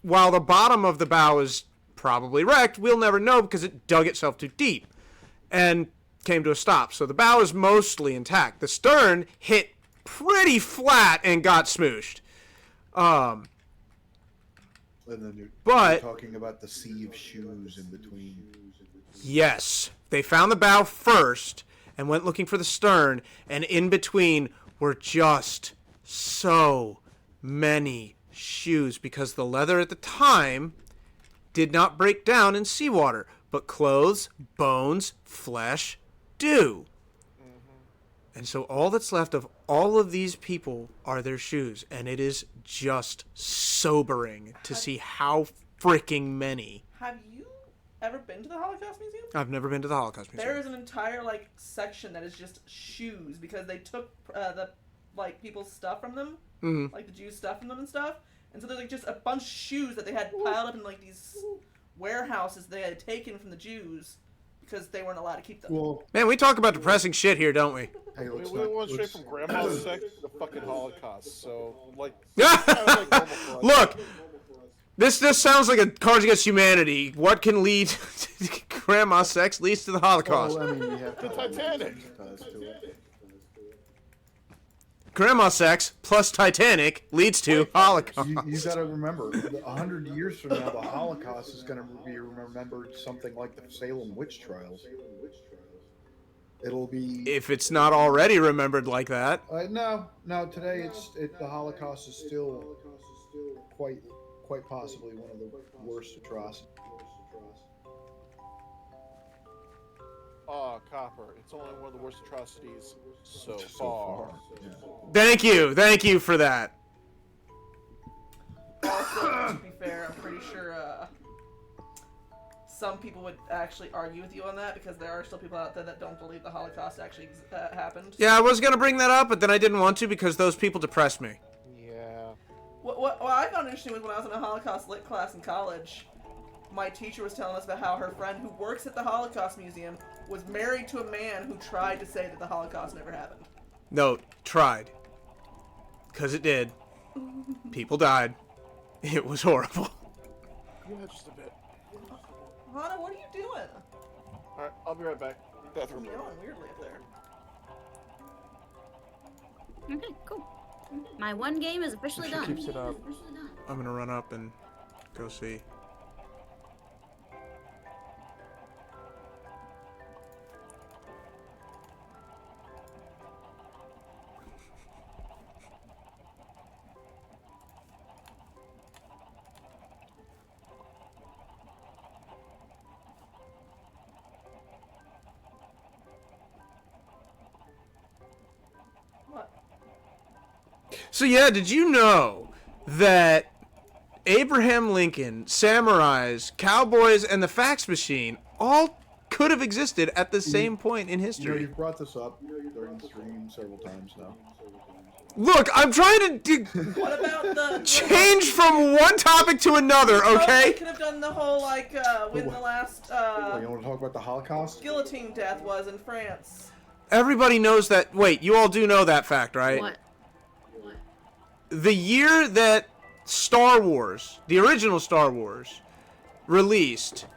while the bottom of the bow is probably wrecked, we'll never know because it dug itself too deep and came to a stop. So the bow is mostly intact. The stern hit pretty flat and got smooshed. And then you're But talking about the sea of shoes in between. yes, they found the bow first and went looking for the stern, and in between were just so many shoes because the leather at the time did not break down in seawater, but clothes, bones, flesh do. And so all that's left of all of these people are their shoes, and it is just sobering to see how freaking many. Have you ever been to the Holocaust Museum? I've never been to the Holocaust Museum. There is an entire like section that is just shoes because they took the like people's stuff from them, like the Jews' stuff from them and stuff, and so there's like just a bunch of shoes that they had piled up in like these warehouses they had taken from the Jews because they weren't allowed to keep them. Well, Man, we talk about depressing shit here, don't we? hey, We let's went not, straight let's, from grandma's sex to the fucking Holocaust, so like. Kinda like normal for us. Look, this sounds like a Cards Against Humanity. What can lead to grandma sex leads to the Holocaust. well, I mean, you have The to Titanic. ties to it. Grandma sex plus Titanic leads to Holocaust. You got to remember, 100 years from now, the Holocaust is going to be remembered something like the Salem witch trials. It'll be If it's not already remembered like that. no. Today the Holocaust is still quite possibly one of the worst atrocities. Copper. It's only one of the worst atrocities so So far. Yeah. Thank you for that. Also, to be fair, I'm pretty sure some people would actually argue with you on that because there are still people out there that don't believe the Holocaust actually happened. Yeah, I was gonna bring that up, but then I didn't want to because those people depressed me. Yeah. What I found interesting was when I was in a Holocaust lit class in college, my teacher was telling us about how her friend who works at the Holocaust Museum was married to a man who tried to say that the Holocaust never happened. No, tried. Because it did. People died. It was horrible. Yeah, just a bit. Hana, what are you doing? Alright, I'll be right back. Bathroom. You're yelling weirdly up there. Okay, cool. My one game is officially done. Keeps it up. I'm gonna run up and go see. What? So yeah, did you know that Abraham Lincoln, samurais, cowboys, and the fax machine all could have existed at the same point in You know, history? you've brought this up during the stream several times now. Look, I'm trying to What about the change from one topic to another, They okay? could have done the whole like when the last Oh, you want to talk about the Holocaust? guillotine death was in France. Everybody knows that. Wait, you all do know that fact, right? What? The year that Star Wars, the original Star Wars, released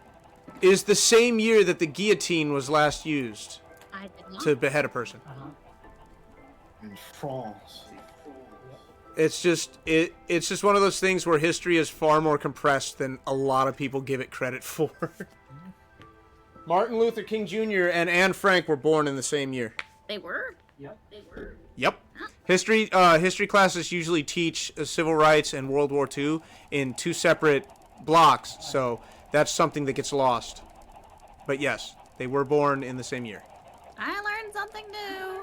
is the same year that the guillotine was last used I did not. to behead a person. In France. It's just one of those things where history is far more compressed than a lot of people give it credit for. Martin Luther King Jr. and Anne Frank were born in the same year. They were? Yep. They were. Yep. History classes usually teach civil rights and World War II in two separate blocks, so that's something that gets lost. But yes, they were born in the same year. I learned something new.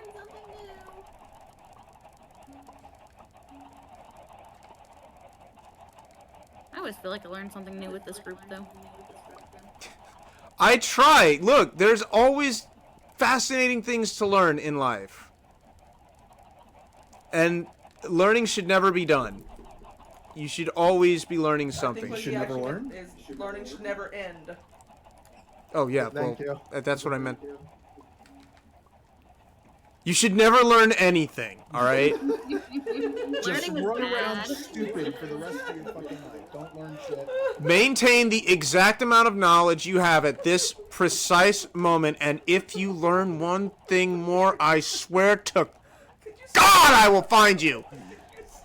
I always feel like I learned something new with this group, though. I try. Look, there's always fascinating things to learn in life. And learning should never be done. You should always be learning I think something. what Should he never actually learn? meant is learning should never end. Oh yeah, Thank you. that's what I meant. You should never learn anything. All right. Just Learning was run around bad. stupid for the rest of your fucking life. Don't learn shit. Maintain the exact amount of knowledge you have at this precise moment, and if you learn one thing more, I swear to God, I will find you.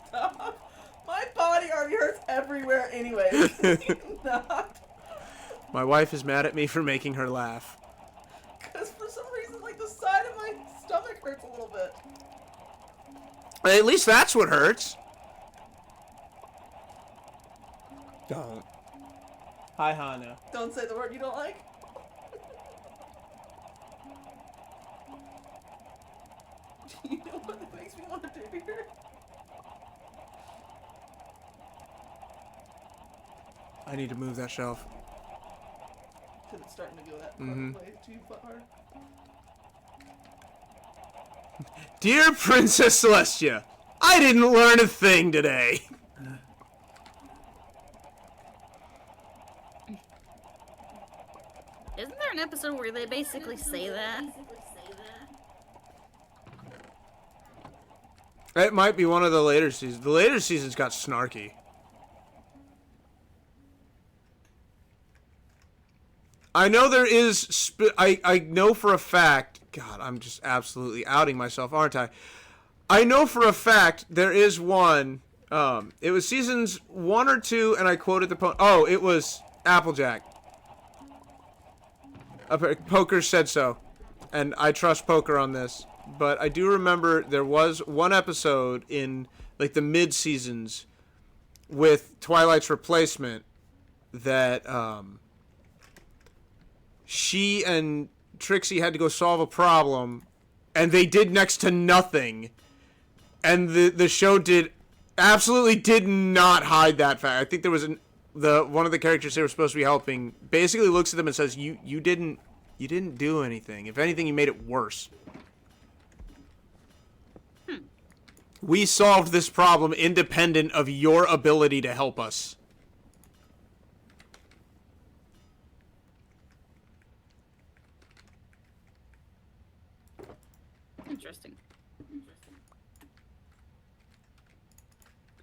Stop. My body already hurts everywhere anyway. Not. My wife is mad at me for making her laugh. Because for some reason, like, the side of my stomach hurts a little bit. At least that's what hurts. Don't. Hi, Hana. Don't say the word you don't like. Do you know what it makes me want to do here? I need to move that shelf. Because it's starting to go that Mhm. way too far. Dear Princess Celestia, I didn't learn a thing today. Isn't there an episode where they basically say that? It might be one of the later seasons. The later seasons got snarky. I know there is. I know for a fact. God, I'm just absolutely outing myself, aren't I? I know for a fact there is one. It was seasons 1 or 2, and I quoted the oh, it was Applejack. Poker said so, and I trust Poker on this. But I do remember there was one episode in like the mid seasons with Twilight's replacement that she and Trixie had to go solve a problem, and they did next to nothing. And the show absolutely did not hide that fact. I think there was one of the characters they were supposed to be helping basically looks at them and says, "You didn't do anything. If anything, you made it worse." We solved this problem independent of your ability to help us. Interesting.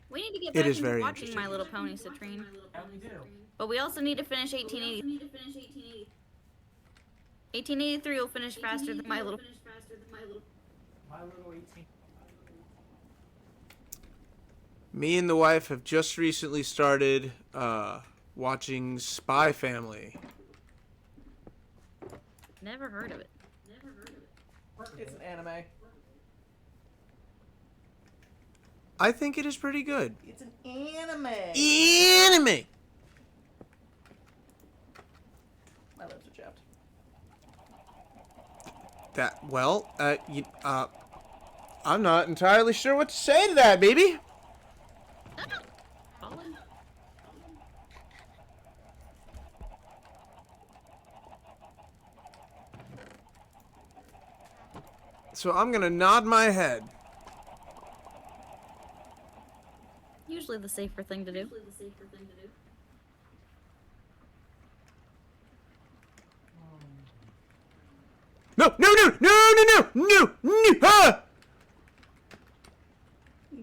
We need to get It back is into very watching interesting. My Little Pony, Citrine. Yeah, we do. But we also need to finish 1880. 1883 will finish faster than My Little. My little 18. Me and the wife have just recently started watching Spy Family. Never heard of it. It's an anime. I think it is pretty good. It's an anime. Anime. My lips are chapped. I'm not entirely sure what to say to that, baby. Fallen? So I'm gonna nod my head. Usually the safer thing to do. No, no, no, no, no, no, no, no, ah!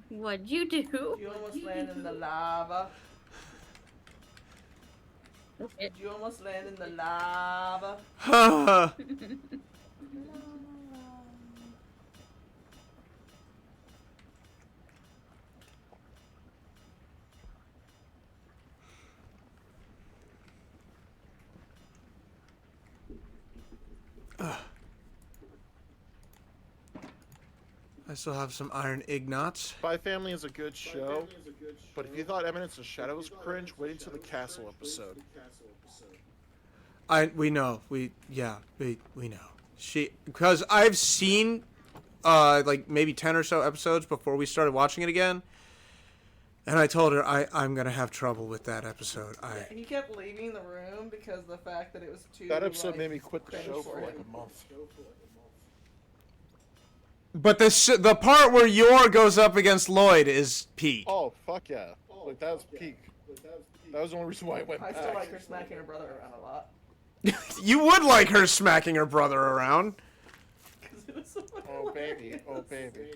What'd you do? You almost land in the lava. Okay. You almost land in the lava. Ah. I still have some iron ignots. Spy Family is a good show, but if you thought Eminence of Shadow was cringe, wait until the castle episode. We know. We know. Because I've seen like maybe 10 or so episodes before we started watching it again. And I told her I'm gonna have trouble with that episode. He kept leaving the room because of the fact that it was too. That episode like, made me quit the cringe show for like him. a month. But the part where Yor goes up against Lloyd is Pete. Oh, fuck yeah. Like that was peak. That was the only reason why I went I back. still like her smacking her brother around a lot. You would like her smacking her brother around. 'Cause it was so fucking Oh baby, hilarious. oh baby.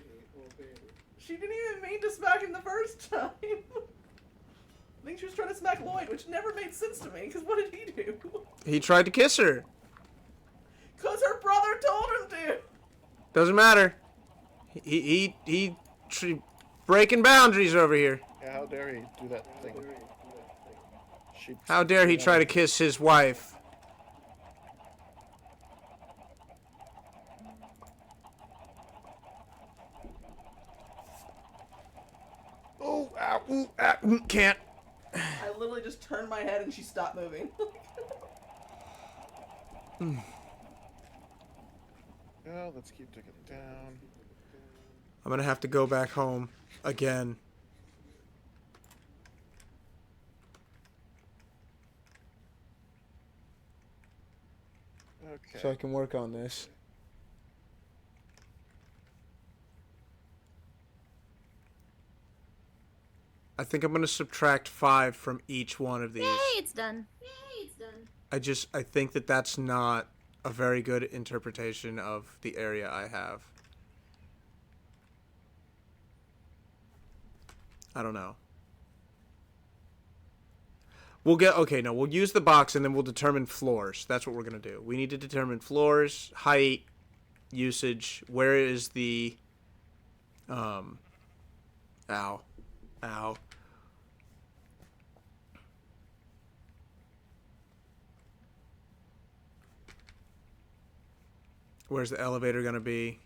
She didn't even mean to smack him the first time. I think she was trying to smack Lloyd, which never made sense to me, because what did he do? He tried to kiss her. Because her brother told him to! Doesn't matter. Breaking boundaries over here. Yeah, how dare he do that thing? She, How dare he try to kiss his wife? Oh, ow, ooh, ah, can't. I literally just turned my head and she stopped moving. Yeah, let's keep digging down. I'm gonna have to go back home again. Okay. So I can work on this. I think I'm gonna subtract 5 from each one of these. Yay, it's done. I think that that's not a very good interpretation of the area I have. I don't know. We'll use the box and then we'll determine floors. That's what we're going to do. We need to determine floors, height, usage. Where is the... Ow. Where's the elevator going to be?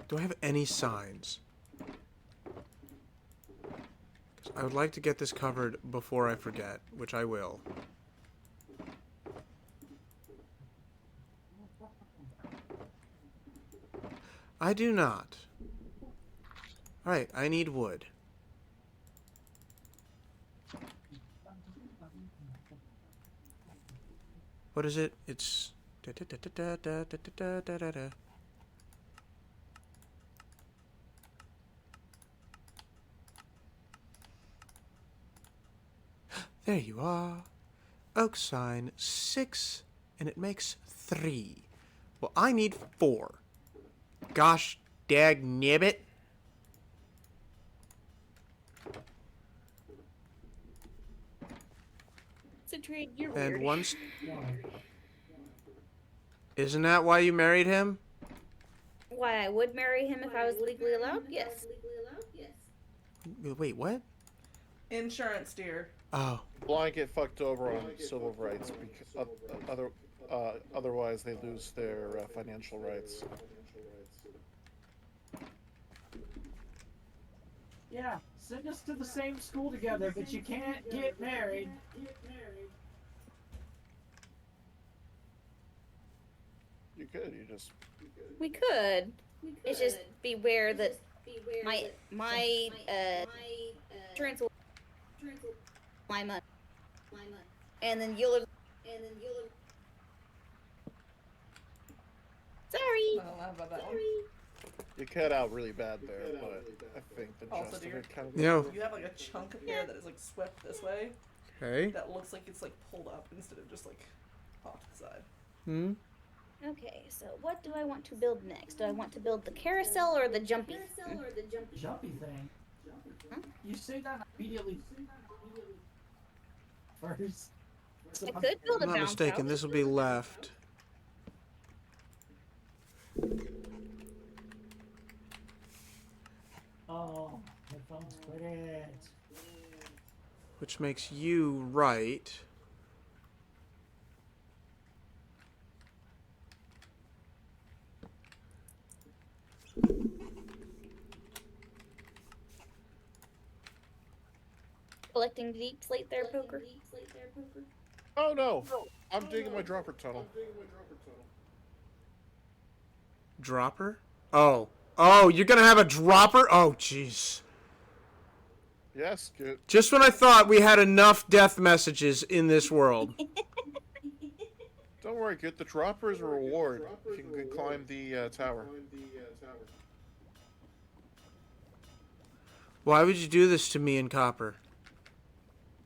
Do I have any signs? 'Cause I would like to get this covered before I forget, which I will. I do not. Alright, I need wood. What is it? It's... There you are. Oak sign 6, and it makes 3. Well, I need 4. Gosh, dag nibbit. Citrine, you're And weird. once... Isn't that why you married him? Why I would marry him if I was legally allowed? Yes. Wait, what? Insurance, dear. Oh. Blind get fucked over on civil rights because otherwise they lose their financial rights. Yeah, send us to the same school together, but you can't get married. You could, you just... We could. It's just beware that my insurance will my money. And then you'll Sorry. I don't know about that one. You cut out really bad there, but I think the Also, gist of dear. it kind of... Yeah. You have like a chunk of hair that is like swept this way Okay. that looks like it's like pulled up instead of just like off to the side. Hmm? Okay, so what do I want to build next? Do I want to build the carousel or the jumpy? Jumpy thing. Huh? You say that immediately. First. I could build a I'm not bounce mistaken, house. this will be left. Oh, headphones quit it. Which makes you right. Collecting deep slate there, poker. Oh no! I'm digging my dropper tunnel. Dropper? Oh. Oh, you're gonna have a dropper? Oh, jeez. Yes, good. Just when I thought we had enough death messages in this world. Don't worry, get the dropper as a reward. You can climb the tower. Why would you do this to me and Copper?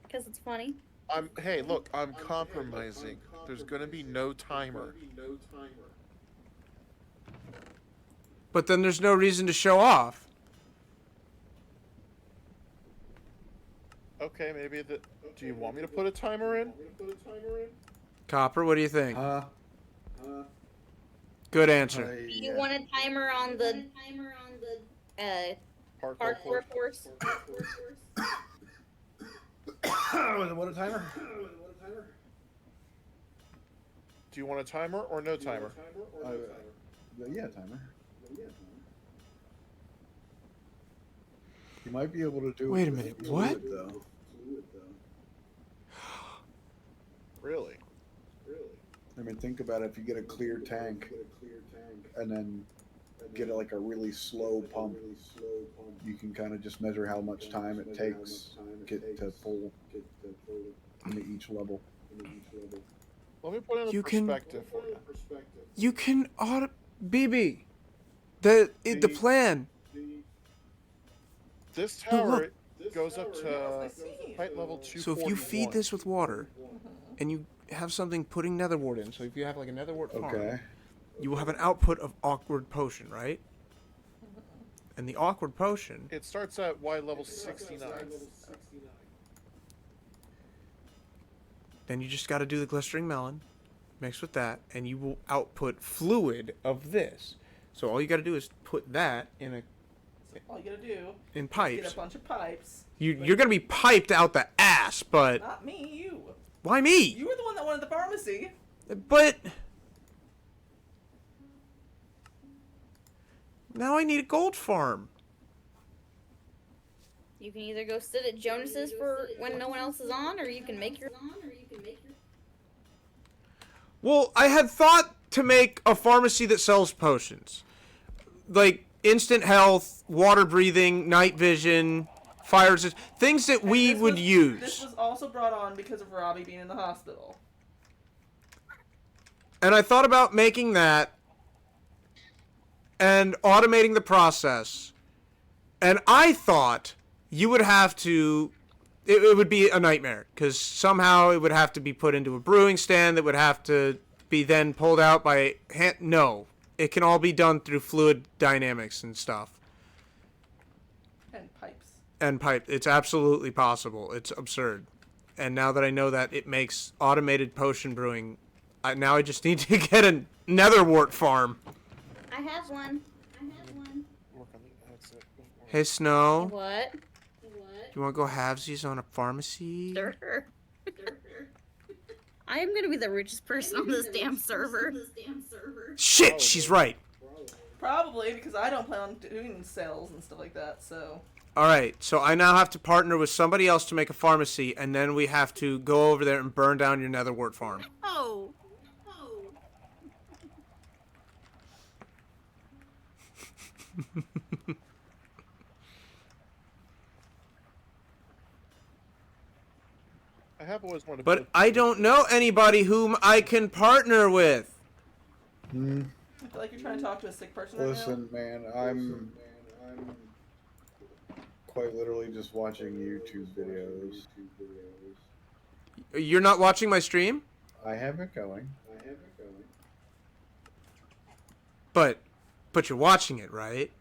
Because it's funny. Hey, look, I'm compromising. There's gonna be no timer. But then there's no reason to show off. Okay, maybe do you want me to put a timer in? Copper, what do you think? Huh? Good answer. I, Do you want a timer on the parkour course? what a timer? Do you want a timer or no timer? Yeah, timer. You might be able to do. Wait it a with minute, fluid, what? Though. Really? I mean, think about it. If you get a clear tank, and then get like a really slow pump, you can kind of just measure how much time it takes to pull into each level. Let me put it in You can- perspective for you. You can BB. The plan. This No, tower look. goes up to height level 241. So if you feed this with water, and you have something putting nether wart in, so if you have like a nether wart farm, Okay. you will have an output of awkward potion, right? And the awkward potion, It starts at Y level 69. then you just got to do the glistering melon, mix with that, and you will output fluid of this. So all you got to do is put that in So all you gotta do in is pipes. get a bunch of pipes. You're gonna be piped out the ass, but Not me, you. why me? You were the one that wanted the pharmacy. But now I need a gold farm. You can either go sit at Jonas's for when no one else is on, or you can make your. Well, I had thought to make a pharmacy that sells potions. Like instant health, water breathing, night vision, fire resist, things that we This would was- use. This was also brought on because of Robbie being in the hospital. And I thought about making that and automating the process. And I thought you would have to, it would be a nightmare because somehow it would have to be put into a brewing stand that would have to be then pulled out by hand. No, it can all be done through fluid dynamics and stuff. And pipes. And pipe. It's absolutely possible. It's absurd. And now that I know that, it makes automated potion brewing. Now I just need to get a nether wart farm. I have one. Work on the exit before. Hey, Snow. What? You want to go halvesies on a pharmacy? Sure. I am gonna be the richest person on this damn server. Shit, she's right. Probably because I don't plan on doing sales and stuff like that. So All right, so I now have to partner with somebody else to make a pharmacy, and then we have to go over there and burn down your nether wart farm. Oh. I have always wanted to But put I don't know anybody whom I can partner with. Hmm. I feel like you're trying to talk to a sick person right Listen, man, I'm quite literally just watching YouTube videos. You're not watching my stream? I have it going. But you're watching it, right?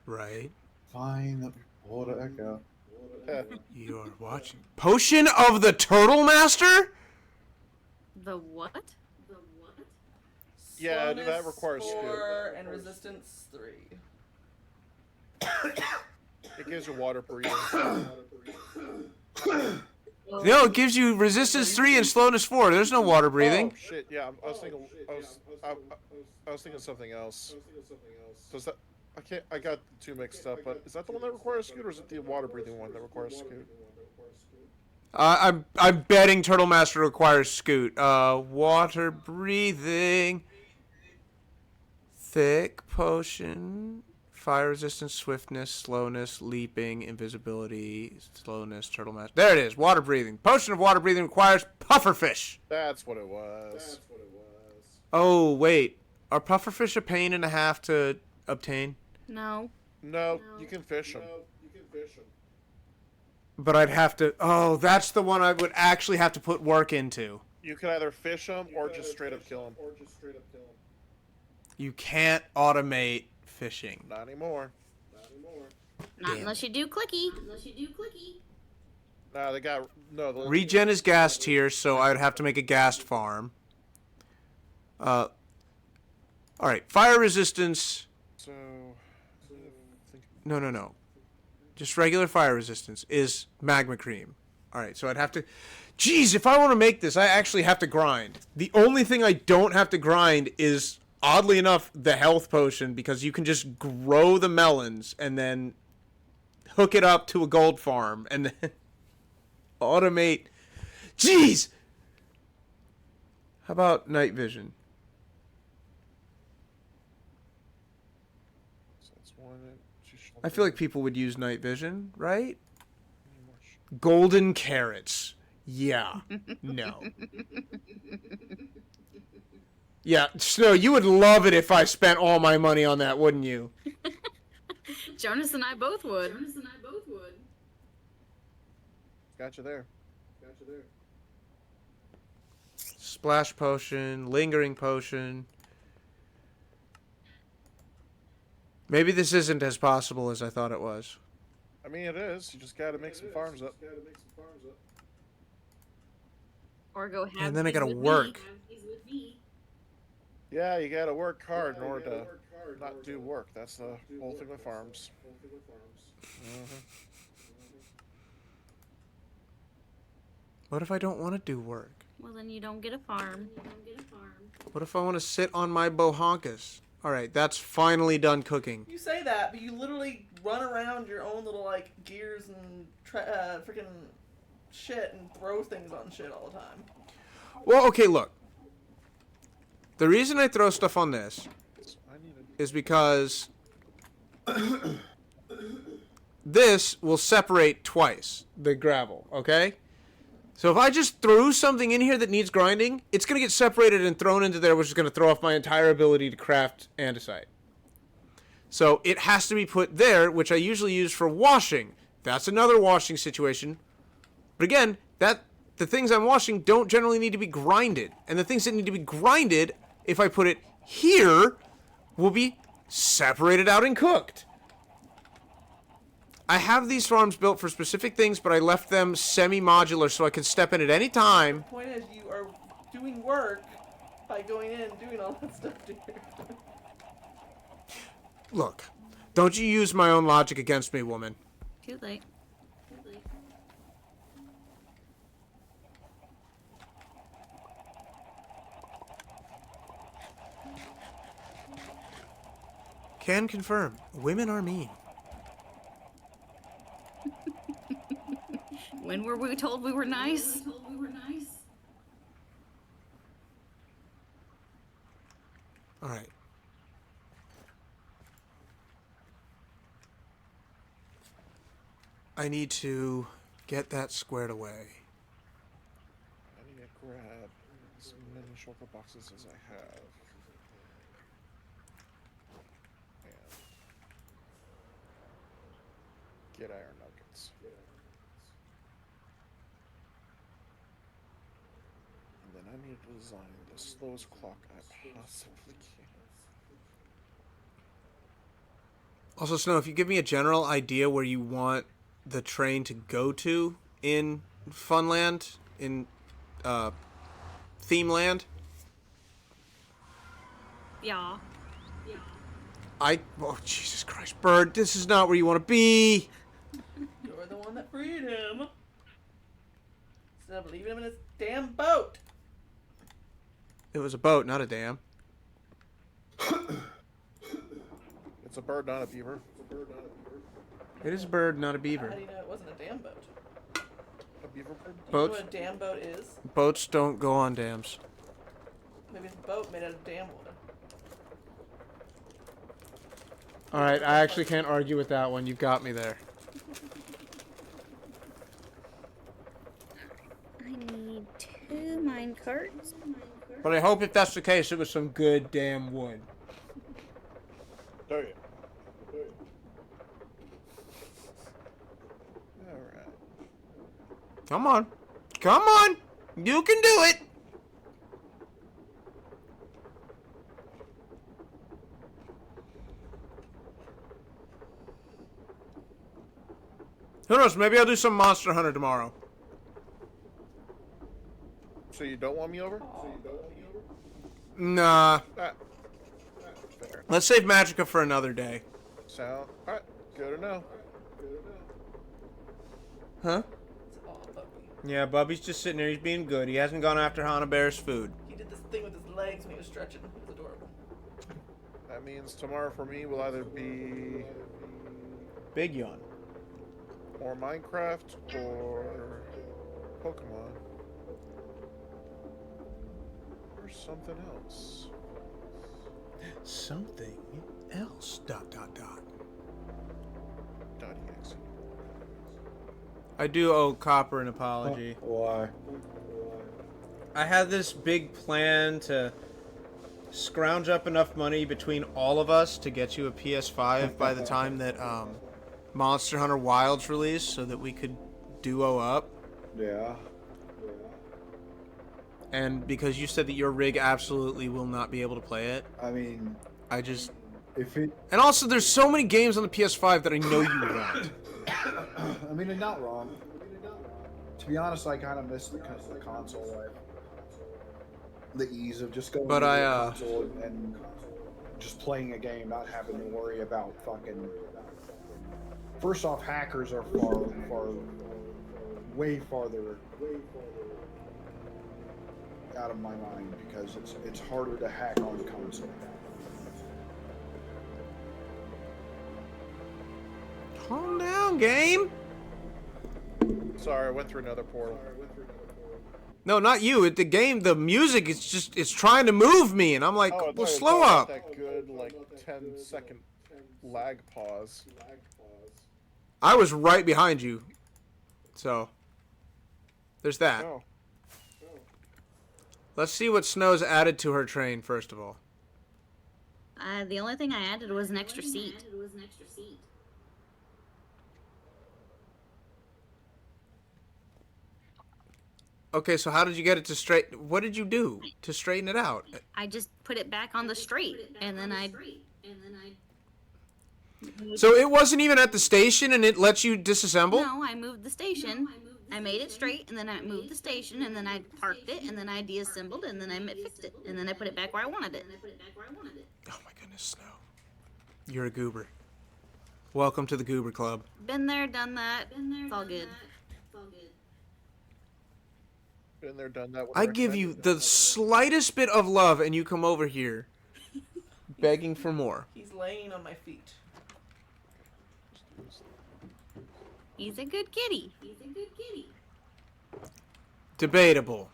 Right. Fine, let me pull it back up. You're watching. Potion of the Turtle Master? The what? now. Yeah, that Slowness requires skill. 4 and resistance 3. It gives you water breathing. No, it gives you resistance 3 and slowness 4. There's no water breathing. Oh shit! Yeah, I was thinking. I was thinking something else. Does that? I can't. I got the two mixed up. But is that the one that requires scoot, or is it the water breathing one that requires scoot? I'm betting Turtle Master requires scoot. Water breathing, thick potion, fire resistance, swiftness, slowness, leaping, invisibility, slowness, Turtle Master. There it is. Water breathing. Potion of water breathing requires pufferfish. That's what it was. Oh wait, are pufferfish a pain and a half to obtain? No. No, you can fish them. But I'd have to. Oh, that's the one I would actually have to put work into. You can either fish them or just straight up kill them. You can't automate fishing. Not anymore. Not unless you do clicky. Nah, they got no. Regen is gassed here, so I would have to make a ghast farm. All right, fire resistance. So. No. Just regular fire resistance is magma cream. All right, so I'd have to. Jeez, if I want to make this, I actually have to grind. The only thing I don't have to grind is, oddly enough, the health potion, because you can just grow the melons and then hook it up to a gold farm and then automate. Jeez! How about night vision? I feel like people would use night vision, right? Golden carrots. Yeah. No. Yeah, Snow, you would love it if I spent all my money on that, wouldn't you? Jonas and I both would. Got you there. Splash potion, lingering potion. Maybe this isn't as possible as I thought it was. I mean, it is. You just gotta make some farms up. Or go have And then I these gotta with work. me. Yeah, you gotta work hard in order to not do work. That's the whole thing with farms. What if I don't want to do work? Well, then you don't get a farm. What if I want to sit on my bohonkas? Alright, that's finally done cooking. You say that, but you literally run around your own little, like, gears and freaking shit and throw things on shit all the time. Well, okay, look. The reason I throw stuff on this is because this will separate twice, the gravel, okay? So if I just threw something in here that needs grinding, it's going to get separated and thrown into there, which is going to throw off my entire ability to craft andesite. So it has to be put there, which I usually use for washing. That's another washing situation. But again, the things I'm washing don't generally need to be grinded. And the things that need to be grinded, if I put it here, will be separated out and cooked. I have these farms built for specific things, but I left them semi-modular so I can step in at any time. The point is, you are doing work by going in and doing all that stuff, dude. Look, don't you use my own logic against me, woman. Too late. Can confirm, women are mean. When were we told we were nice? All right. I need to get that squared away. I need to grab as many shulker boxes as I have. And get iron nuggets. And then I need to design the slowest clock I possibly can. Also, Snow, if you give me a general idea where you want the train to go to in Funland, in Themeland. Yeah. Oh, Jesus Christ, Bird, this is not where you want to be. You're the one that freed him. Instead of leaving him in his damn boat. It was a boat, not a dam. It's a bird, not a beaver. It is a bird, not a How beaver. do you know it wasn't a damn boat? A beaver bird? Do you Boats? know what a damn boat is? Boats don't go on dams. Maybe it's a boat made out of damn wood. Alright, I actually can't argue with that one. You've got me there. I need 2 mine carts. But I hope if that's the case, it was some good damn wood. There you Come on. Come on. You can do it. Who knows? Maybe I'll do some Monster Hunter tomorrow. So you don't want me over? Nah. Fair. Let's save Magica for another day. Sound alright. Good to know. Huh? It's all Bubby. Yeah, Bubby's just sitting there. He's being good. He hasn't gone after Hana Bear's food. He did this thing with his legs when he was stretching. It was adorable. That means tomorrow for me will either be Big yawn. more Minecraft or Pokemon. Or something else. Something else. ... .exe. I do owe Copper an apology. Why? I had this big plan to scrounge up enough money between all of us to get you a PS5 by the time that Monster Hunter Wilds released, so that we could duo up. Yeah. And because you said that your rig absolutely will not be able to play it, I mean, I just... if it, And also, there's so many games on the PS5 that I know you want. I mean, you're not wrong. To be honest, I kind of miss the console life. The ease of just going But to I, the console and just playing a game, not having to worry about fucking. First off, hackers are way farther out of my mind because it's harder to hack on the console. Calm down, game. Sorry, I went through another portal. No, not you. The game, the music is just, it's trying to move me, and I'm like, Oh, I well, thought you were slow talking about up. that good, like, 10-second lag pause. I was right behind you. So, there's that. Oh. Let's see what Snow's added to her train, first of all. The only thing I added was an extra seat. Okay, so how did you get it to straight? What did you do to straighten it out? I just put it back on the straight, and then I. So it wasn't even at the station, and it lets you disassemble? No, I moved the station. I made it straight, and then I moved the station, and then I parked it, and then I deassembled, and then I fixed it, and then I put it back where I wanted it. Oh my goodness, Snow. You're a goober. Welcome to the Goober Club. Been there, done that. It's all good. Been there, done that. I give you the slightest bit of love, and you come over here begging for more. He's laying on my feet. He's a good kitty. Debatable.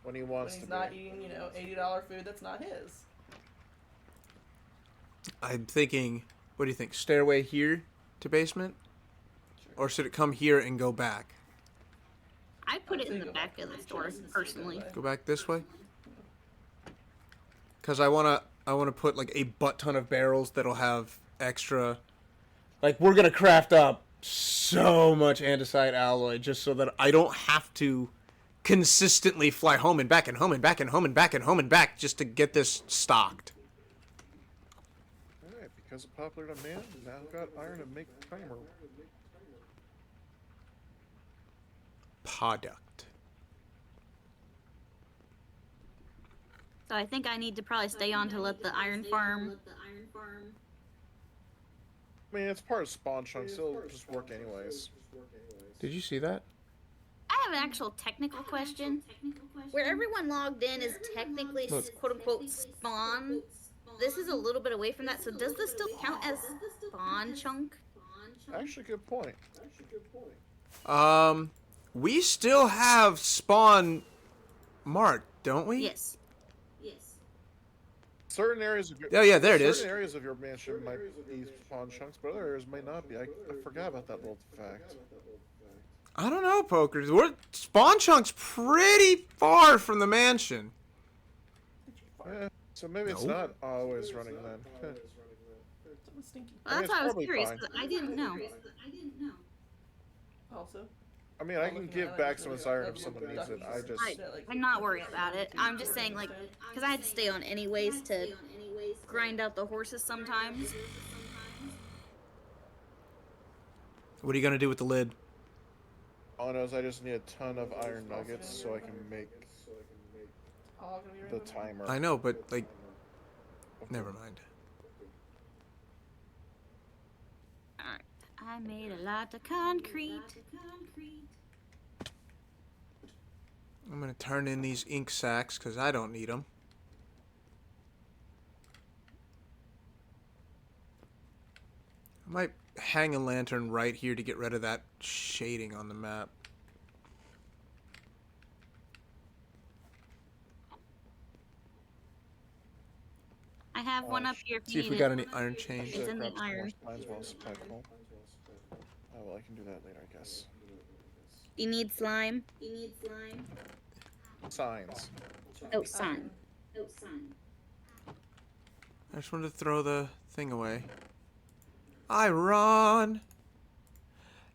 When he When wants he's to not be. eating, $80 food that's not his. I'm thinking, what do you think? Stairway here to basement? Or should it come here and go back? I put it in the back of the store, personally. Go back this way? Because I wanna put like a butt ton of barrels that'll have extra. Like, we're gonna craft up so much andesite alloy just so that I don't have to consistently fly home and back and home and back and home and back and home and back just to get this stocked. Alright, because of popular demand, now got iron to make primer. Product. So I think I need to probably stay on to let the iron farm. I mean, it's part of spawn chunks, it'll just work anyways. Did you see that? I have an actual technical question. Where everyone logged in is technically Look. quote unquote spawn. This is a little bit away from that, so does this still count as spawn chunk? Actually, good point. We still have spawn marked, don't we? Yes. Certain areas of your Oh, yeah, there it is. certain areas of your mansion might be spawn chunks, but other areas may not be. I forgot about that little fact. I don't know, Pokers. Spawn chunk's pretty far from the mansion. So maybe it's No. not always running then. Something stinky. Well, I mean, that's it's why I was probably curious, fine. 'cause I didn't know. Also, I mean, I can give back some of this iron if someone needs it. I just. I'm not worried about it. I'm just saying, like, because I had to stay on anyways to grind out the horses sometimes. What are you gonna do with the lid? All I know is I just need a ton of iron nuggets so I can make All gonna be the right timer. I know, but like, never mind. Alright. I made a lot of concrete. I'm gonna turn in these ink sacks because I don't need them. I might hang a lantern right here to get rid of that shading on the map. I have one up here if See you if need we it. got any iron chains. It's in the Grab some more iron. spines while it's supply cool. Oh well, I can do that later, I guess. You need slime? Signs. Oh, slime. I just wanted to throw the thing away. I run.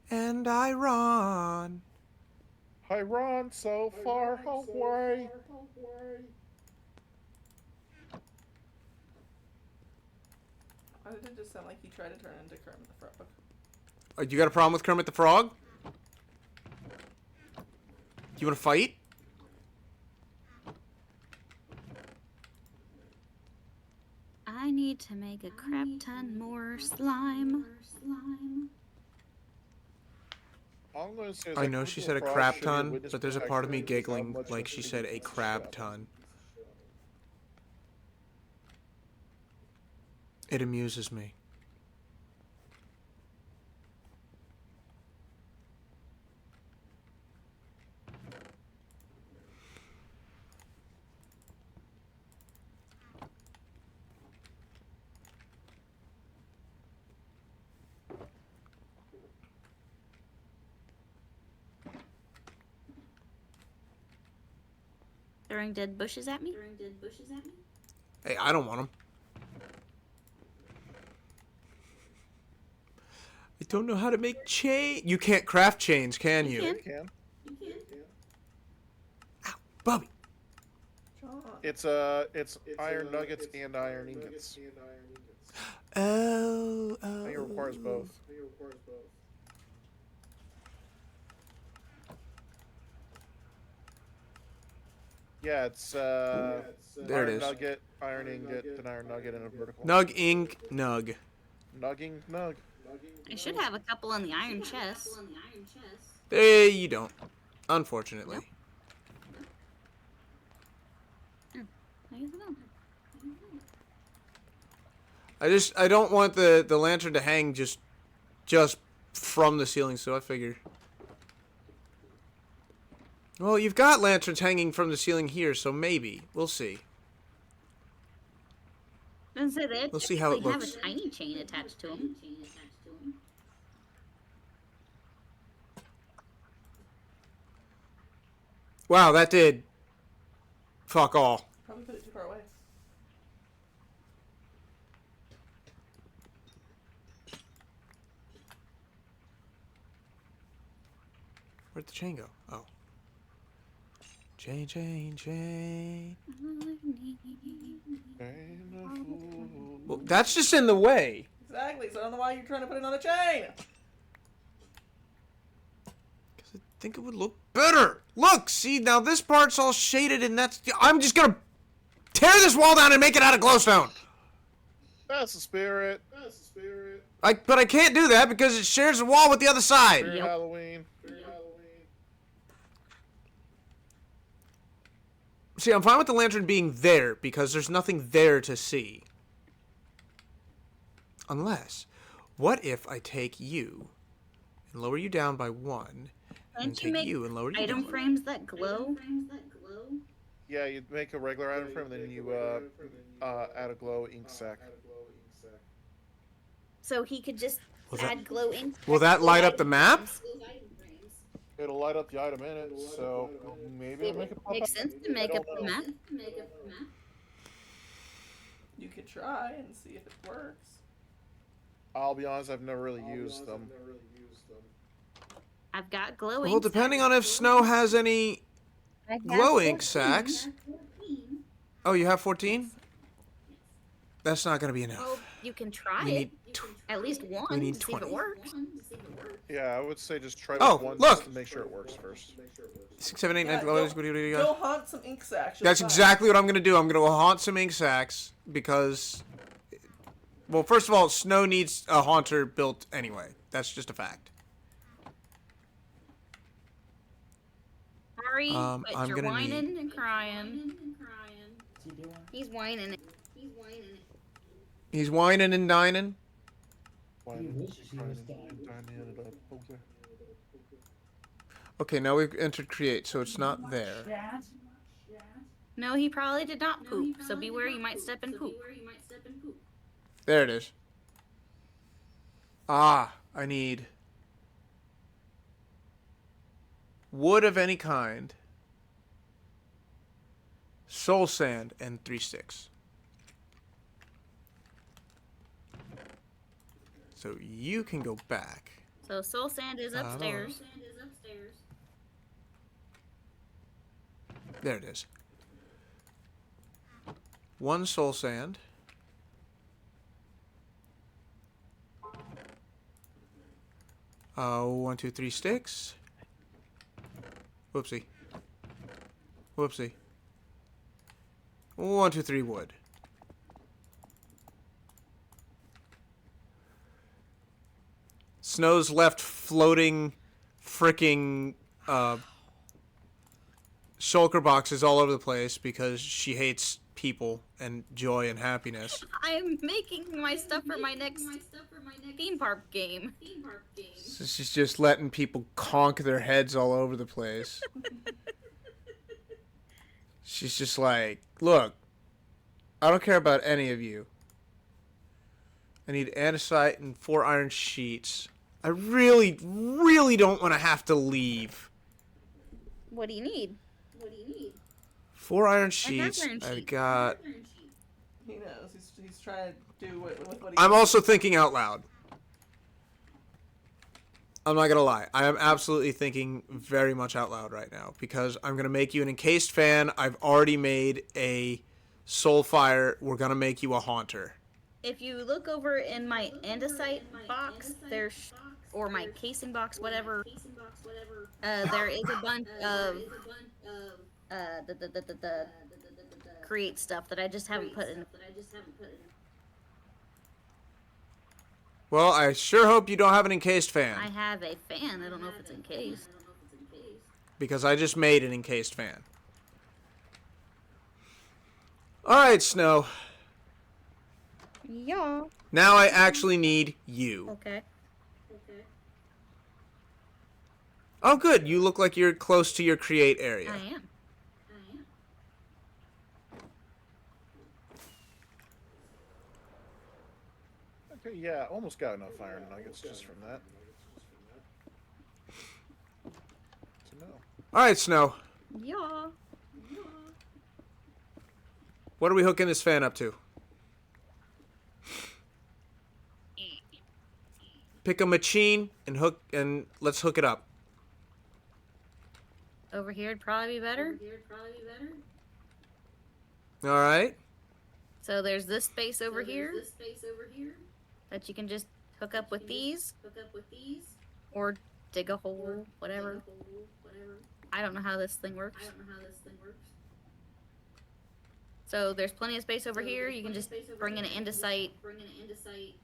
And I run. I run so far away. Why did it just sound like he tried to turn into Kermit the Frog? You got a problem with Kermit the Frog? You want to fight? I need to make a crap ton more slime. All I'm gonna say is I know Kermit she the said a Frog crap should be ton, witness but there's a part of me protection without giggling much like of she a said a big crab shot. ton. It amuses me. Throwing dead bushes at me? Hey, I don't want them. I don't know how to make chain. You can't craft chains, can you? You Can. Bobby. John. It's iron nuggets and iron ingots. Oh, I think it requires both. Yeah, it's There it iron is. nugget, iron ingot, then iron nugget, and a vertical. Nug, ink, nug. Nugging, nug. I should have a couple in the iron chest. Hey, you don't. Unfortunately. I guess I don't. I don't want the lantern to hang just from the ceiling, so I figure. Well, you've got lanterns hanging from the ceiling here, so maybe. We'll see. We'll see how it Have looks. a tiny chain attached to them. Wow, that did. Fuck all. Probably put it too far away. Where'd the chain go? Oh. Chain, chain, chain. Well, that's just in the way. Exactly, so I don't know why you're trying to put another chain! Because I think it would look better. Look, see, now this part's all shaded and that's... I'm just gonna tear this wall down and make it out of glowstone. That's the spirit. But I can't do that because it shares the wall with the other side. Spirit Yep. Halloween. See, I'm fine with the lantern being there because there's nothing there to see. Unless, what if I take you and lower you down by 1, and Can't you take make you and lower you item down by frames that glow? Yeah, you make a regular item frame, then you add a glow ink sac. So he could just Will that- add glow ink. Will that light up the map? It'll light up the item in it, so maybe it'll make it pop Makes up. sense to make I up don't the know. map. You could try and see if it works. I'll be honest, I've never really used them. I've got glowing. Well, depending on if Snow has any I have glow ink 14. sacks. Oh, you have 14? That's not gonna be enough. Well, you can try We it. need At least one we need to see if 20. it works. Yeah, I would say just try Oh, with one look! just to make sure it works first. 6, 7, 8, 9, Yeah, 10, 11, go 12, 13, Go hunt some ink sacks. you'll That's find. exactly what I'm gonna do. I'm gonna go haunt some ink sacks because, well, first of all, Snow needs a haunter built anyway. That's just a fact. Sorry, but I'm you're gonna whining and crying. What's he doing? He's whining. He's whining and dining. Why He didn't wishes he was find dying. it up? Okay. Okay, now we've entered create, so it's not there. Chat? No, he probably did not poop, so beware you might step in poop. There it is. Ah, I need wood of any kind, soul sand, and 3 sticks. So you can go back. So soul sand is don't know. upstairs. There it is. 1 soul sand. One, 2, 3 sticks. Whoopsie. Whoopsie. 1, 2, 3 wood. Snow's left floating fricking shulker boxes all over the place because she hates people and joy and happiness. I'm making my stuff for my next theme park game. So she's just letting people conk their heads all over the place. She's just like, look, I don't care about any of you. I need andesite and 4 iron sheets. I really, really don't want to have to leave. What do you need? 4 iron sheets. iron I've sheets. got... He knows. He's trying to do with what he. I'm also thinking out loud. I'm not gonna lie. I am absolutely thinking very much out loud right now because I'm gonna make you an encased fan. I've already made a soulfire. We're gonna make you a haunter. If you look over in my andesite box, there's, or my casing box, whatever, there is a bunch of the create stuff that I just haven't put in. Well, I sure hope you don't have an encased fan I have a fan. I don't know if it's encased. because I just made an encased fan. All right, Snow. Yeah. Now I actually need you. Okay. Oh, good. You look like you're close to your create area. I am. Okay, yeah, almost got enough iron nuggets just from that. To know. All right, Snow. Yeah. What are we hooking this fan up to? Pick a machine and let's hook it up. Over here would probably be better. All right. So there's this space over here that you can just hook up with these, or dig a hole, whatever. I don't know how this thing works. So there's plenty of space over here. You can just bring an andesite,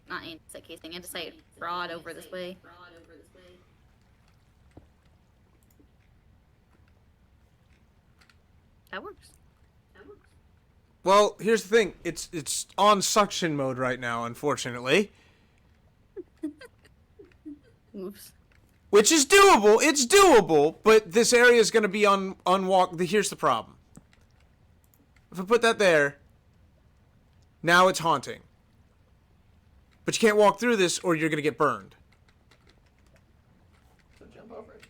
not andesite casing, andesite rod over this way. That works. Well, here's the thing. It's on suction mode right now, unfortunately. Oops. Which is doable. It's doable, but this area is going to be unwalk. Here's the problem. If I put that there, now it's haunting. But you can't walk through this or you're going to get burned. So jump over it.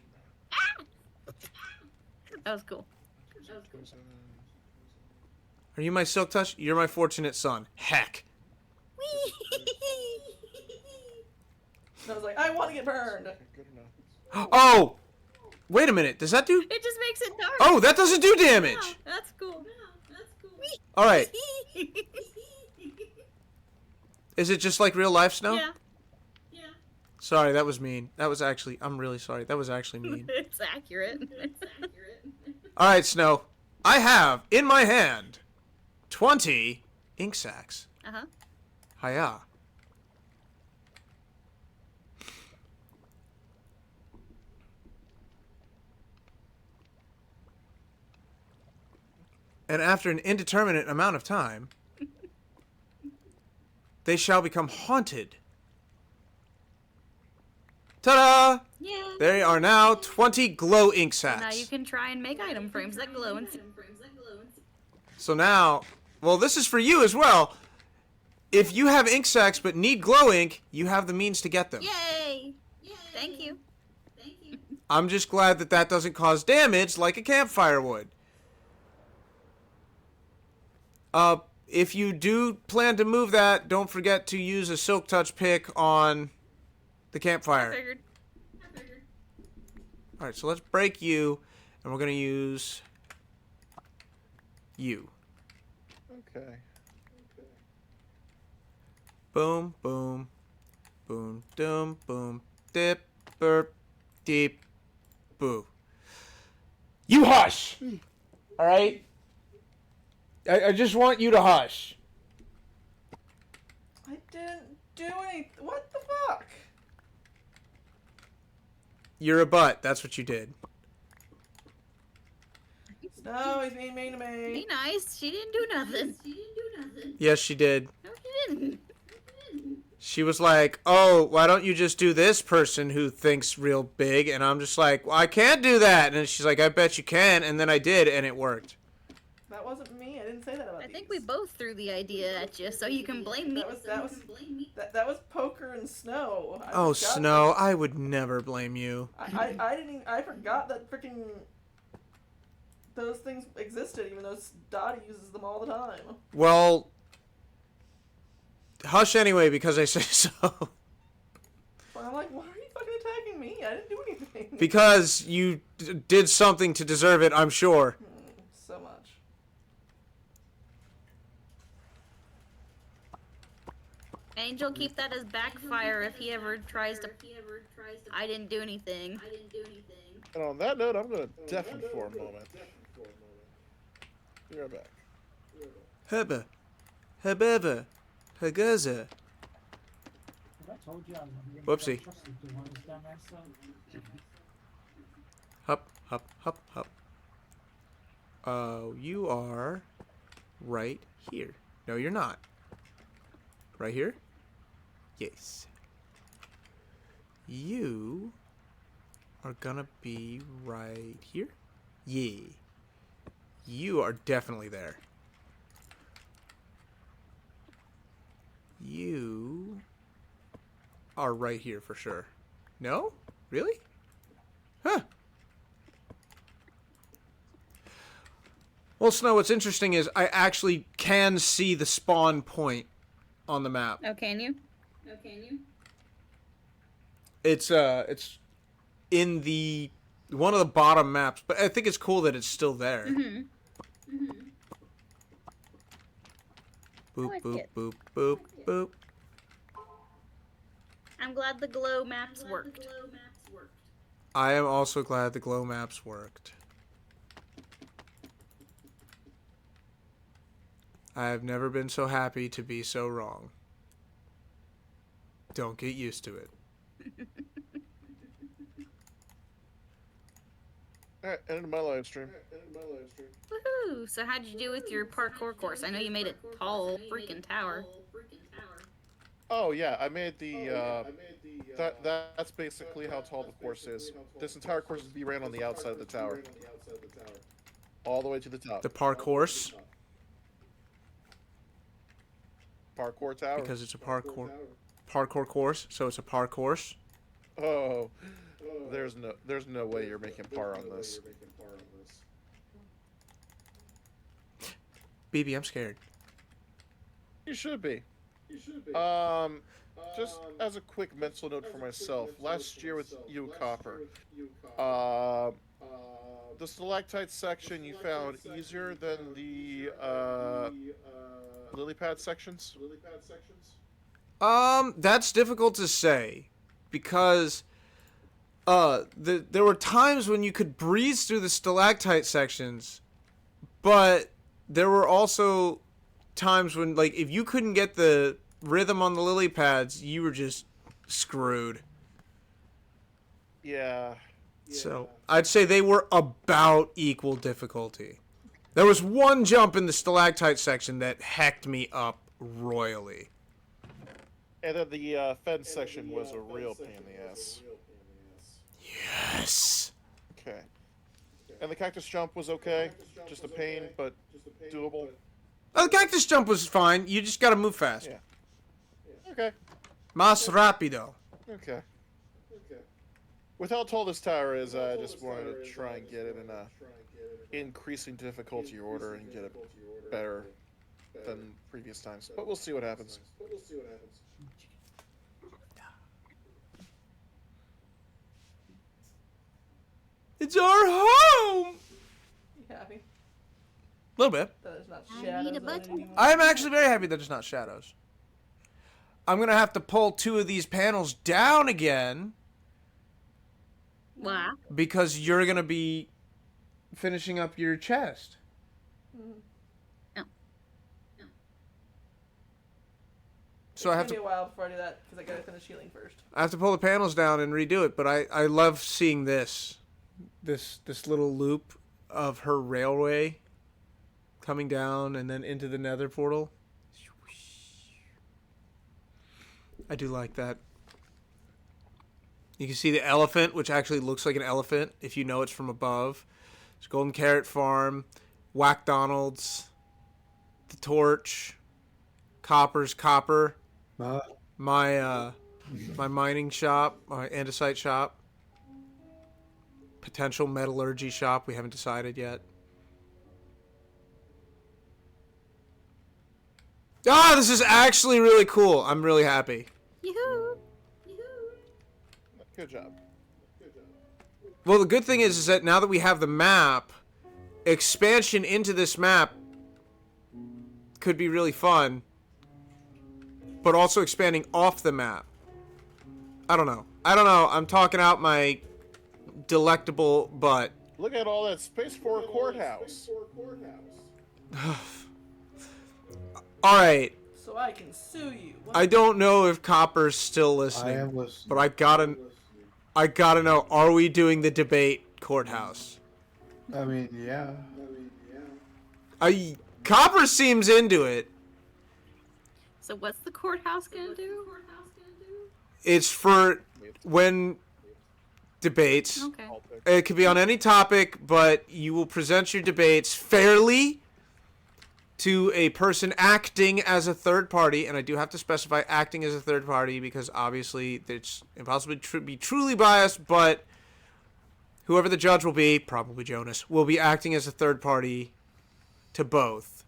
That was cool. Are you my Silk Touch? You're my fortunate son. Heck. And I was like, I want to get burned. Okay, good enough. Oh! Wait a minute. Does that do... It just makes it dark. Oh, that doesn't do Yeah, damage! that's cool. Alright. Is it just like real life snow? Yeah. Sorry, that was mean. That was actually... I'm really sorry. That was actually mean. It's accurate. Alright, Snow. I have, in my hand, 20 ink sacs. Uh-huh. Hiya. And after an indeterminate amount of time, they shall become haunted. Ta-da! Yeah. There are now 20 glow ink sacs. Now you can try and make item frames that glow and see. So now, well, this is for you as well. If you have ink sacs but need glow ink, you have the means to get them. Yay! Thank you. I'm just glad that that doesn't cause damage like a campfire would. If you do plan to move that, don't forget to use a Silk Touch pick on the campfire. I figured. Alright, so let's break you, and we're going to use you. Okay. Boom, boom, boom, doom, boom, dip, burp, deep, boo. You hush! Alright? I just want you to hush. I didn't do anything. What the fuck? You're a butt. That's what you did. No, he's being mean to me. Be nice. She didn't do nothing. Yes, she did. No, she didn't. She was like, oh, why don't you just do this person who thinks real big? And I'm just like, well, I can't do that. And she's like, I bet you can. And then I did, and it worked. That wasn't me. I didn't say that about I these. think we both threw the idea at you, so you can blame me. That was Poker and Snow. I Oh, forgot Snow, that- I would never blame you. I didn't. I forgot that freaking those things existed, even though Dottie uses them all the time. Well, hush anyway because I say so. But I'm like, why are you fucking attacking me? I didn't do anything. Because you did something to deserve it, I'm sure. So much. Angel, keep that as backfire if he ever tries to. I didn't do anything. And on that note, I'm going to deafen for a moment. Be right back. Heba. Hebeva. Hegaza. I told you I was gonna Whoopsie. trust the ones down there, so. Hup, hup, hup, hup. You are right here. No, you're not. Right here? Yes. You are gonna be right here? Yeah. You are definitely there. You are right here for sure. No? Really? Huh. Well, Snow, what's interesting is I actually can see the spawn point on the map. Oh, can you? It's in the one of the bottom maps, but I think it's cool that it's still there. Mm-hmm. Boop, like boop, it. boop, boop, boop. I'm glad the glow maps worked. I am also glad the glow maps worked. I have never been so happy to be so wrong. Don't get used to it. Alright, end of my live stream. Woohoo! So how'd you do with your parkour course? I know you made a tall freaking tower. Oh yeah, I made the that's basically how tall the course is. This entire course is be ran on the outside of the tower. All the way to the top. The parkour, Parkour tower. because it's a parkour course, so it's a parkour. Oh, there's no way you're making par on this. BB, I'm scared. You should be. just as a quick mental note for myself, last year with you, Copper, uh, the stalactite section you found easier than the lily pad sections? That's difficult to say because there were times when you could breeze through the stalactite sections, but there were also times when, like, if you couldn't get the rhythm on the lily pads, you were just screwed. Yeah. So I'd say they were about equal difficulty. There was one jump in the stalactite section that hecked me up royally. And then the fence section was a real pain in the ass. Yes. Okay. And the cactus jump was okay, just a pain, but doable. Oh, the cactus jump was fine. You just gotta move fast. Yeah. Okay. Más rápido. Okay. With how tall this tower is, I just wanted to try and get it in a increasing difficulty order and get it better than previous times. But we'll see what happens. It's our home! You happy A little bit. that there's not I shadows need a on it button. anymore? I'm actually very happy that it's not shadows. I'm gonna have to pull 2 of these panels down again Wow. because you're gonna be finishing up your chest. So I have It's to gonna be a while before I do that because I gotta finish healing first. the panels down and redo it, but I love seeing this little loop of her railway coming down and then into the nether portal. I do like that. You can see the elephant, which actually looks like an elephant if you know it's from above. There's Golden Carrot Farm, Whack Donald's, the Torch, Copper's Copper, my mining shop, my andesite shop, potential metallurgy shop. We haven't decided yet. Ah, this is actually really cool. I'm really happy. Yoo-hoo. Good job. Well, the good thing is that now that we have the map, expansion into this map could be really fun, but also expanding off the map. I don't know. I'm talking out my delectable butt. Look at all that space for a courthouse. All right. So I can sue you. I don't know if Copper's still I listening, am listening. but I gotta know, are we doing the debate courthouse? I mean, yeah. Copper seems into it. So what's the courthouse gonna do? It's for when debates. Okay. It could be on any topic, but you will present your debates fairly to a person acting as a third party, and I do have to specify acting as a third party because obviously it's impossible to be truly biased, but whoever the judge will be, probably Jonas, will be acting as a third party to both.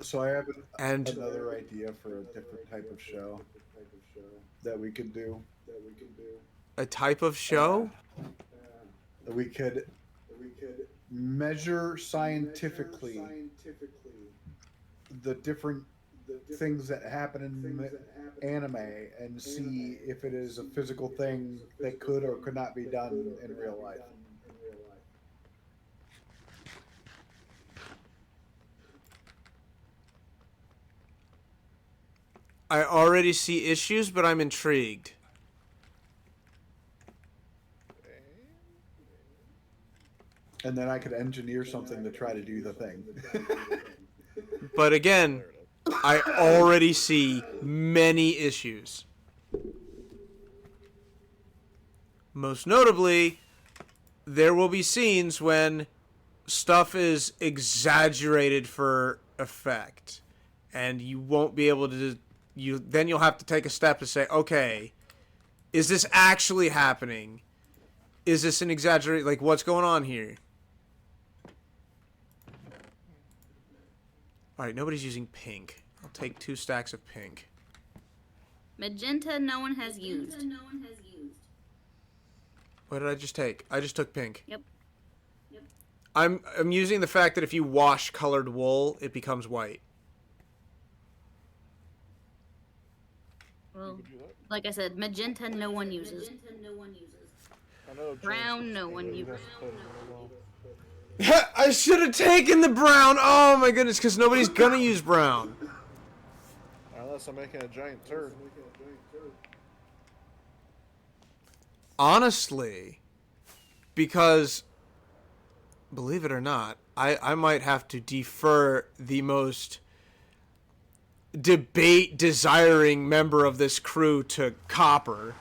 So I have And another idea for a different type of show that we could do. a type of show? That we could measure scientifically the different things that happen in anime and see if it is a physical thing that could or could not be done in real life. I already see issues, but I'm intrigued. And then I could engineer something to try to do the thing. But again, I already see many issues. Most notably, there will be scenes when stuff is exaggerated for effect, and you won't be able to. Then you'll have to take a step to say, okay, is this actually happening? Is this an exaggerate? Like, what's going on here? All right, nobody's using pink. I'll take 2 stacks of pink. Magenta, no one has used. What did I just take? I just took pink. Yep. I'm using the fact that if you wash colored wool, it becomes white. Well, You could do that. like I said, magenta, no one uses. I know James Brown, was no saying one that he uses. doesn't play really well. I should have taken the brown. Oh my goodness, because nobody's gonna use brown. Unless I'm making a giant turd. Honestly, because believe it or not, I might have to defer the most debate desiring member of this crew to Copper.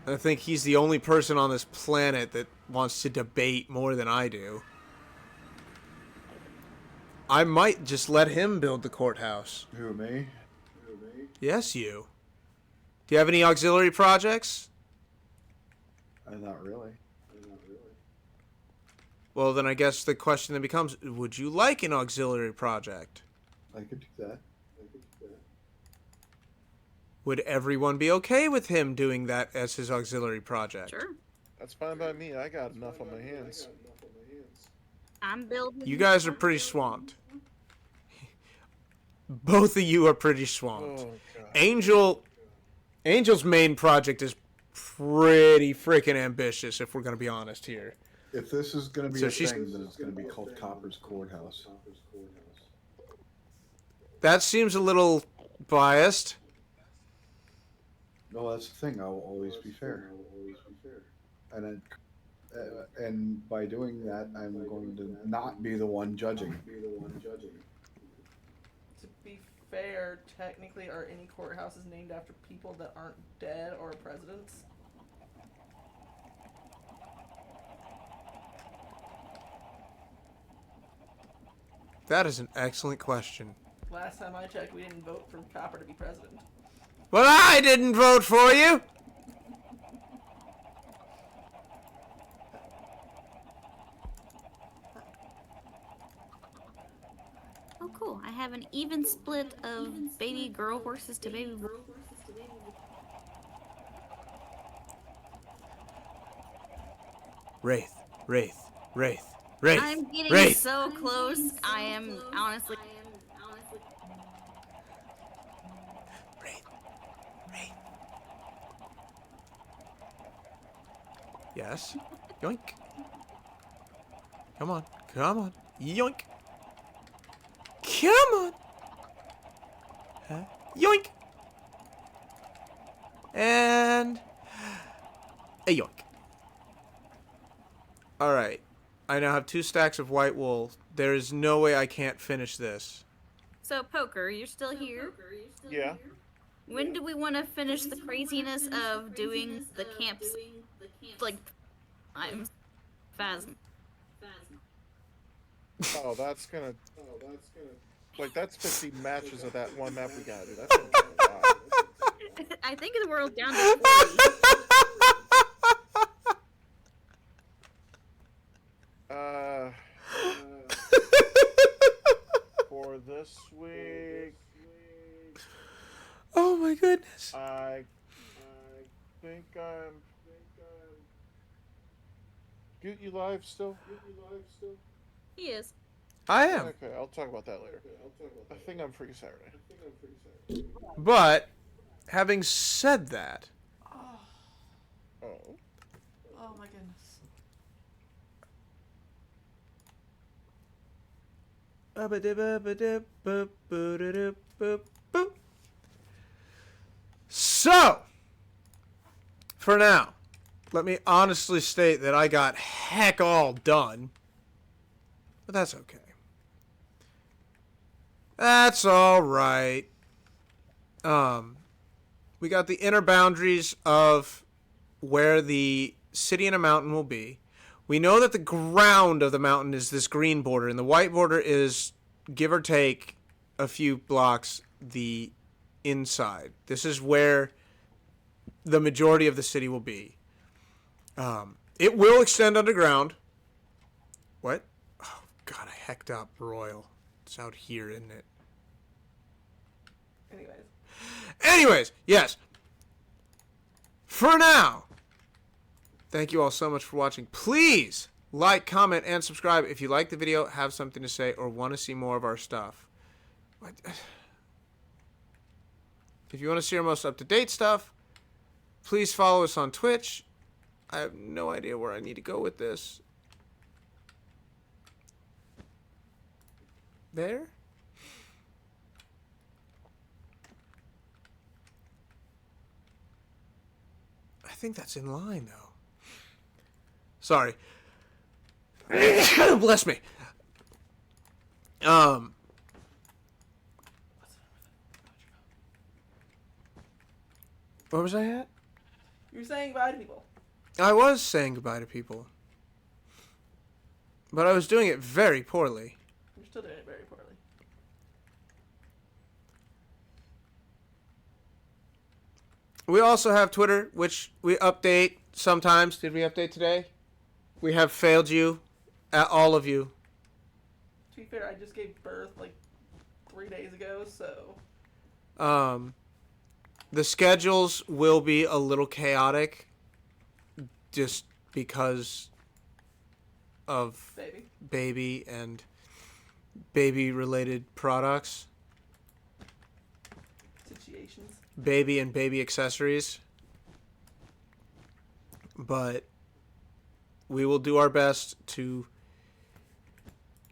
I think he's the only person on this planet that wants to debate more than I do. I might just let him build the courthouse. Who, me? Yes, you. Do you have any auxiliary projects? Not really. Well, then I guess the question then becomes, would you like an auxiliary project? I could do that. Would everyone be okay with him doing that as his auxiliary project? Sure. That's fine by me. I got enough on my hands. I'm building. You guys are pretty swamped. Both of you are pretty swamped. Oh, God. Angel's main project is pretty freaking ambitious, if we're going to be honest here. If this is going to be So a she's- thing, then it's going to be called Copper's Courthouse. That seems a little biased. No, that's the thing. I will always be fair. And and by doing that, I'm going to not be the one judging. To be fair, technically, are any courthouses named after people that aren't dead or presidents? That is an excellent question. Last time I checked, we didn't vote for Copper to be president. Well, I didn't vote for you! Oh, cool. I have an even split of baby girl horses to baby boy. Wraith. I'm getting Wraith. so close. I am honestly. Yes. Yoink. Come on. Yoink. Come on. Huh? Yoink. And a yoink. All right. I now have 2 stacks of white wool. There is no way I can't finish this. So, Poker, you're still here? Yeah. When do we want to finish the craziness of doing the camps? Like, I'm Phasm. Oh, that's gonna. Like, that's 50 matches of that one map we gotta do. That's gonna take a while. I think the world's down to 40. For this week, Oh my goodness. I think I'm. You live still? He is. I am. Okay, I'll talk about that later. I think I'm free Saturday. But having said that, Oh. Oh my goodness. So, for now, let me honestly state that I got heck all done. But that's okay. That's all right. We got the inner boundaries of where the city and a mountain will be. We know that the ground of the mountain is this green border, and the white border is, give or take, a few blocks the inside. This is where the majority of the city will be. It will extend underground. What? Oh, God, I hecked up Royal. It's out here, isn't it? Anyways. Yes. For now, thank you all so much for watching. Please like, comment, and subscribe if you like the video, have something to say, or want to see more of our stuff. If you want to see our most up-to-date stuff, please follow us on Twitch. I have no idea where I need to go with this. There? I think that's in line, though. Sorry. Bless me. Where was I at? You were saying bye to people. I was saying goodbye to people. But I was doing it very poorly. You're still doing it very poorly. We also have Twitter, which we update sometimes. Did we update today? We have failed you, at all of you. To be fair, I just gave birth like 3 days ago, so. The schedules will be a little chaotic, just because of baby and baby-related products. Situations. Baby and baby accessories. But we will do our best to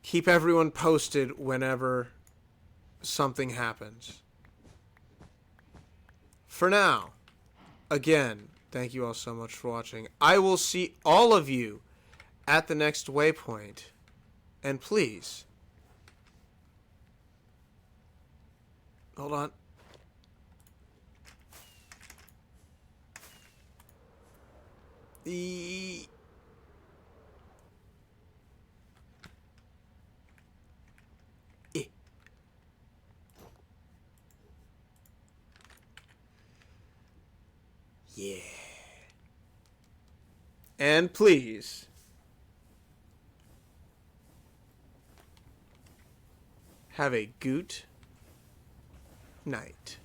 keep everyone posted whenever something happens. For now, again, thank you all so much for watching. I will see all of you at the next waypoint. And please, hold on. Yeah. And please, have a goot night.